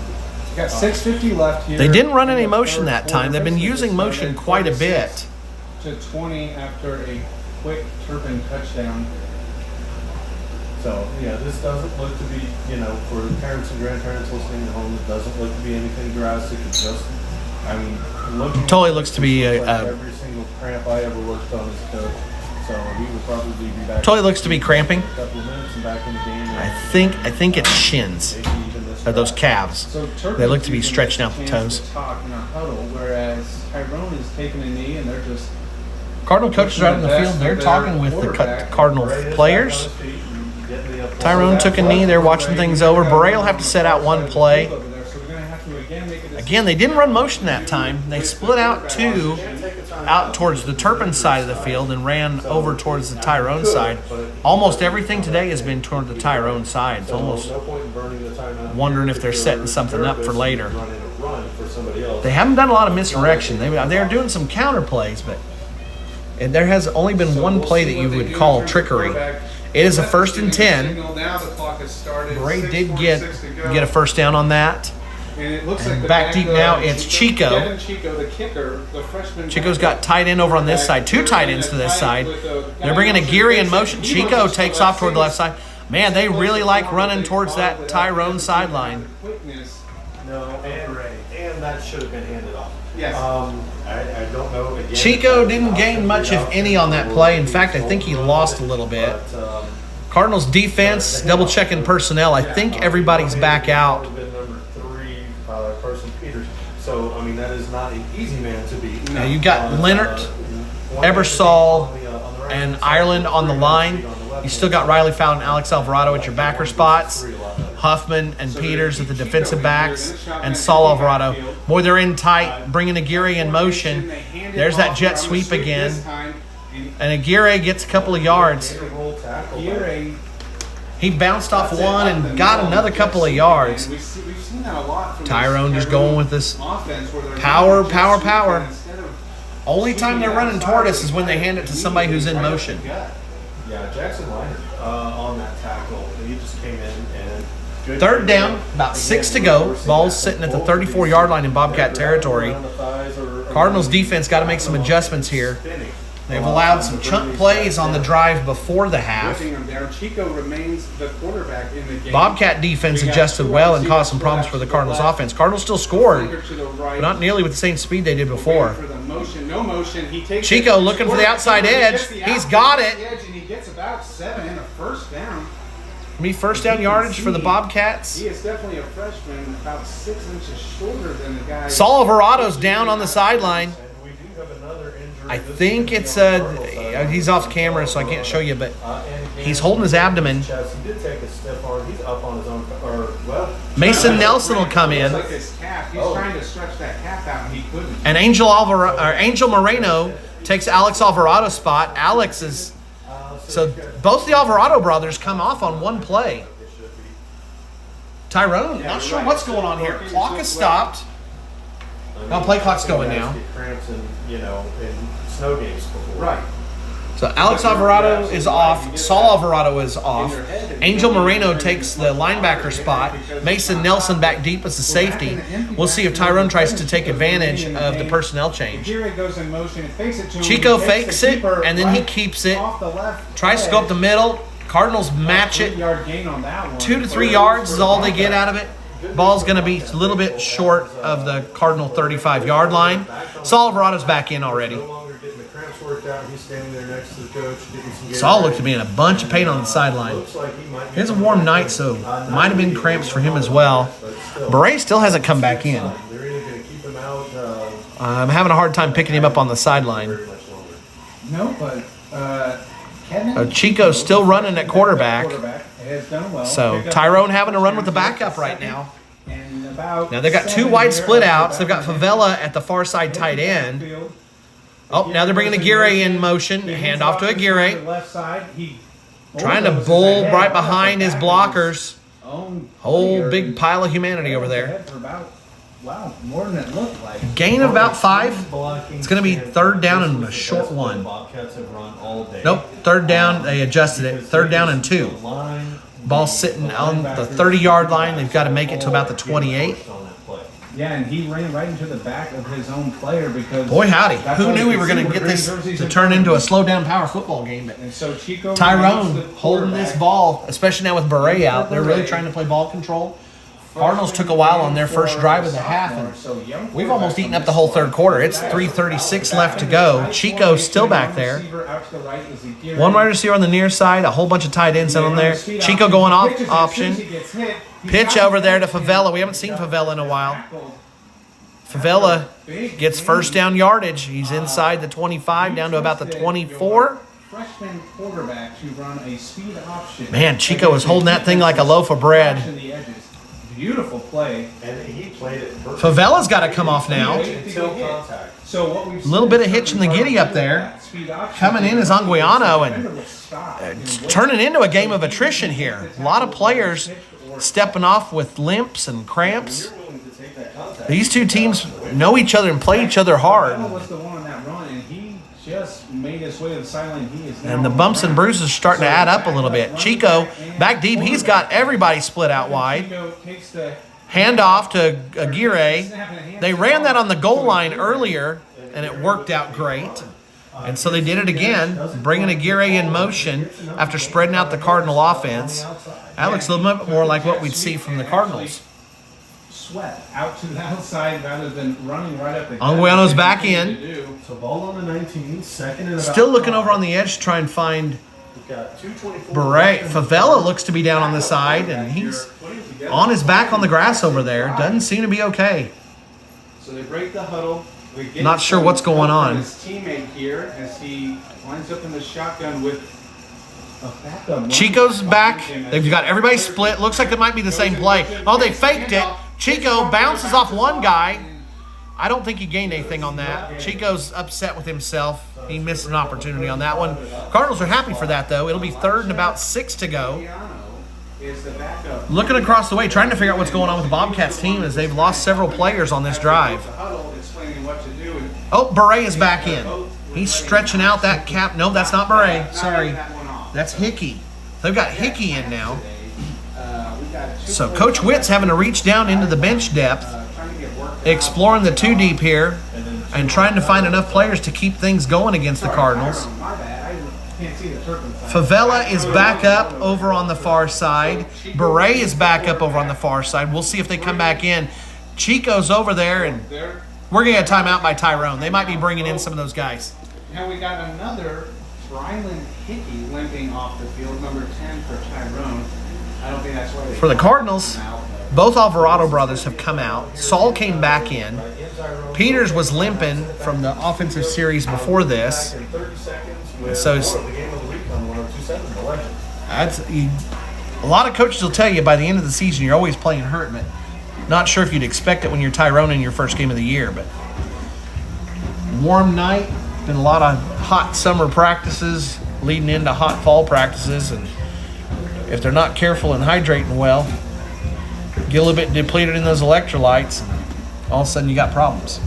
We got 6:50 left here. They didn't run any in the motion third that time. quarter. They've been using motion quite a bit. To 20 after a quick Turpin touchdown. So, yeah, this doesn't look to be, you know, for the parents and grandparents listening at home, it doesn't look to be anything drastic. It's just, I mean, looking Totally looks to be like every single cramp I ever worked on as a coach. So he would probably be back. Totally looks to be cramping. A couple of minutes and back in the game. I think it's shins, Maybe even this or those drive. calves. So Turpin's They look to be using stretching this out the chance toes. to talk in a huddle, whereas Tyrone is taking a knee and they're just Cardinal coaches are out in the field. They're talking with the Cardinal players. Tyrone took a knee. They're watching things over. Beret will have to set out one play. over there, so we're gonna have to again make a decision. Again, they didn't run motion that time. They split out two out towards the Turpin side of the field and ran over towards the Tyrone side. Almost everything today has been toward the Tyrone side. It's almost No point in burning the timeout. wondering if they're setting something up for later. Running a run for somebody else. They haven't done a lot of misdirection. They're doing some counter plays, but and there has only been one play that you would call trickery. It is a 1st and 10. Now the clock has started. Bray did 6:46 to go. get a first down on that. And it looks And like the back deep now, it's Chico. Devin Chico, the kicker, the freshman. Chico's got tight end over on this side. Two tight ends to this side. They're bringing a Geary in motion. Chico takes off toward the left side. Man, they really like running towards that Tyrone sideline. No, and that should have been handed off. Yes. I don't know. Again, Chico didn't gain much, if any, on that play. In fact, I think he lost a little bit. But, Cardinals defense, double checking personnel. I think everybody's back out. Number 3, Carson Peters. So I mean, that is not an easy man to beat. Now you got Leonard, Ebersol, and Ireland on the line. You still got Riley Fowler and Alex Alvarado at your backer spots. Huffman and Peters at the defensive backs, and Saul Alvarado. Boy, they're in tight, bringing Aguirre in motion. There's that jet sweep again. And Aguirre gets a couple of yards. He bounced off one and got another couple of yards. We've seen that a lot from Tyrone just going with this offense where they're power, running jet power, sweep, power. and instead of Only time they're running toward us is when they hand it to somebody who's in motion. Yeah, Jackson Leonard on that tackle. He just came in and good. Third down, about 6 to go. Ball's sitting at the 34-yard line in Bobcat territory. Cardinals defense got to make some adjustments here. They've allowed some chunk plays on the drive before the half. whipping them down. Chico remains the quarterback in the game. Bobcat defense adjusted well and caused some problems for the Cardinals offense. Cardinals still scored, but not nearly with the same speed they did before. For the motion, no motion. He takes Chico it. looking for the outside edge. He's got it. Edge, and he gets about 7 and a first down. First down yardage for the Bobcats. He is definitely a freshman, about 6 inches shorter than the guy. Saul Alvarado's down on the sideline. We do have another injury. I think it's he's off camera, so I can't show you, but he's holding his abdomen. He did take a stiff arm. He's up on his own. Well, Mason Nelson will come in, Like his calf. He's trying to stretch that calf out, and he couldn't. and Angel Moreno takes Alex Alvarado's spot. Alex is so both the Alvarado brothers come off on one play. Tyrone, not sure what's going on here. Clock is stopped. No, play clock's going now. Cramps in, in snow games before. Right. So Alex Alvarado is off. Saul Alvarado is off. Angel Moreno takes the linebacker spot. Mason Nelson back deep as the safety. We'll see if Tyrone tries to take advantage of the personnel change. Here it goes in motion. It fakes it to him. Chico He takes fakes the it, keeper and then he right keeps it. off the left Tries to go up the middle. Cardinals match it. 3-yard gain on that one. 2 to 3 yards is all they get out of it. Ball's going to be a little bit short of the Cardinal 35-yard line. Saul Alvarado's back in already. No longer getting the cramps worked out. He's standing there next to the coach, getting some Saul looked to be in a bunch of pain on the sideline. Looks like he might be It's a warm night, so might have been cramps for him as well. Beret still hasn't come back in. They're either going to keep him out I'm having a hard time picking him up on the sideline. very much longer. No, but Kevin. Chico's still running at quarterback. Has done well. So Picked up Tyrone the having to run with the touchdown, backup right now. And about Now they've got 2 7 wide here split at the outs. They've got back. Favela at the far side tight end. Field. Oh, now they're bringing Aguirre in motion. Hand off to Aguirre. Left side. Trying to bull right behind his blockers. Whole big pile of humanity over there. Wow, more than it looked like. Gain of about 5. It's going to be third down and a short one. Bobcats have run all day. Nope, third down. They adjusted it. Third down and 2. Ball sitting on the 30-yard line. They've got to make it to about the 28. Yeah, and he ran right into the back of his own player because... Boy, howdy. Who knew we were going to get this to turn into a slow-down power football game? But and so Chico Tyrone holding this ball, especially now with Beret out. They're really trying to play ball control. Cardinals took a while on their first drive of the half, and we've almost eaten up the whole third quarter. It's 3:36 left to go. Chico's still back there. One wide receiver on the near side, a whole bunch of tight ends on there. Chico going off option. Pitch over there to Favela. We haven't seen Favela in a while. Favela gets first down yardage. He's inside the 25 down to about the 24. Freshman quarterback to run a speed option. Man, Chico was holding that thing like a loaf of bread. Beautiful play. And he played it perfect. Favela's got to come off now. Until contact. So what we've A little bit of hitch in the giddy up there. Coming in is Anguiano and turning into a game of attrition here. A lot of players stepping off with limps and cramps. These two teams know each other and play each other hard. Just made his way to the sideline. And the bumps and bruises are starting to add up a little bit. Chico, back deep, he's got everybody split out wide. Hand off to Aguirre. They ran that on the goal line earlier, and it worked out great. And so they did it again, bringing Aguirre in motion after spreading out the Cardinal offense. That looks a little bit more like what we'd see from the Cardinals. Sweat out to the outside rather than running right up the Anguiano's back in. So ball on the 19, second and about Still looking 5. over on the edge to try and find We've got 2:24. Beret. Favela looks to be down on the side, and he's on his back on the grass over there. Doesn't seem to be okay. So they break the huddle. We get Not sure what's going on. His teammate here as he lines up in the shotgun with a backup. Chico's back. They've got everybody split. Looks like it might be the same play. Oh, they faked it. Chico bounces off one guy. I don't think he gained anything on that. Chico's upset with himself. He missed an opportunity on that one. Cardinals are happy for that, though. It'll be third and about 6 to go. Looking across the way, trying to figure out what's going on with the Bobcats team as they've lost several players on this drive. Oh, Beret is back in. He's stretching out that cap. No, that's not Beret. Sorry. That's Hickey. They've got Hickey in now. So Coach Witt's having to reach down into the bench depth, exploring the 2 deep here, and trying to find enough players to keep things going against the Cardinals. Favela is back up over on the far side. Beret is back up over on the far side. We'll see if they come back in. Chico's over there, and we're going to get a timeout by Tyrone. They might be bringing in some of those guys. Now we got another Ryland Hickey limping off the field, number 10 for Tyrone. I don't think that's why they For the Cardinals, both Alvarado brothers have come out. Saul came back in. Peters was limping from the offensive series before this. So that's a lot of coaches will tell you by the end of the season you're always playing hurt, but not sure if you'd expect it when you're Tyrone in your first game of the year. But warm night, been a lot of hot summer practices leading into hot fall practices, and if they're not careful and hydrating well, get a little bit depleted in those electrolytes, and all of a sudden you got problems.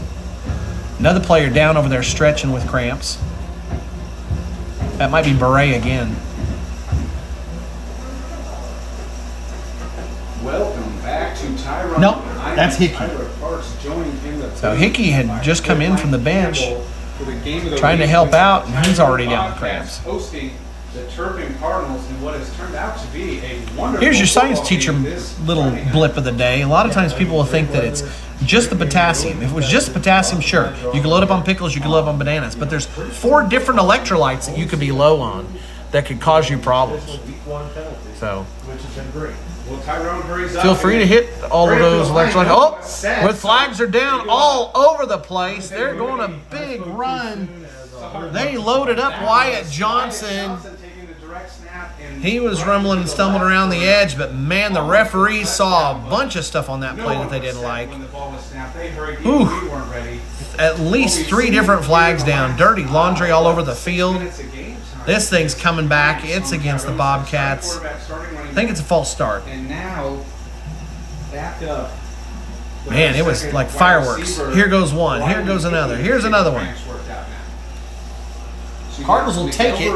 Another player down over there stretching with cramps. That might be Beret again. Welcome back to Tyrone. Nope, that's Hickey. So Hickey had just come in from the bench, trying to help out, and he's already down with cramps. Hosting the Turpin Cardinals in what has turned out to be a wonderful Here's your science football teacher game this little Friday blip of the day. A lot of times people will think that it's just the potassium. If it was just potassium, sure. You can load up on pickles, you can load up on bananas. But there's 4 different electrolytes that you could be low on that could cause you problems. So Well, Tyrone hurries up. feel free to hit all of those electrolytes. Oh, with flags are down all over the place. They're going a big run. They loaded up Wyatt Johnson. He was rumbling and stumbling around the edge, but man, the referees saw a bunch of stuff on that play that they didn't like. When the ball was snapped, they hurried. Ooh. We weren't ready. at least 3 different flags down. Dirty laundry all over the field. This thing's coming back. It's against the Bobcats. I think it's a false start. And now, back up. Man, it was like fireworks. Here goes one. Here goes another. Here's another one. Cardinals will take it.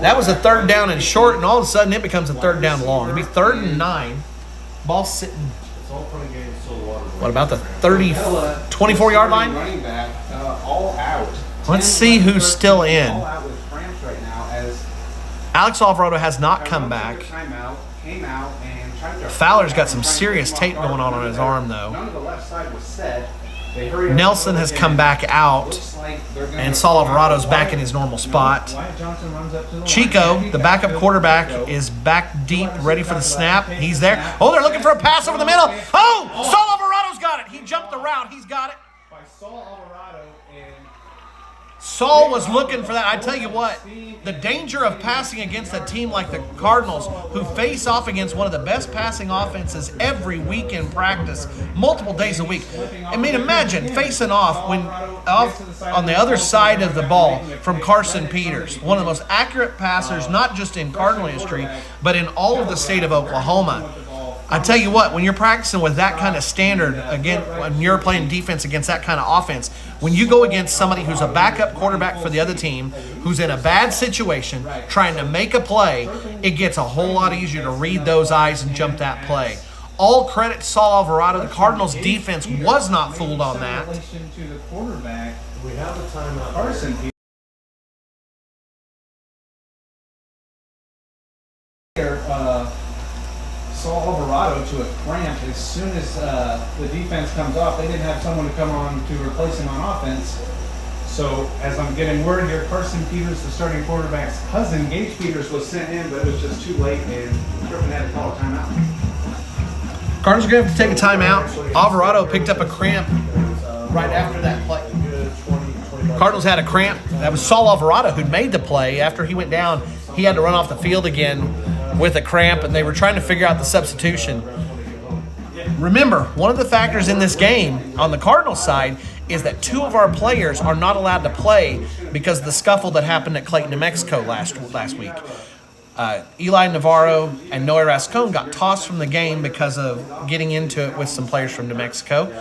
That was a 3rd down and short, and all of a sudden it becomes a 3rd down long. It'll be 3rd and 9. Ball sitting. What about the 24-yard line? Running back, all out. Let's see who's still in. All out with cramps right now as Alex Alvarado has not come back. Timeout, came out and tried to. Fowler's got some serious tape going on his arm, though. None of the left side was set. They hurried up Nelson has come back out, Looks like they're gonna- and Saul Alvarado's back in his normal spot. Wyatt Johnson runs up to the Chico, line. the backup quarterback, is back deep, ready for the snap. He's there. Oh, they're looking for a pass over the middle. Oh, Saul Alvarado's got it. He jumped the route. He's got it. By Saul Alvarado and Saul was looking for that. I tell you what, the danger of passing against a team like the Cardinals, who face off against one of the best passing offenses every week in practice, multiple days a week. I mean, imagine facing off on the other side of the ball from Carson Peters, one of the most accurate passers, not just in Cardinal history, but in all of the state of Oklahoma. I tell you what, when you're practicing with that kind of standard, again, when you're playing defense against that kind of offense, when you go against somebody who's a backup quarterback for the other team, who's in a bad situation, trying to make a play, it gets a whole lot easier to read those eyes and jump that play. All credit to Saul Alvarado. The Cardinals' defense was not fooled on that. To the quarterback, We have a timeout. Carson here. Saul Alvarado to a cramp as soon as the defense comes off. They didn't have someone to come on to replace him on offense. So as I'm getting word here, Carson Peters, the starting quarterback's cousin, Gage Peters, was sent in, but it was just too late, and Turpin had to call a timeout. Cardinals are going to have to take a timeout. Alvarado picked up a cramp right after that play. Cardinals had a cramp. That was Saul Alvarado who'd made the play. After he went down, he had to run off the field again with a cramp, and they were trying to figure out the substitution. Remember, one of the factors in this game on the Cardinals side is that 2 of our players are not allowed to play because of the scuffle that happened at Clayton, New Mexico last week. Eli Navarro and Noe Rascon got tossed from the game because of getting into it with some players from New Mexico.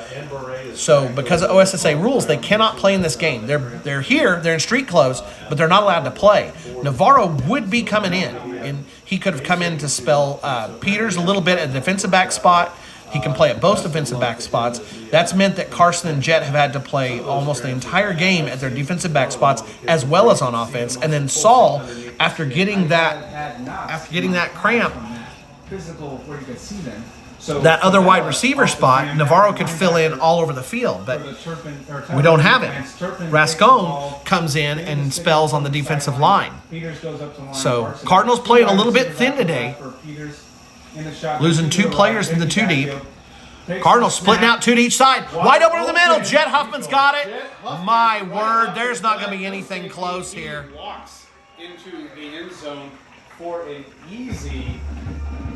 So because of OSSA rules, they cannot play in this game. They're here, they're in street clothes, but they're not allowed to play. Navarro would be coming in, and he could have come in to spell Peters a little bit at the defensive back spot. He can play at both defensive back spots. That's meant that Carson and Jet have had to play almost the entire game at their defensive back spots as well as on offense. And then Saul, after getting that cramp, Physical where you could see them. So that other wide receiver spot, Navarro could fill in all over the field, but we don't have him. Rascon comes in and spells on the defensive line. So Cardinals playing a little bit thin today, losing 2 players in the 2 deep. Cardinals splitting out 2 to each side. Wide open in the middle. Jet Huffman's got it. My word, there's not going to be anything close here. Walks into the end zone for an easy.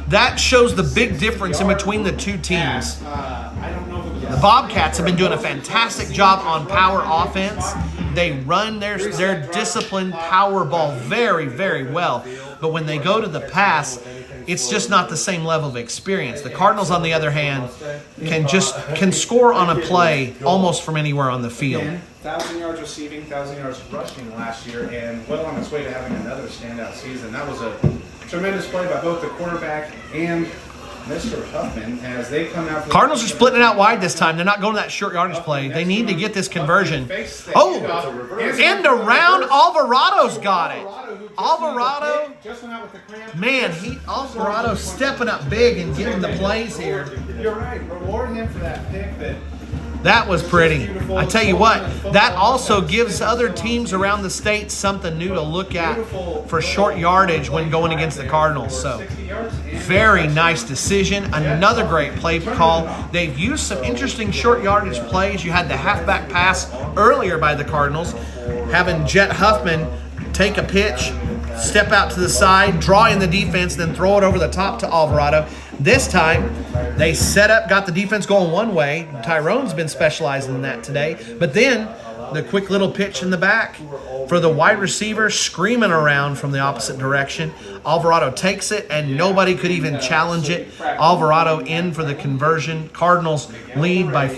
That shows the big difference in between the 2 teams. I don't know if it was The Bobcats have been doing a fantastic job on power offense. They run their disciplined power ball very, very well. But when they go to the pass, it's just not the same level of experience. The Cardinals, on the other hand, can score on a play almost from anywhere on the field. 1,000 yards receiving, 1,000 yards rushing last year, and well on its way to having another standout season. That was a tremendous play by both the quarterback and Mr. Huffman as they come out. Cardinals are splitting it out wide this time. They're not going to that short yardage play. They need to get this conversion. Oh, end around. Alvarado's got it. Alvarado, man, Alvarado stepping up big and getting the plays here. You're right. Reward him for that pick. That was pretty. I tell you what, that also gives other teams around the state something new to look at for short yardage when going against the Cardinals. So, very nice decision. Another great play call. They've used some interesting short yardage plays. You had the halfback pass earlier by the Cardinals, having Jet Huffman take a pitch, step out to the side, draw in the defense, then throw it over the top to Alvarado. This time, they set up, got the defense going one way. Tyrone's been specializing in that today. But then, the quick little pitch in the back for the wide receiver screaming around from the opposite direction. Alvarado takes it, and nobody could even challenge it. Alvarado in for the conversion. Cardinals lead by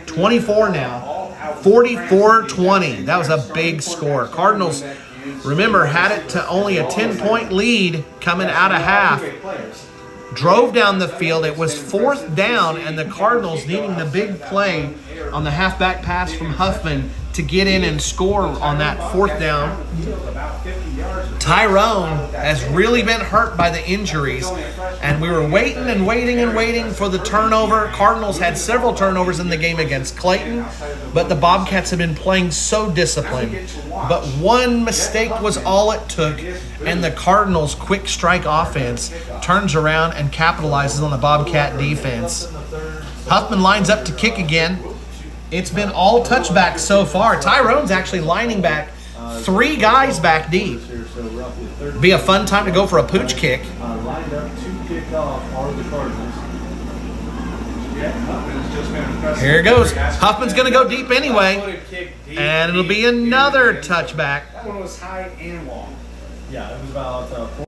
24 now. 44-20. That was a big score. Cardinals, remember, had it to only a 10-point lead coming out of half. Drove down the field. It was 4th down, and the Cardinals needing the big play on the halfback pass from Huffman to get in and score on that 4th down. Tyrone has really been hurt by the injuries, and we were waiting and waiting and waiting for the turnover. Cardinals had several turnovers in the game against Clayton, but the Bobcats have been playing so disciplined. But one mistake was all it took, and the Cardinals' quick strike offense turns around and capitalizes on the Bobcat defense. Huffman lines up to kick again. It's been all touchbacks so far. Tyrone's actually lining back 3 guys back deep. Be a fun time to go for a pooch kick. Lined up to kick off are the Cardinals. Here it goes. Huffman's going to go deep anyway. And it'll be another touchback. That one was high and long. Yeah, it was about 4.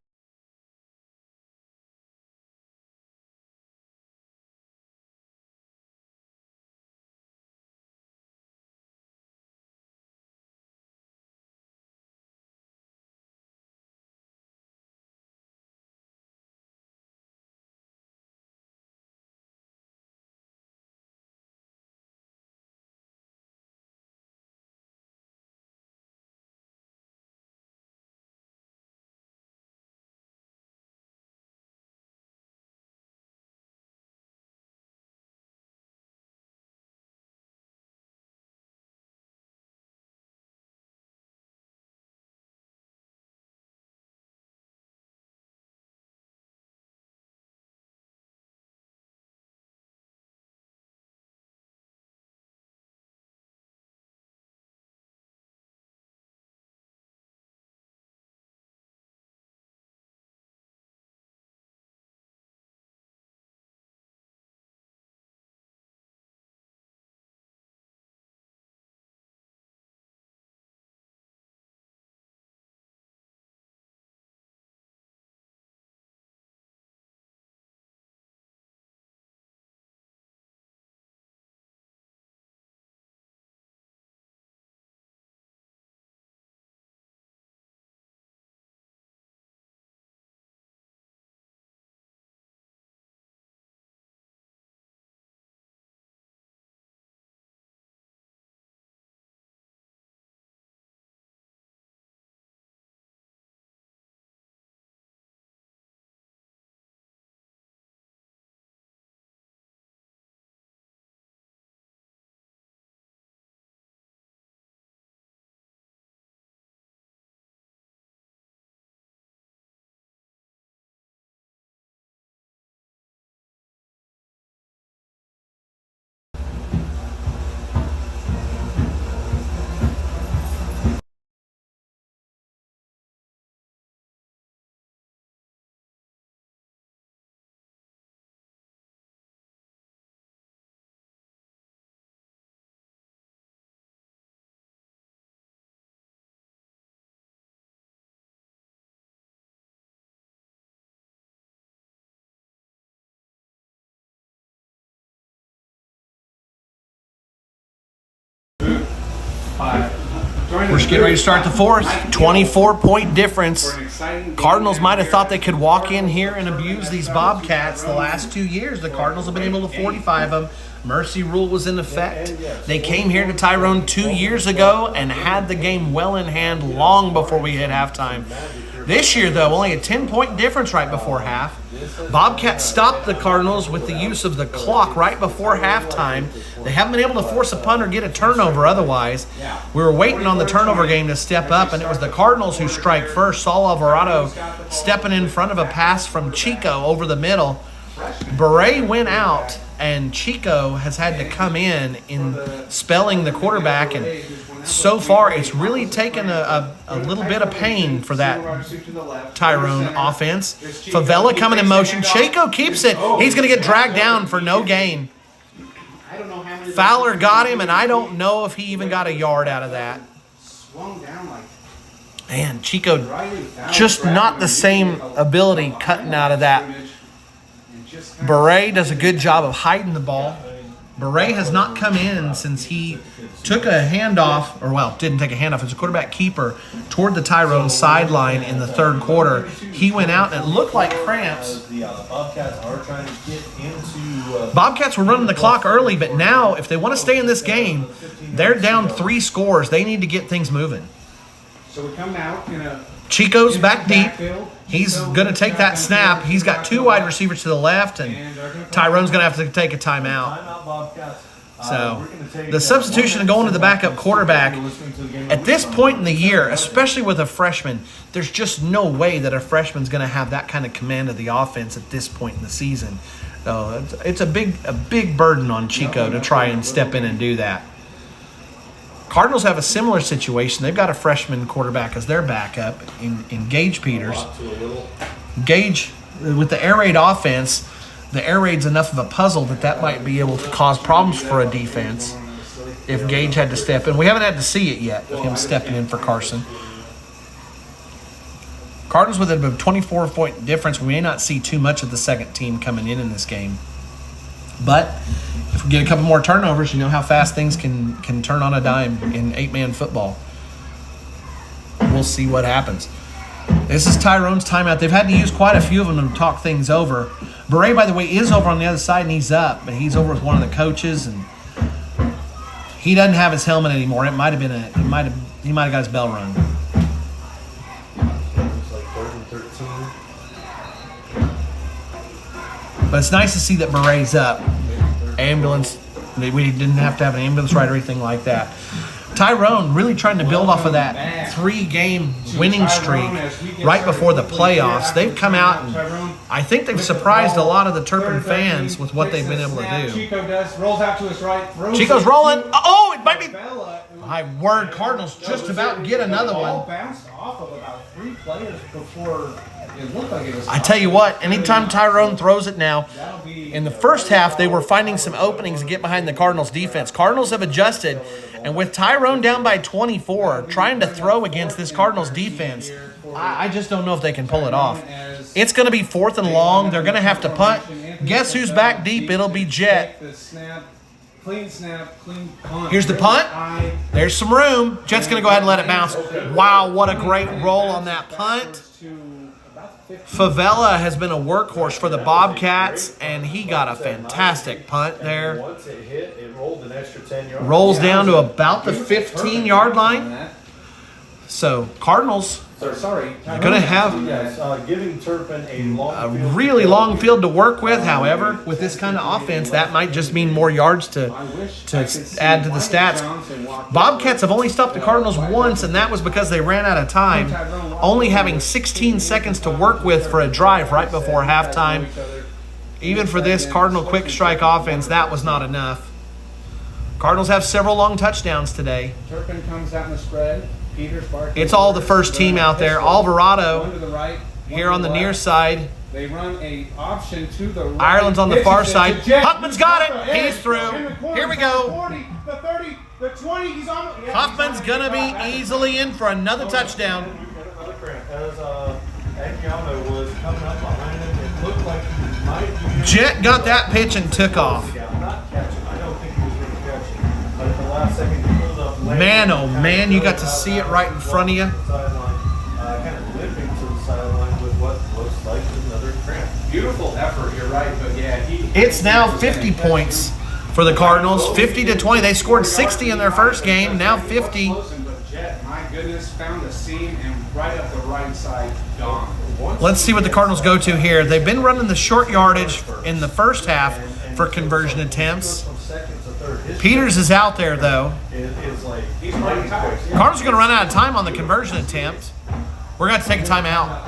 We're just getting ready to start the 4th. 24-point difference. Cardinals might have thought they could walk in here and abuse these Bobcats the last 2 years. The Cardinals have been able to 45 them. Mercy rule was in effect. They came here to Tyrone 2 years ago and had the game well in hand long before we hit halftime. This year, though, only a 10-point difference right before half. Bobcats stopped the Cardinals with the use of the clock right before halftime. They haven't been able to force a punt or get a turnover otherwise. We were waiting on the turnover game to step up, and it was the Cardinals who strike first. Saul Alvarado stepping in front of a pass from Chico over the middle. Beret went out, and Chico has had to come in spelling the quarterback, and so far, it's really taken a little bit of pain for that Tyrone offense. Favela coming in motion. Chico keeps it. He's going to get dragged down for no gain. Fowler got him, and I don't know if he even got a yard out of that. Man, Chico just not the same ability cutting out of that. Beret does a good job of hiding the ball. Beret has not come in since he took a handoff, or well, didn't take a handoff. It was a quarterback keeper toward the Tyrone sideline in the third quarter. He went out and it looked like cramps. Bobcats are trying to get into. Bobcats were running the clock early, but now if they want to stay in this game, they're down 3 scores. They need to get things moving. So we come out in a Chico's back deep. He's going to take that snap. He's got 2 wide receivers to the left, and Tyrone's going to have to take a timeout. So the substitution and going to the backup quarterback, at this point in the year, especially with a freshman, there's just no way that a freshman's going to have that kind of command of the offense at this point in the season. So it's a big burden on Chico to try and step in and do that. Cardinals have a similar situation. They've got a freshman quarterback as their backup in Gage Peters. Gage, with the air raid offense, the air raid's enough of a puzzle that might be able to cause problems for a defense if Gage had to step in. We haven't had to see it yet, him stepping in for Carson. Cardinals with a 24-point difference. We may not see too much of the second team coming in this game. But if we get a couple more turnovers, you know how fast things can turn on a dime in 8-man football. We'll see what happens. This is Tyrone's timeout. They've had to use quite a few of them to talk things over. Beret, by the way, is over on the other side, and he's up. But he's over with one of the coaches, and he doesn't have his helmet anymore. It might have been he might have got his bell rung. It's like 3rd and 13. But it's nice to see that Beret's up. Ambulance. We didn't have to have an ambulance ride or anything like that. Tyrone really trying to build off of that 3-game winning streak right before the playoffs. They've come out and I think they've surprised a lot of the Turpin fans with what they've been able to do. Chico does, rolls out to his right. Chico's rolling. Oh, it might be. My word, Cardinals just about get another one. Bounced off of about 3 players before it looked like it was. I tell you what, anytime Tyrone throws it now, in the first half they were finding some openings to get behind the Cardinals defense. Cardinals have adjusted, and with Tyrone down by 24, trying to throw against this Cardinals defense, I just don't know if they can pull it off. It's going to be 4th and long. They're going to have to punt. Guess who's back deep? It'll be Jet. Clean snap, clean punt. Here's the punt. There's some room. Jet's going to go ahead and let it bounce. Wow, what a great roll on that punt. Favela has been a workhorse for the Bobcats, and he got a fantastic punt there. Once it hit, it rolled an extra 10 yards. Rolls down to about the 15-yard line. So Cardinals are going to have giving Turpin a really long field to work with. However, with this kind of offense, that might just mean more yards to add to the stats. Bobcats have only stopped the Cardinals once, and that was because they ran out of time, only having 16 seconds to work with for a drive right before halftime. Even for this Cardinal quick strike offense, that was not enough. Cardinals have several long touchdowns today. Turpin comes out in the spread. It's all the first team out there. Alvarado here on the near side. They run a option to the right. Ireland's on the far side. Huffman's got it. He's through. Here we go. The 30, the 20, he's on. Huffman's going to be easily in for another touchdown. As Aguiano was coming up behind him, it looked like he might be. Jet got that pitch and took off. Not catching. I don't think he was going to catch it. But at the last second, he pulled up. Man, oh man, you got to see it right in front of you. Sideline, kind of limping to the sideline with what looks like another cramp. Beautiful effort, you're right, but yeah, It's now 50 points for the Cardinals, 50-20. They scored 60 in their first game, now 50. My goodness, found a seam and right up the right side, gone. Let's see what the Cardinals go to here. They've been running the short yardage in the first half for conversion attempts. Peters is out there, though. Cardinals are going to run out of time on the conversion attempt. We're going to have to take a timeout.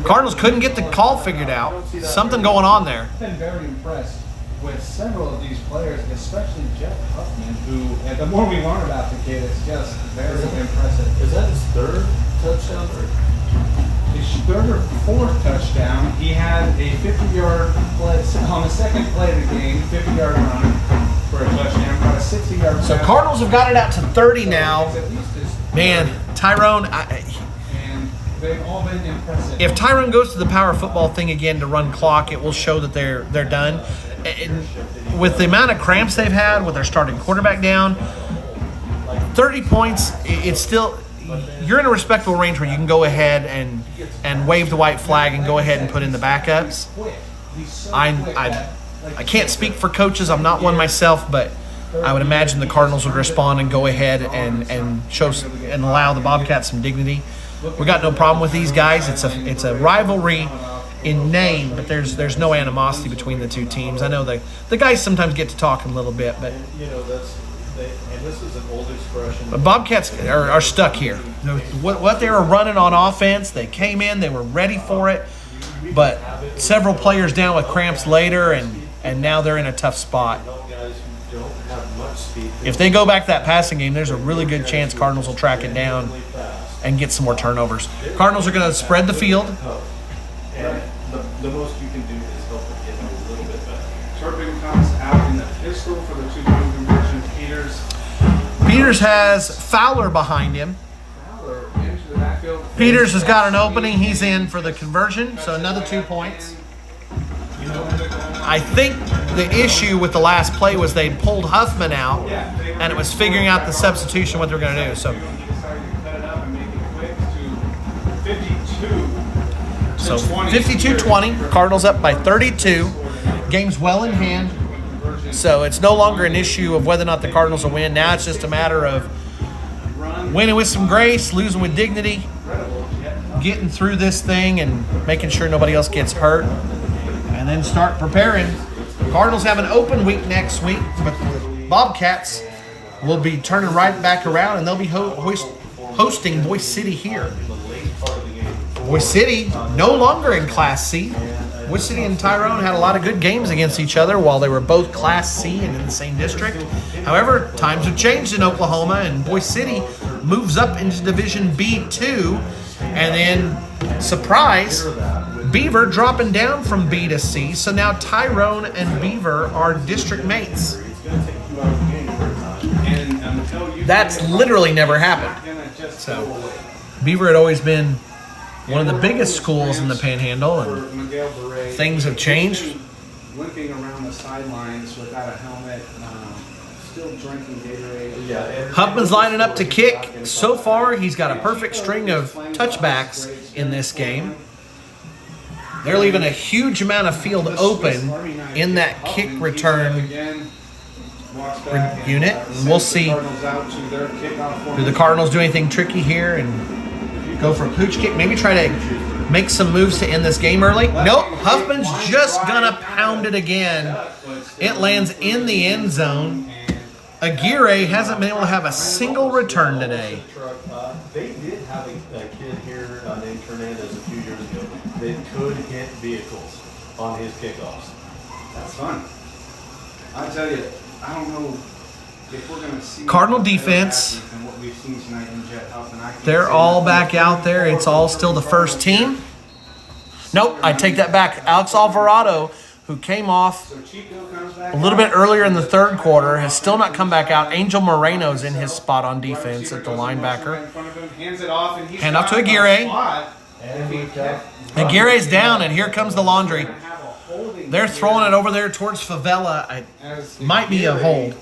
Cardinals couldn't get the call figured out. Something going on there. I've been very impressed with several of these players, especially Jeff Huffman, who, and the more we learn about the kid, it's just very impressive. Is that his third touchdown? His third or fourth touchdown, he had a 50-yard play on the second play of the game, 50-yard run for a touchdown, got a 60-yard. So Cardinals have got it out to 30 now. Man, Tyrone, and they've all been impressive. if Tyrone goes to the power football thing again to run clock, it will show that they're done. And with the amount of cramps they've had with their starting quarterback down, 30 points, it's still, you're in a respectable range where you can go ahead and wave the white flag and go ahead and put in the backups. I can't speak for coaches. I'm not one myself, but I would imagine the Cardinals would respond and go ahead and show and allow the Bobcats some dignity. We got no problem with these guys. It's a rivalry in name, but there's no animosity between the two teams. I know the guys sometimes get to talking a little bit, but And this is an old expression. but Bobcats are stuck here. What they were running on offense, they came in, they were ready for it, but several players down with cramps later, and now they're in a tough spot. Guys who don't have much speed. If they go back that passing game, there's a really good chance Cardinals will track it down and get some more turnovers. Cardinals are going to spread the field. And the most you can do is help them get a little bit better. Turpin comes out in the pistol for the two-point conversion. Peters has Fowler behind him. Fowler into the backfield. Peters has got an opening. He's in for the conversion, so another 2 points. I think the issue with the last play was they pulled Huffman out, and it was figuring out the substitution, what they were going to do. So, He decided to cut it up and make it quick to 52. so 20. 52-20. Cardinals up by 32. Game's well in hand. So it's no longer an issue of whether or not the Cardinals will win. Now it's just a matter of winning with some grace, losing with dignity, getting through this thing and making sure nobody else gets hurt, and then start preparing. Cardinals have an open week next week, but the Bobcats will be turning right back around, and they'll be hosting Boise City here. Boise City no longer in Class C. Boise City and Tyrone had a lot of good games against each other while they were both Class C and in the same district. However, times have changed in Oklahoma, and Boise City moves up into Division B2, and then, surprise, Beaver dropping down from B to C, so now Tyrone and Beaver are district mates. That's literally never happened. So, Beaver had always been one of the biggest schools in the Panhandle, and things have changed. Limping around the sidelines without a helmet, still drinking Gatorade. Yeah, Huffman's lining up to kick. So far, he's got a perfect string of touchbacks in this game. They're leaving a huge amount of field open in that kick return unit. And we'll see, do the Cardinals do anything tricky here and go for a pooch kick? Maybe try to make some moves to end this game early? Nope, Huffman's just gonna pound it again. It lands in the end zone. Aguirre hasn't been able to have a single return today. They did have a kid here named Hernandez a few years ago that could hit vehicles on his kickoffs. That's fun. I tell you, I don't know if we're going to see Cardinal defense. than what we've seen tonight in Jet Huffman. I can't They're say all nothing back out there. It's all still the first team. Nope, I take that back. Alex Alvarado, who came off So Chico comes back a little bit earlier in the third quarter, has still not come back out. Angel Moreno's in his spot on defense at the linebacker. Hands it off, and he's Hand off to got a Aguirre. spot. And we got Aguirre's down, and here comes the laundry. They're throwing it over there towards Favela. As Might be a Aguirre hold.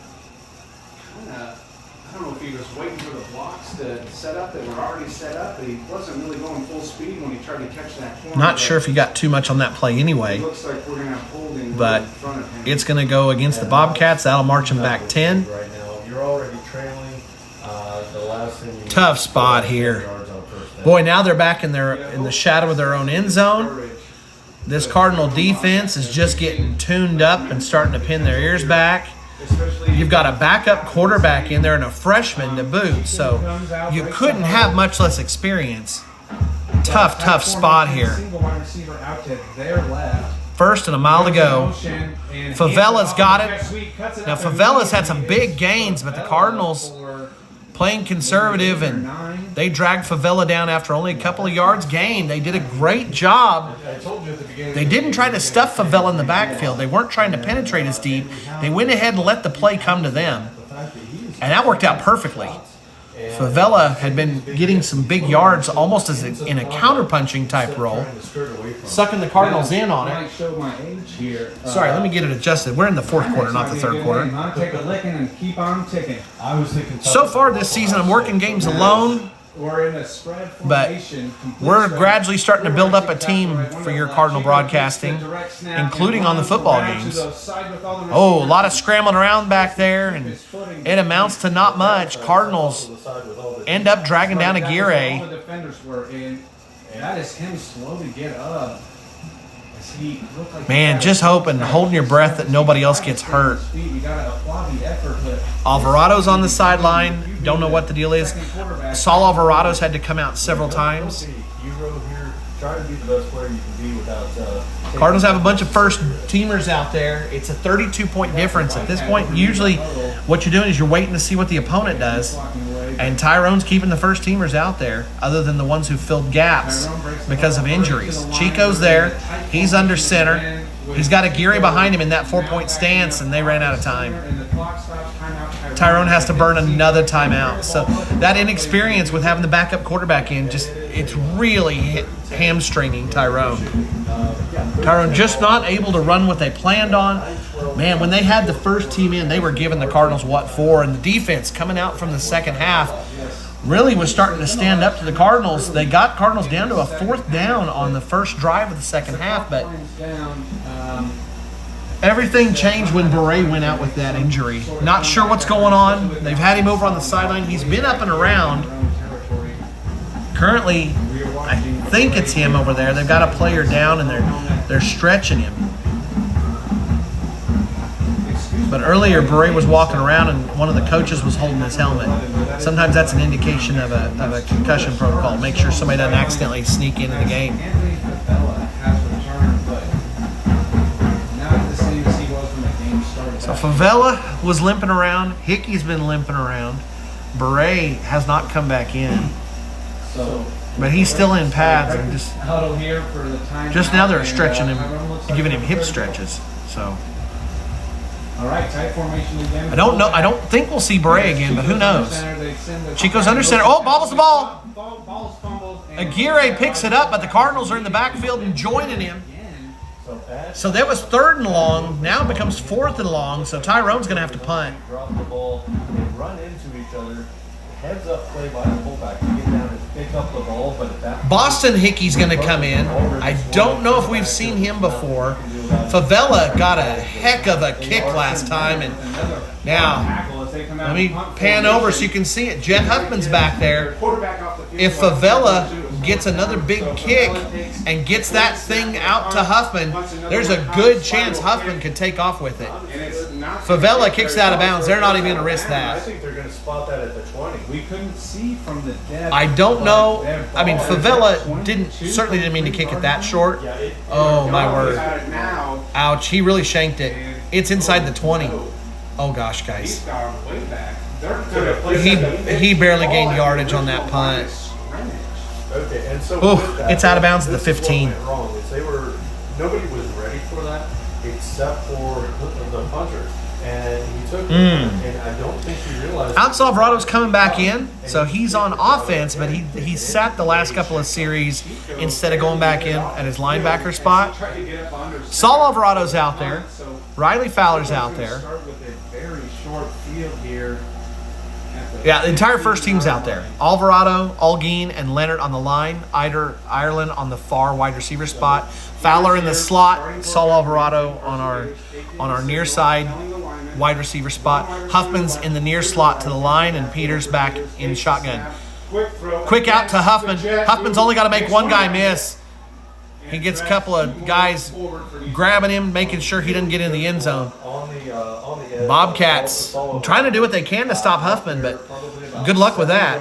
I don't know if he was waiting for the blocks to set up that were already set up, but he wasn't really going full speed when he tried to catch that corner. Not sure if he got too much on that play anyway, It looks like we're going to have holding right but in front of him. it's going to go against the Bobcats. That'll march them back 10. right now. You're already trailing. The last thing you Tough spot here. Boy, now they're back in the shadow of their own end zone. This Cardinal defense is just getting tuned up and starting to pin their ears back. You've got a backup quarterback in there and a freshman to boot, so you couldn't have much less experience. Tough spot here. Single wide receiver out to their left. First and a mile to go. And Favela's got it. Now, Favela's had some big gains, but the Cardinals playing conservative, and they dragged Favela down after only a couple of yards gained. They did a great job. They didn't try to stuff Favela in the backfield. They weren't trying to penetrate as deep. They went ahead and let the play come to them, and that worked out perfectly. Favela had been getting some big yards almost as in a counterpunching type role, sucking the Cardinals in on it. Sorry, let me get it adjusted. We're in the fourth quarter, not the third quarter. Take a licking and keep on ticking. So far this season, I'm working games alone, We're in a spread but formation. we're gradually starting to build up a team for your Cardinal broadcasting, including on the football games. Oh, a lot of scrambling around back there, and it amounts to not much. Cardinals end up dragging down Aguirre. All the defenders were in. That is him slowly get up. As he looked like Man, just hoping, holding your breath that nobody else gets hurt. You gotta applaud the effort, but Alvarado's on the sideline. Don't know what the deal is. Saul Alvarado's had to come out several times. Try to be the best player you can be without. Cardinals have a bunch of first teamers out there. It's a 32-point difference. At this point, usually what you're doing is you're waiting to see what the opponent does. And Tyrone's keeping the first teamers out there, other than the ones who filled gaps because of injuries. Chico's there. He's under center. He's got Aguirre behind him in that 4-point stance, and they ran out of time. Tyrone has to burn another timeout. So that inexperience with having the backup quarterback in, it's really hamstringing Tyrone. Tyrone just not able to run what they planned on. Man, when they had the first team in, they were giving the Cardinals what for, and the defense coming out from the second half really was starting to stand up to the Cardinals. They got Cardinals down to a 4th down on the first drive of the second half, but everything changed when Beret went out with that injury. Not sure what's going on. They've had him over on the sideline. He's been up and around. Currently, I think it's him over there. They've got a player down, and they're stretching him. But earlier, Beret was walking around, and one of the coaches was holding his helmet. Sometimes that's an indication of a concussion protocol. Make sure somebody doesn't accidentally sneak into the game. So Favela was limping around. Hickey's been limping around. Beret has not come back in. But he's still in pads, and just now they're stretching him, giving him hip stretches. So all right, tight formation again. I don't know. I don't think we'll see Beret again, but who knows? Chico's under center. Oh, bobbles the ball. Aguirre picks it up, but the Cardinals are in the backfield and joining him. So that was 3rd and long. Now it becomes 4th and long. So Tyrone's going to have to punt. Drop the ball. They run into each other. Heads up play by the fullback to get down and pick up the ball, but at that Boston Hickey's going to come in. I don't know if we've seen him before. Favela got a heck of a kick last time, and now let me pan over so you can see it. Jet Huffman's back there. If Favela gets another big kick and gets that thing out to Huffman, there's a good chance Huffman could take off with it. Favela kicks it out of bounds. They're not even going to risk I that. think they're going to spot that at the 20. We couldn't see from the depth. I don't know. I mean, Favela certainly didn't mean to kick it that short. Oh, my word. Ouch. He really shanked it. It's inside the 20. Oh, gosh, guys. He barely gained yardage on that punt. Okay, and so Oof, it's out of bounds at the 15. Nobody was ready for that except for the punter. And he took it, and I don't think he realized. Alex Alvarado's coming back in, so he's on offense, but he sat the last couple of series instead of going back in at his linebacker spot. Saul Alvarado's out there. Riley Fowler's out there. Yeah, the entire first team's out there. Alvarado, Algeen, and Leonard on the line. Ireland on the far wide receiver spot. Fowler in the slot. Saul Alvarado on our near side wide receiver spot. Huffman's in the near slot to the line, and Peters back in shotgun. Quick out to Huffman. Huffman's only got to make one guy miss. He gets a couple of guys grabbing him, making sure he doesn't get in the end zone. On the edge, Bobcats trying to do what they can to stop Huffman, but good luck with that.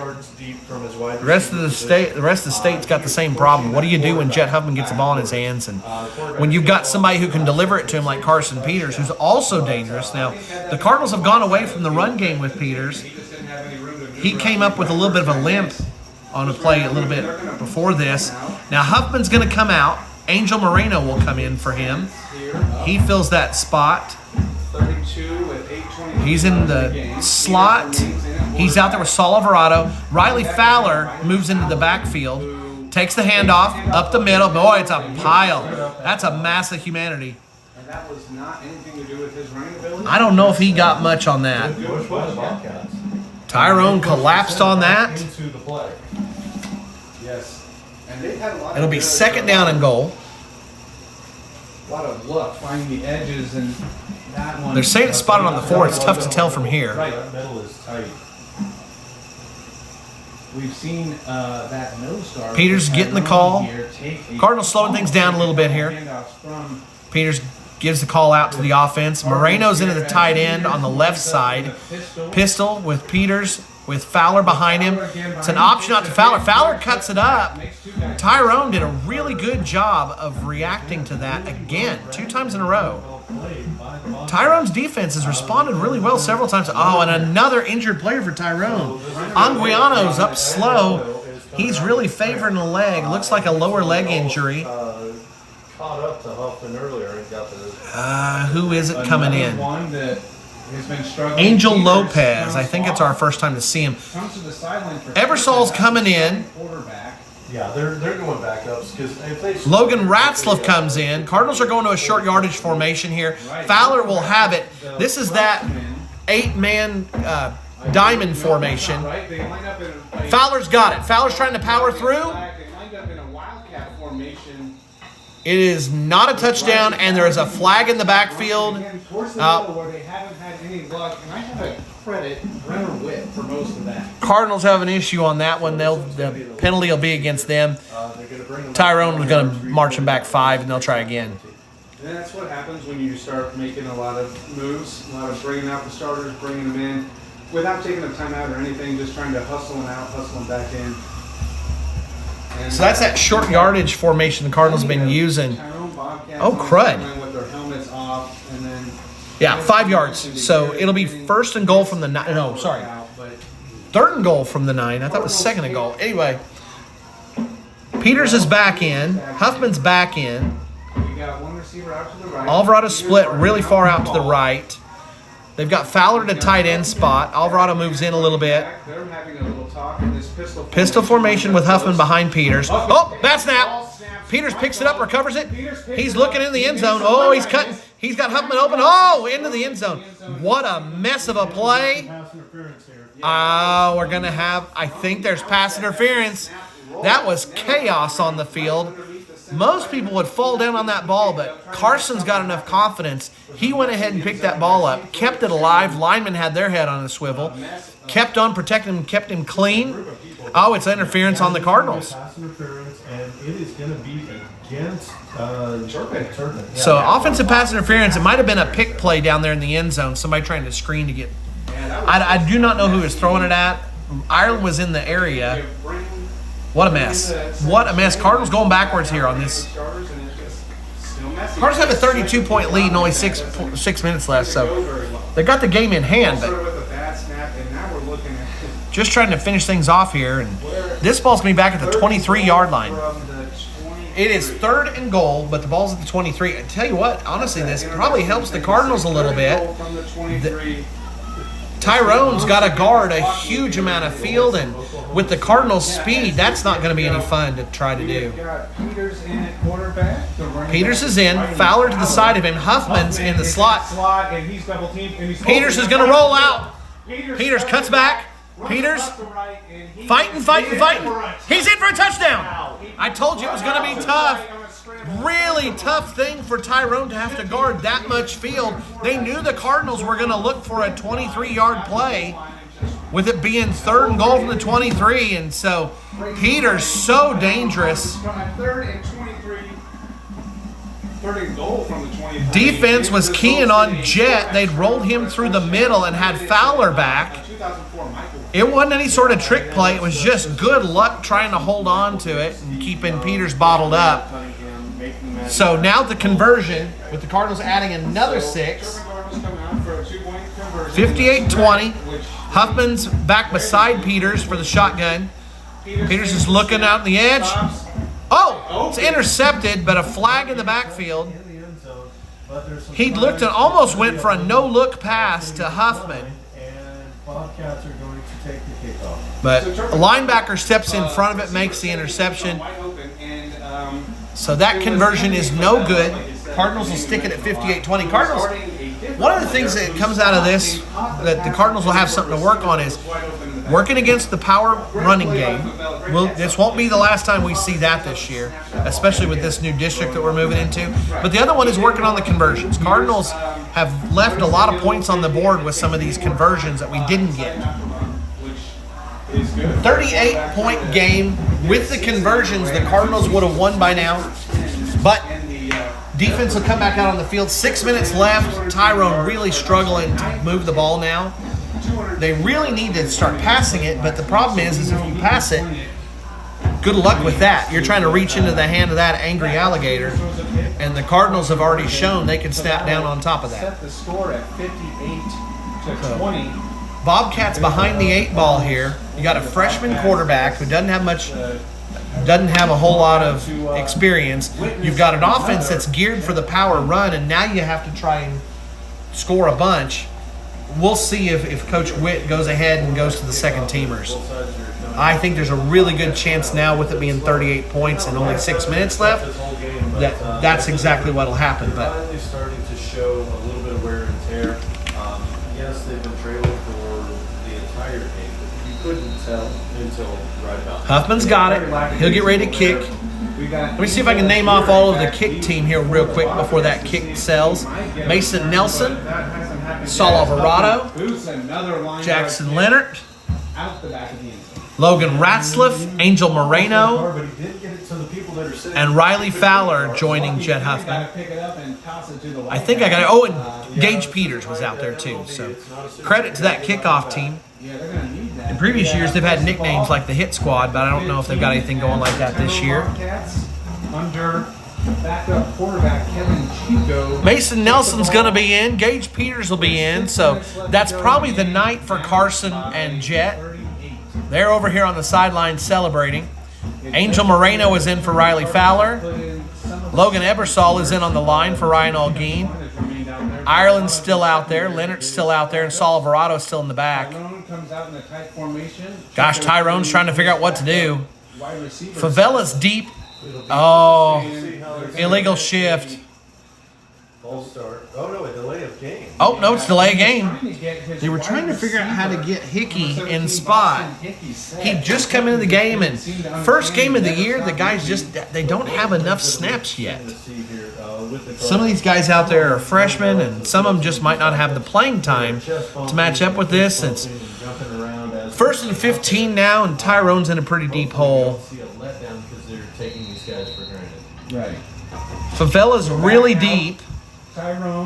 The rest of the state's got the same problem. What do you do when Jet Huffman gets the ball in his hands, and when you've got somebody who can deliver it to him like Carson Peters, who's also dangerous? Now, the Cardinals have gone away from the run game with Peters. He came up with a little bit of a limp on a play a little bit before this. Now Huffman's going to come out. Angel Moreno will come in for him. He fills that spot. He's in the slot. He's out there with Saul Alvarado. Riley Fowler moves into the backfield, takes the handoff up the middle. Boy, it's a pile. That's a mass of humanity. And that was not anything to do with his running ability. I don't know if he got much on that. Tyrone collapsed on that. Into the play. Yes. And they've had a lot. It'll be second down and goal. A lot of luck finding the edges, and that one. They're saying it's spotted on the 4. It's tough to tell from here. Right. That middle is tight. We've seen that nose guard. Peters getting the call. Cardinals slowing things down a little bit here. Peters gives the call out to the offense. Moreno's into the tight end on the left side. Pistol with Peters with Fowler behind him. It's an option out to Fowler. Fowler cuts it up. Tyrone did a really good job of reacting to that again, 2 times in a row. Tyrone's defense has responded really well several times. Oh, and another injured player for Tyrone. Anguiano's up slow. He's really favoring the leg. Looks like a lower leg injury. Caught up to Huffman earlier and got the. Who is it coming in? One that has been struggling. Angel Lopez. I think it's our first time to see him. Comes to the sideline for Eversol's coming in. quarterback. Yeah, they're going backups because if they. Logan Ratzlaff comes in. Cardinals are going to a short yardage formation here. Fowler will have it. This is that 8-man diamond formation. Fowler's got it. Fowler's trying to power through. It is not a touchdown, and there is a flag in the backfield. Where they haven't had any luck, and I have to credit Brenner Witt for most of that. Cardinals have an issue on that one. The penalty will be against them. Tyrone is going to march them back 5, and they'll try again. And that's what happens when you start making a lot of moves, a lot of bringing out the starters, bringing them in, without taking a timeout or anything, just trying to hustle them out, hustle them back in. And So that's that short yardage formation the Cardinals have been using. Oh, crud. With their helmets off, and then Yeah, 5 yards. So it'll be first and goal from the 9. No, sorry. Third and goal from the 9. I thought it was second and goal. Anyway, Peters is back in. Huffman's back in. we got one receiver out to the right. Alvarado split really far out to the right. They've got Fowler at a tight end spot. Alvarado moves in a little bit. They're having a little talk in this Pistol formation with Huffman behind Peters. Oh, bad snap. Peters picks it up, recovers it. He's looking in the end zone. Oh, he's cut. He's got Huffman open. Oh, into the end zone. What a mess of a play. We're going to have, I think there's pass interference. That was chaos on the field. Most people would fall down on that ball, but Carson's got enough confidence. He went ahead and picked that ball up, kept it alive. Linemen had their head on a swivel, kept on protecting him, kept him clean. Oh, it's interference on the Cardinals. Pass interference, and it is going to be against Turpin. So offensive pass interference. It might have been a pick play down there in the end zone. Somebody trying to screen to get. I do not know who was throwing it at. Ireland was in the area. What a mess. What a mess. Cardinals going backwards here on this. Cardinals have a 32-point lead and only 6 minutes left, so they got the game in hand, but just trying to finish things off here. And this ball's going to be back at the 23-yard line. It is third and goal, but the ball's at the 23. I tell you what, honestly, this probably helps the Cardinals a little bit. Tyrone's got to guard a huge amount of field, and with the Cardinals' speed, that's not going to be any fun to try to do. Peters is in, Fowler to the side of him, Huffman's in the slot. Peters is going to roll out. Peters cuts back. Peters fighting. He's in for a touchdown. I told you it was going to be tough. Really tough thing for Tyrone to have to guard that much field. They knew the Cardinals were going to look for a 23-yard play with it being third and goal from the 23. And so Peters so dangerous. third and goal from the 20. Defense was keying on Jet. They'd rolled him through the middle and had Fowler back. 2004 Michael. It wasn't any sort of trick play. It was just good luck trying to hold on to it and keeping Peters bottled up. So now the conversion, with the Cardinals adding another 6. 58-20. Huffman's back beside Peters for the shotgun. Peters is looking out in the edge. Oh, it's intercepted, but a flag in the backfield. He looked and almost went for a no-look pass to Huffman. And Bobcats are going to take the kickoff. But a linebacker steps in front of it, makes the interception. So that conversion is no good. Cardinals will stick it at 58-20. Cardinals, one of the things that comes out of this that the Cardinals will have something to work on is working against the power running game. This won't be the last time we see that this year, especially with this new district that we're moving into. But the other one is working on the conversions. Cardinals have left a lot of points on the board with some of these conversions that we didn't get. 38-point game. With the conversions, the Cardinals would have won by now. But defense will come back out on the field. 6 minutes left. Tyrone really struggling to move the ball now. They really need to start passing it, but the problem is if you pass it, good luck with that. You're trying to reach into the hand of that angry alligator, and the Cardinals have already shown they can snap down on top of that. Set the score at 58-20. Bobcats behind the 8 ball here. You got a freshman quarterback who doesn't have a whole lot of experience. You've got an offense that's geared for the power run, and now you have to try and score a bunch. We'll see if Coach Witt goes ahead and goes to the second teamers. I think there's a really good chance now, with it being 38 points and only 6 minutes left, that's exactly what will happen. But finally starting to show a little bit of wear and tear. Yes, they've been trailing for the entire game, but you couldn't tell until right about. Huffman's got it. He'll get ready to kick. Let me see if I can name off all of the kick team here real quick before that kick sells. Mason Nelson, Saul Alvarado, Jackson Leonard, Logan Ratzliff, Angel Moreno, and Riley Fowler joining Jet Huffman. I think I got it. Oh, and Gage Peters was out there too. So credit to that kickoff team. In previous years, they've had nicknames like the Hit Squad, but I don't know if they've got anything going like that this year. Under backup quarterback Kevin Chico. Mason Nelson's going to be in. Gage Peters will be in. So that's probably the night for Carson and Jet. They're over here on the sideline celebrating. Angel Moreno is in for Riley Fowler. Logan Ebersol is in on the line for Ryan Algeen. Ireland's still out there. Leonard's still out there. And Saul Alvarado's still in the back. Gosh, Tyrone's trying to figure out what to do. Favela's deep. Oh, illegal shift. False start. Oh, no, a delay of game. Oh, no, it's delay of game. They were trying to figure out how to get Hickey in spot. He'd just come into the game, and first game of the year, the guys they don't have enough snaps yet. Some of these guys out there are freshmen, and some of them just might not have the playing time to match up with this. It's 1st and 15 now, and Tyrone's in a pretty deep hole. Right. Favela's really deep.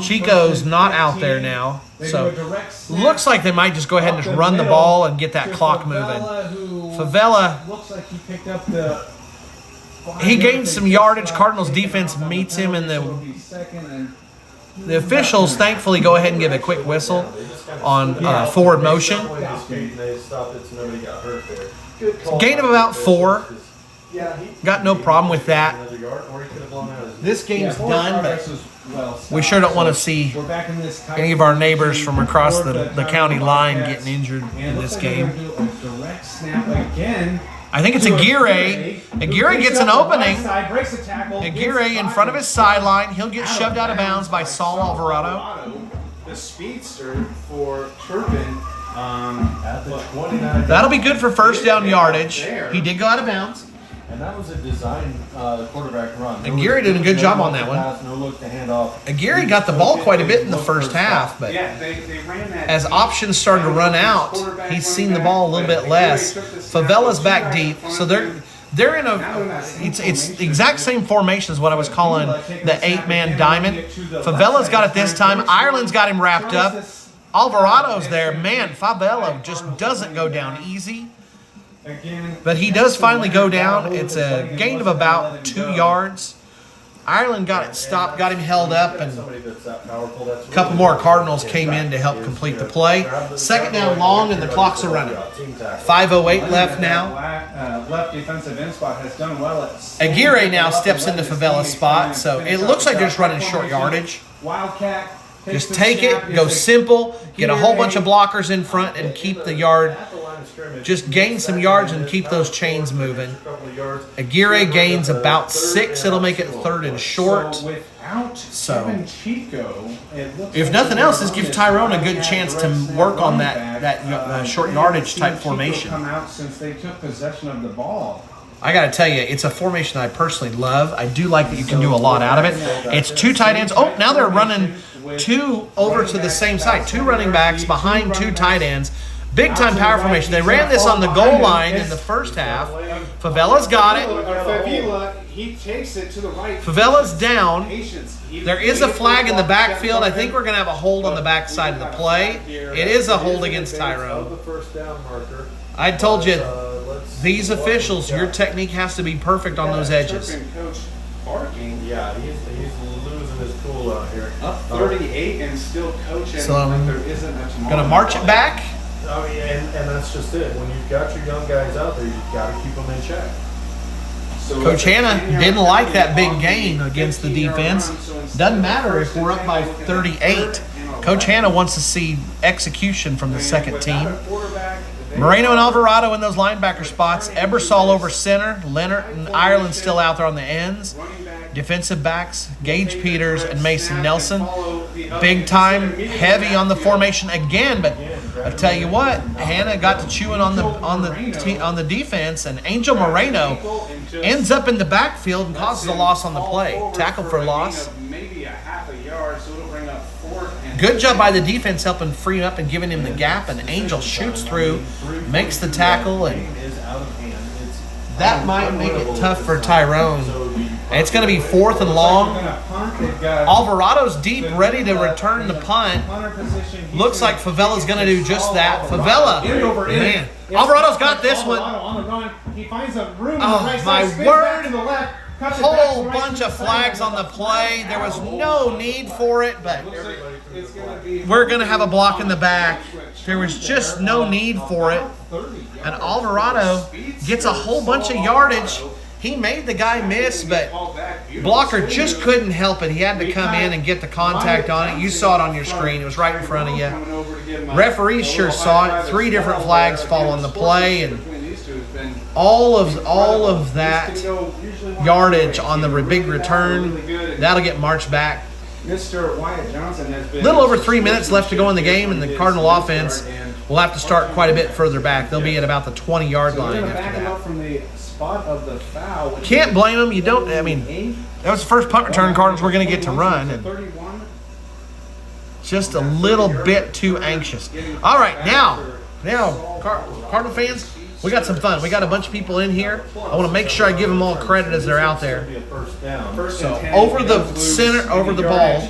Chico's not out there now. So looks like they might just go ahead and just run the ball and get that clock moving. Favela, looks like he picked up the. He gained some yardage. Cardinals defense meets him in the officials thankfully go ahead and give a quick whistle on forward motion. Gain of about 4. Got no problem with that. This game's done, but we sure don't want to see any of our neighbors from across the county line getting injured in this game. I think it's Aguirre. Aguirre gets an opening. Aguirre in front of his sideline. He'll get shoved out of bounds by Saul Alvarado. The speedster for Turpin. At the 29. That'll be good for first down yardage. He did go out of bounds. And that was a design quarterback run. Aguirre did a good job on that one. No look to hand off. Aguirre got the ball quite a bit in the first half, but as options started to run out, he's seen the ball a little bit less. Favela's back deep, so They're in Now they're in that same it's the formation. exact same formation as what I was calling the 8-man diamond. Favela's got it this time. Ireland's got him wrapped up. Alvarado's there. Man, Favela just doesn't go down easy. But he does finally go down. It's a gain of about 2 yards. Ireland got it stopped, got him held up, and a couple more Cardinals came in to help complete the play. Second down long, and the clocks are running. 5:08 left now. Left defensive end spot has done well at. Aguirre now steps into Favela's spot, so it looks like they're just running short yardage. Wildcat. Just take it, go simple, get a whole bunch of blockers in front, and keep the yard. Just gain some yards and keep those chains moving. Aguirre gains about 6. It'll make it 3rd and short. So, if nothing else, this gives Tyrone a good chance to work on that short yardage type formation. Come out since they took possession of the ball. I got to tell you, it's a formation I personally love. I do like that you can do a lot out of it. It's 2 tight ends. Oh, now they're running 2 over to the same side. 2 running backs behind 2 tight ends. Big time power formation. They ran this on the goal line in the first half. Favela's got it. Favela, he takes it to the right. Favela's down. There is a flag in the backfield. I think we're going to have a hold on the backside of the play. It is a hold against Tyrone. I told you, these officials, your technique has to be perfect on those edges. Coach barking. Yeah, he's losing his cool out here. Up 38 and still coaching. So I'm like there isn't a tomorrow. Going to march it back. I mean, and that's just it. When you've got your young guys out there, you've got to keep them in check. So Coach Hanna didn't like that big gain against the defense. Doesn't matter if we're up by 38. Coach Hanna wants to see execution from the second team. Moreno and Alvarado in those linebacker spots. Ebersol over center. Leonard and Ireland still out there on the ends. Defensive backs, Gage Peters and Mason Nelson. Big time, heavy on the formation again, but I tell you what, Hanna got to chewing on the defense, and Angel Moreno ends up in the backfield and causes a loss on the play. Tackle for loss. Maybe a half a yard, so it'll bring up 4th and Good job by the defense helping free him up and giving him the gap, and Angel shoots through, makes the tackle, and that might make it tough for Tyrone. It's going to be 4th and long. Alvarado's deep, ready to return the punt. Looks like Favela's going to do just that. Favela, man. Alvarado's got this one. Oh, my word. Whole bunch of flags on the play. There was no need for it, but we're going to have a block in the back. There was just no need for it. And Alvarado gets a whole bunch of yardage. He made the guy miss, but blocker just couldn't help it. He had to come in and get the contact on it. You saw it on your screen. It was right in front of you. Referees sure saw it. 3 different flags fall on the play, and all of that yardage on the big return, that'll get marched back. Mr. Wyatt Johnson has been Little over 3 minutes left to go in the game, and the Cardinal offense will have to start quite a bit further back. They'll be at about the 20-yard line after that. From the spot of the foul. Can't blame them. You don't. I mean, that was the first punt return Cardinals were going to get to run, and just a little bit too anxious. All right, now, Cardinal fans, we got some fun. We got a bunch of people in here. I want to make sure I give them all credit as they're out there. So over the center, over the ball,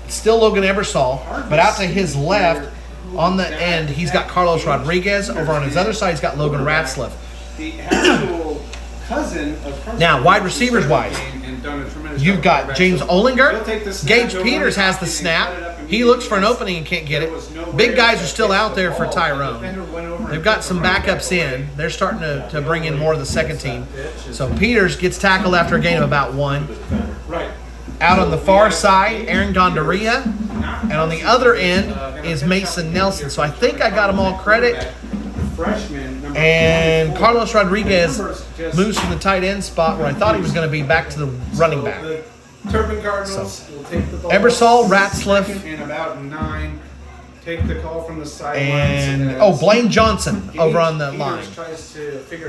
still Logan Ebersol, but out to his left on the end, he's got Carlos Rodriguez. Over on his other side, he's got Logan Ratzliff. the actual cousin of Now, wide receivers wise, you've got James Olinger. Gage Peters has the snap. He looks for an opening and can't get it. Big guys are still out there for Tyrone. They've got some backups in. They're starting to bring in more of the second team. So Peters gets tackled after a gain of about 1. Out on the far side, Aaron Gondaria. And on the other end is Mason Nelson. So I think I got them all credit. And Carlos Rodriguez moves from the tight end spot where I thought he was going to be back to the running back. Turpin Cardinals will take the ball. Ebersol, Ratzliff, in about 9. Take the call from the and sidelines. Blaine Johnson over on the line.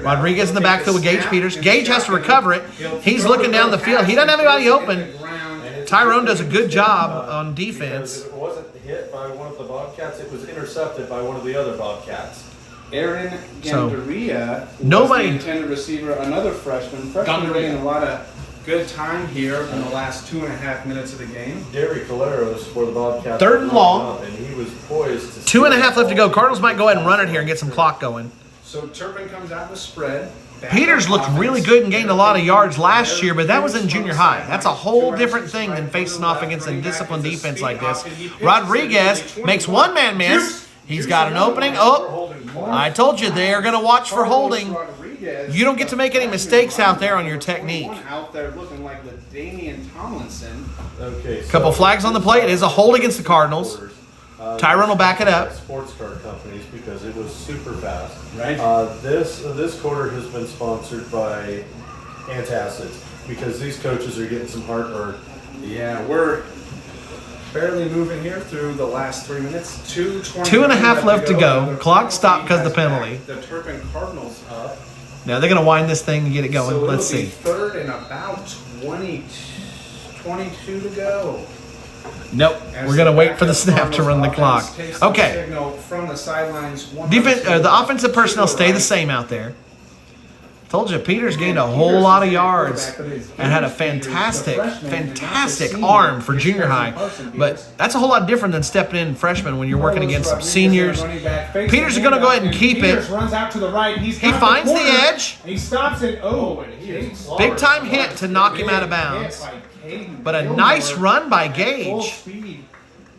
Rodriguez in the backfield with Gage Peters. Gage has to recover it. He's looking down the field. He doesn't have anybody open. Tyrone does a good job on defense. It wasn't hit by one of the Bobcats. It was intercepted by one of the other Bobcats. Aaron So, Gandaria, nobody- was the intended receiver, another freshman. Freshman Gandaria. getting a lot of good time here in the last 2.5 minutes of the game. Gary Caleros for the Bobcats. Third and long. And he was poised to 2.5 left to go. Cardinals might go ahead and run it here and get some clock going. So Turpin comes out the spread. Back Peters on looked offense. really good and gained a lot of yards last year, but that was in junior high. That's a whole different thing than facing off against a disciplined defense like this. Rodriguez makes one man miss. He's got an opening. Oh, I told you they are going to watch for holding. You don't get to make any mistakes out there on your technique. Out there looking like LaDainian Tomlinson. Okay. Couple flags on the play. It is a hold against the Cardinals. Tyrone will back it up. Sports car companies because it was super fast. Right. This quarter has been sponsored by antacids because these coaches are getting some heartburn. Yeah, we're barely moving here through the last 3 minutes. 2:20 2.5 left to go. The Clock stopped because of the has penalty. backed The Turpin Cardinals up. Now they're going to wind this thing and get it going. So Let's it'll be see. third and about 22 to go. Nope. As We're going to the wait for the backup snap to Cardinals run the offense clock. takes the Okay. signal from the sidelines. The offensive personnel stay the same out there. Told you, Peters gained a whole lot of yards and had a fantastic arm for junior high. But that's a whole lot different than stepping in freshman when you're working against some seniors. Peters is going to go ahead and keep Peters it. runs out to the right. He finds the edge. And he stops it. Oh, Big time hit to knock him out of bounds. But a nice run by Gage.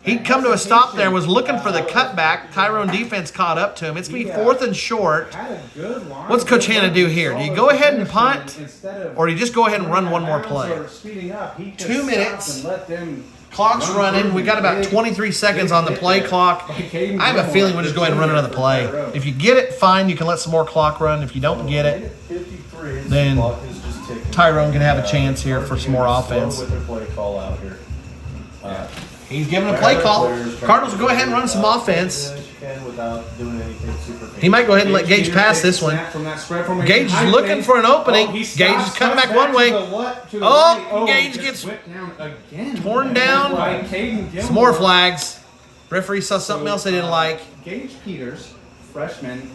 He'd come to a stop there, was looking for the cutback. Tyrone defense caught up to him. It's going to be 4th and short. What's Coach Hanna do here? Do you go ahead and punt, or do you just go ahead and run one more play? 2 minutes. Clock's running. We got about 23 seconds on the play clock. I have a feeling we'll just go ahead and run another play. If you get it, fine. You can let some more clock run. If you don't get it, then Tyrone can have a chance here for some more offense. With their play call out here. He's giving a play call. Cardinals will go ahead and run some offense. Without doing anything super He might go ahead and let Gage pass this one. Gage is looking for an opening. Gage is coming back one way. Oh, Gage gets torn down. Some more flags. Referee saw something else they didn't like. Gage Peters, freshman.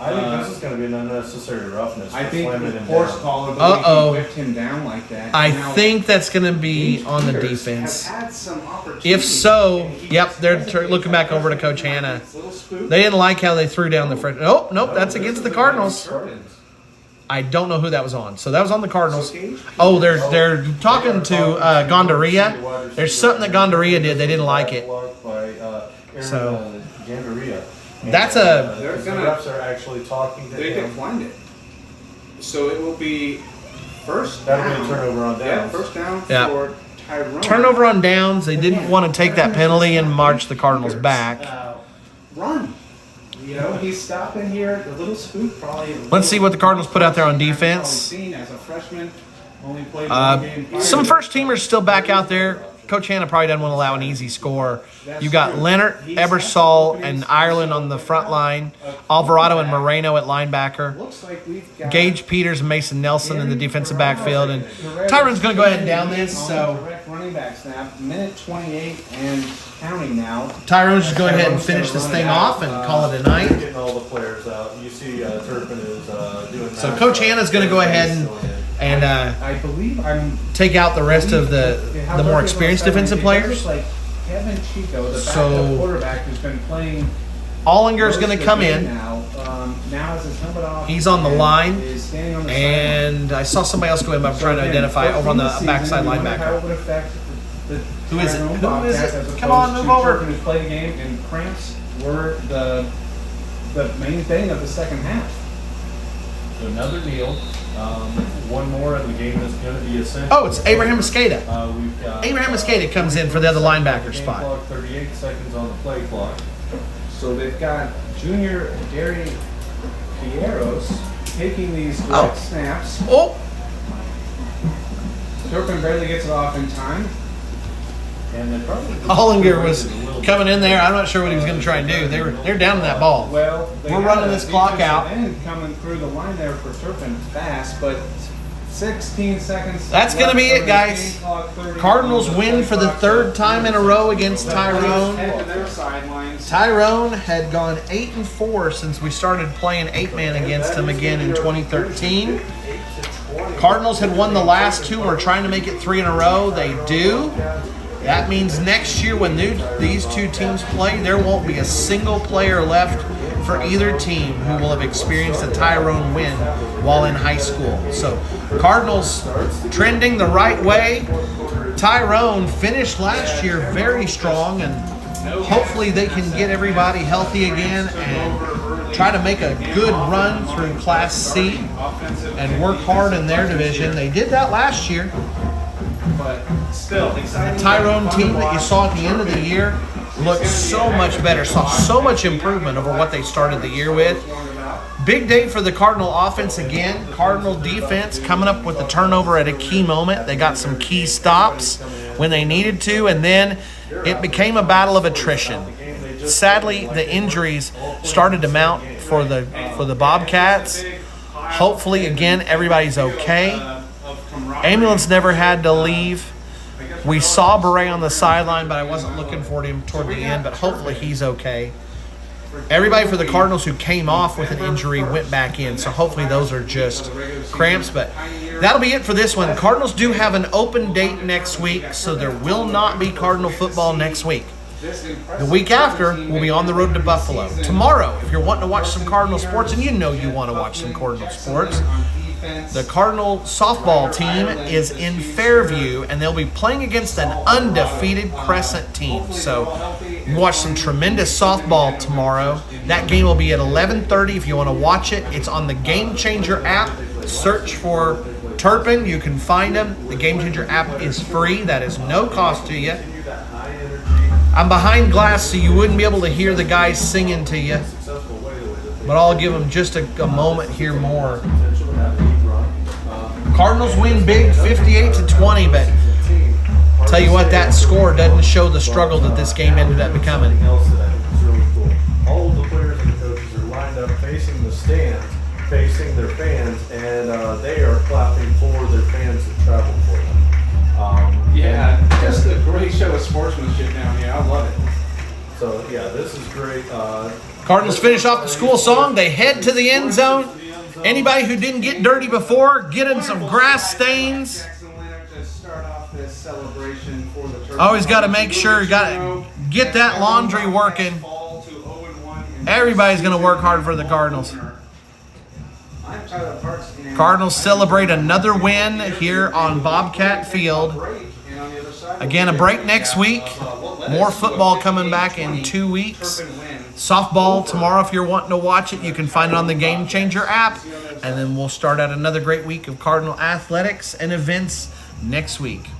I think this is going to be an unnecessary roughness. I for think slamming the him horse down. collar, the Uh-oh. way he whipped him down like that. I Now, think that's going to be Gage on the Peters defense. has had some opportunities. If so, And he yep, just they're doesn't looking get back over to that Coach Hanna. little spook. They didn't like how they threw down the front. Oh, nope, that's against the Cardinals. I don't know who that was on. So that was on the Cardinals. Oh, they're talking to Gondaria. There's something that Gondaria did. They didn't like it. So- Gandaria. That's a. They're The gonna- refs are actually talking to They him. declined it. So it will be first That'll down. be a turnover on Yeah, downs. first down Yeah. for Tyrone. Turnover on downs. They didn't want to take that penalty and march the Cardinals back. Run. You know, he's stopping here. The little spook probably. Let's see what the Cardinals put out there on defense. Seen as a freshman, only played one game. Some first teamers still back out there. Coach Hanna probably doesn't want to allow an easy score. You got Leonard, Ebersol, and Ireland on the front line. Alvarado and Moreno at linebacker. Looks like we've got Gage Peters and Mason Nelson in the defensive backfield. And Tyrone's going to go ahead and down this. So direct running back snap, minute 28 and counting now. Tyrone's just going ahead and finish this thing off and call it a night. Getting all the players out. You see Turpin is doing So Coach Hanna's going to go ahead and I believe I'm take out the rest of the more experienced defensive players. Like Kevin Chico, the So- backup quarterback who's been playing. Ollinger's going to most of come the game in. Now, now has his helmet off. He's on the and line. is standing on the sideline. And I saw somebody else go in, but I'm trying to identify over on the backside How it linebacker. would affect the Who is it? Tyrone Who is Bobcats it? as Come on, opposed move to over. Turpin, who's played the game, and cramps were the main thing of the second half. So another kneel. One more, and the game is going to be essential. Oh, it's Abraham Mosqueda. We've got Abraham Mosqueda comes in for the other linebacker game spot. Clock, 38 seconds on the play clock. So they've got junior Gary Pieros taking these Oh. direct snaps. Oh, Turpin barely gets it off in time. And they probably Hollinger was coming in there. I'm not sure what he was going to try and do. They're down in that ball. Well, they We're got running a this clock defensive out. end coming through the line there for Turpin fast, but 16 seconds. That's gonna be it, guys. Clock, 30 Cardinals win for the clock, third time in a row against Tyrone. Head to their sidelines. Tyrone had gone 8-4 since we started playing 8-man against them again in 2013. Cardinals had won the last two. We're trying to make it 3 in a row. They do. That means next year when these two teams play, there won't be a single player left for either team who will have experienced a Tyrone win while in high school. So Cardinals trending the right way. Tyrone finished last year very strong, and hopefully they can get everybody healthy again and try to make a good run through Class C and work hard in their division. They did that last year. But still, The exciting. Tyrone team that you saw at the end of the year looked so much better, saw so much improvement over what they started the year with. Big day for the Cardinal offense again. Cardinal defense coming up with a turnover at a key moment. They got some key stops when they needed to, and then it became a battle of attrition. Sadly, the injuries started to mount for the Bobcats. Hopefully, again, everybody's okay. Ambulance never had to leave. We saw Beret on the sideline, but I wasn't looking for him toward the end, but hopefully he's okay. Everybody for the Cardinals who came off with an injury went back in, so hopefully those are just cramps, but that'll be it for this one. Cardinals do have an open date next week, so there will not be Cardinal football next week. The week after, we'll be on the road to Buffalo. Tomorrow, if you're wanting to watch some Cardinal sports, and you know you want to watch some Cardinal sports, the Cardinal softball team is in Fairview, and they'll be playing against an undefeated Crescent team. So you can watch some tremendous softball tomorrow. That game will be at 11:30 if you want to watch it. It's on the Game Changer app. Search for Turpin. You can find them. The Game Changer app is free. That is no cost to you. I'm behind glass, so you wouldn't be able to hear the guys singing to you. But I'll give them just a moment here more. Cardinals win big, 58-20, but tell you what, that score doesn't show the struggle that this game ended up becoming. All of the players and the coaches are lined up facing the stands, facing their fans, and they are clapping for their fans that traveled for them. Yeah, just a great show of sportsmanship down here. I love it. So yeah, this is great. Cardinals finish off the school song. They head to the end zone. Anybody who didn't get dirty before, get in some grass stains. Always got to make sure you got to get that laundry working. Everybody's going to work hard for the Cardinals. Cardinals celebrate another win here on Bobcat Field. Again, a break next week. More football coming back in 2 weeks. Softball tomorrow if you're wanting to watch it. You can find it on the Game Changer app. And then we'll start out another great week of Cardinal athletics and events next week.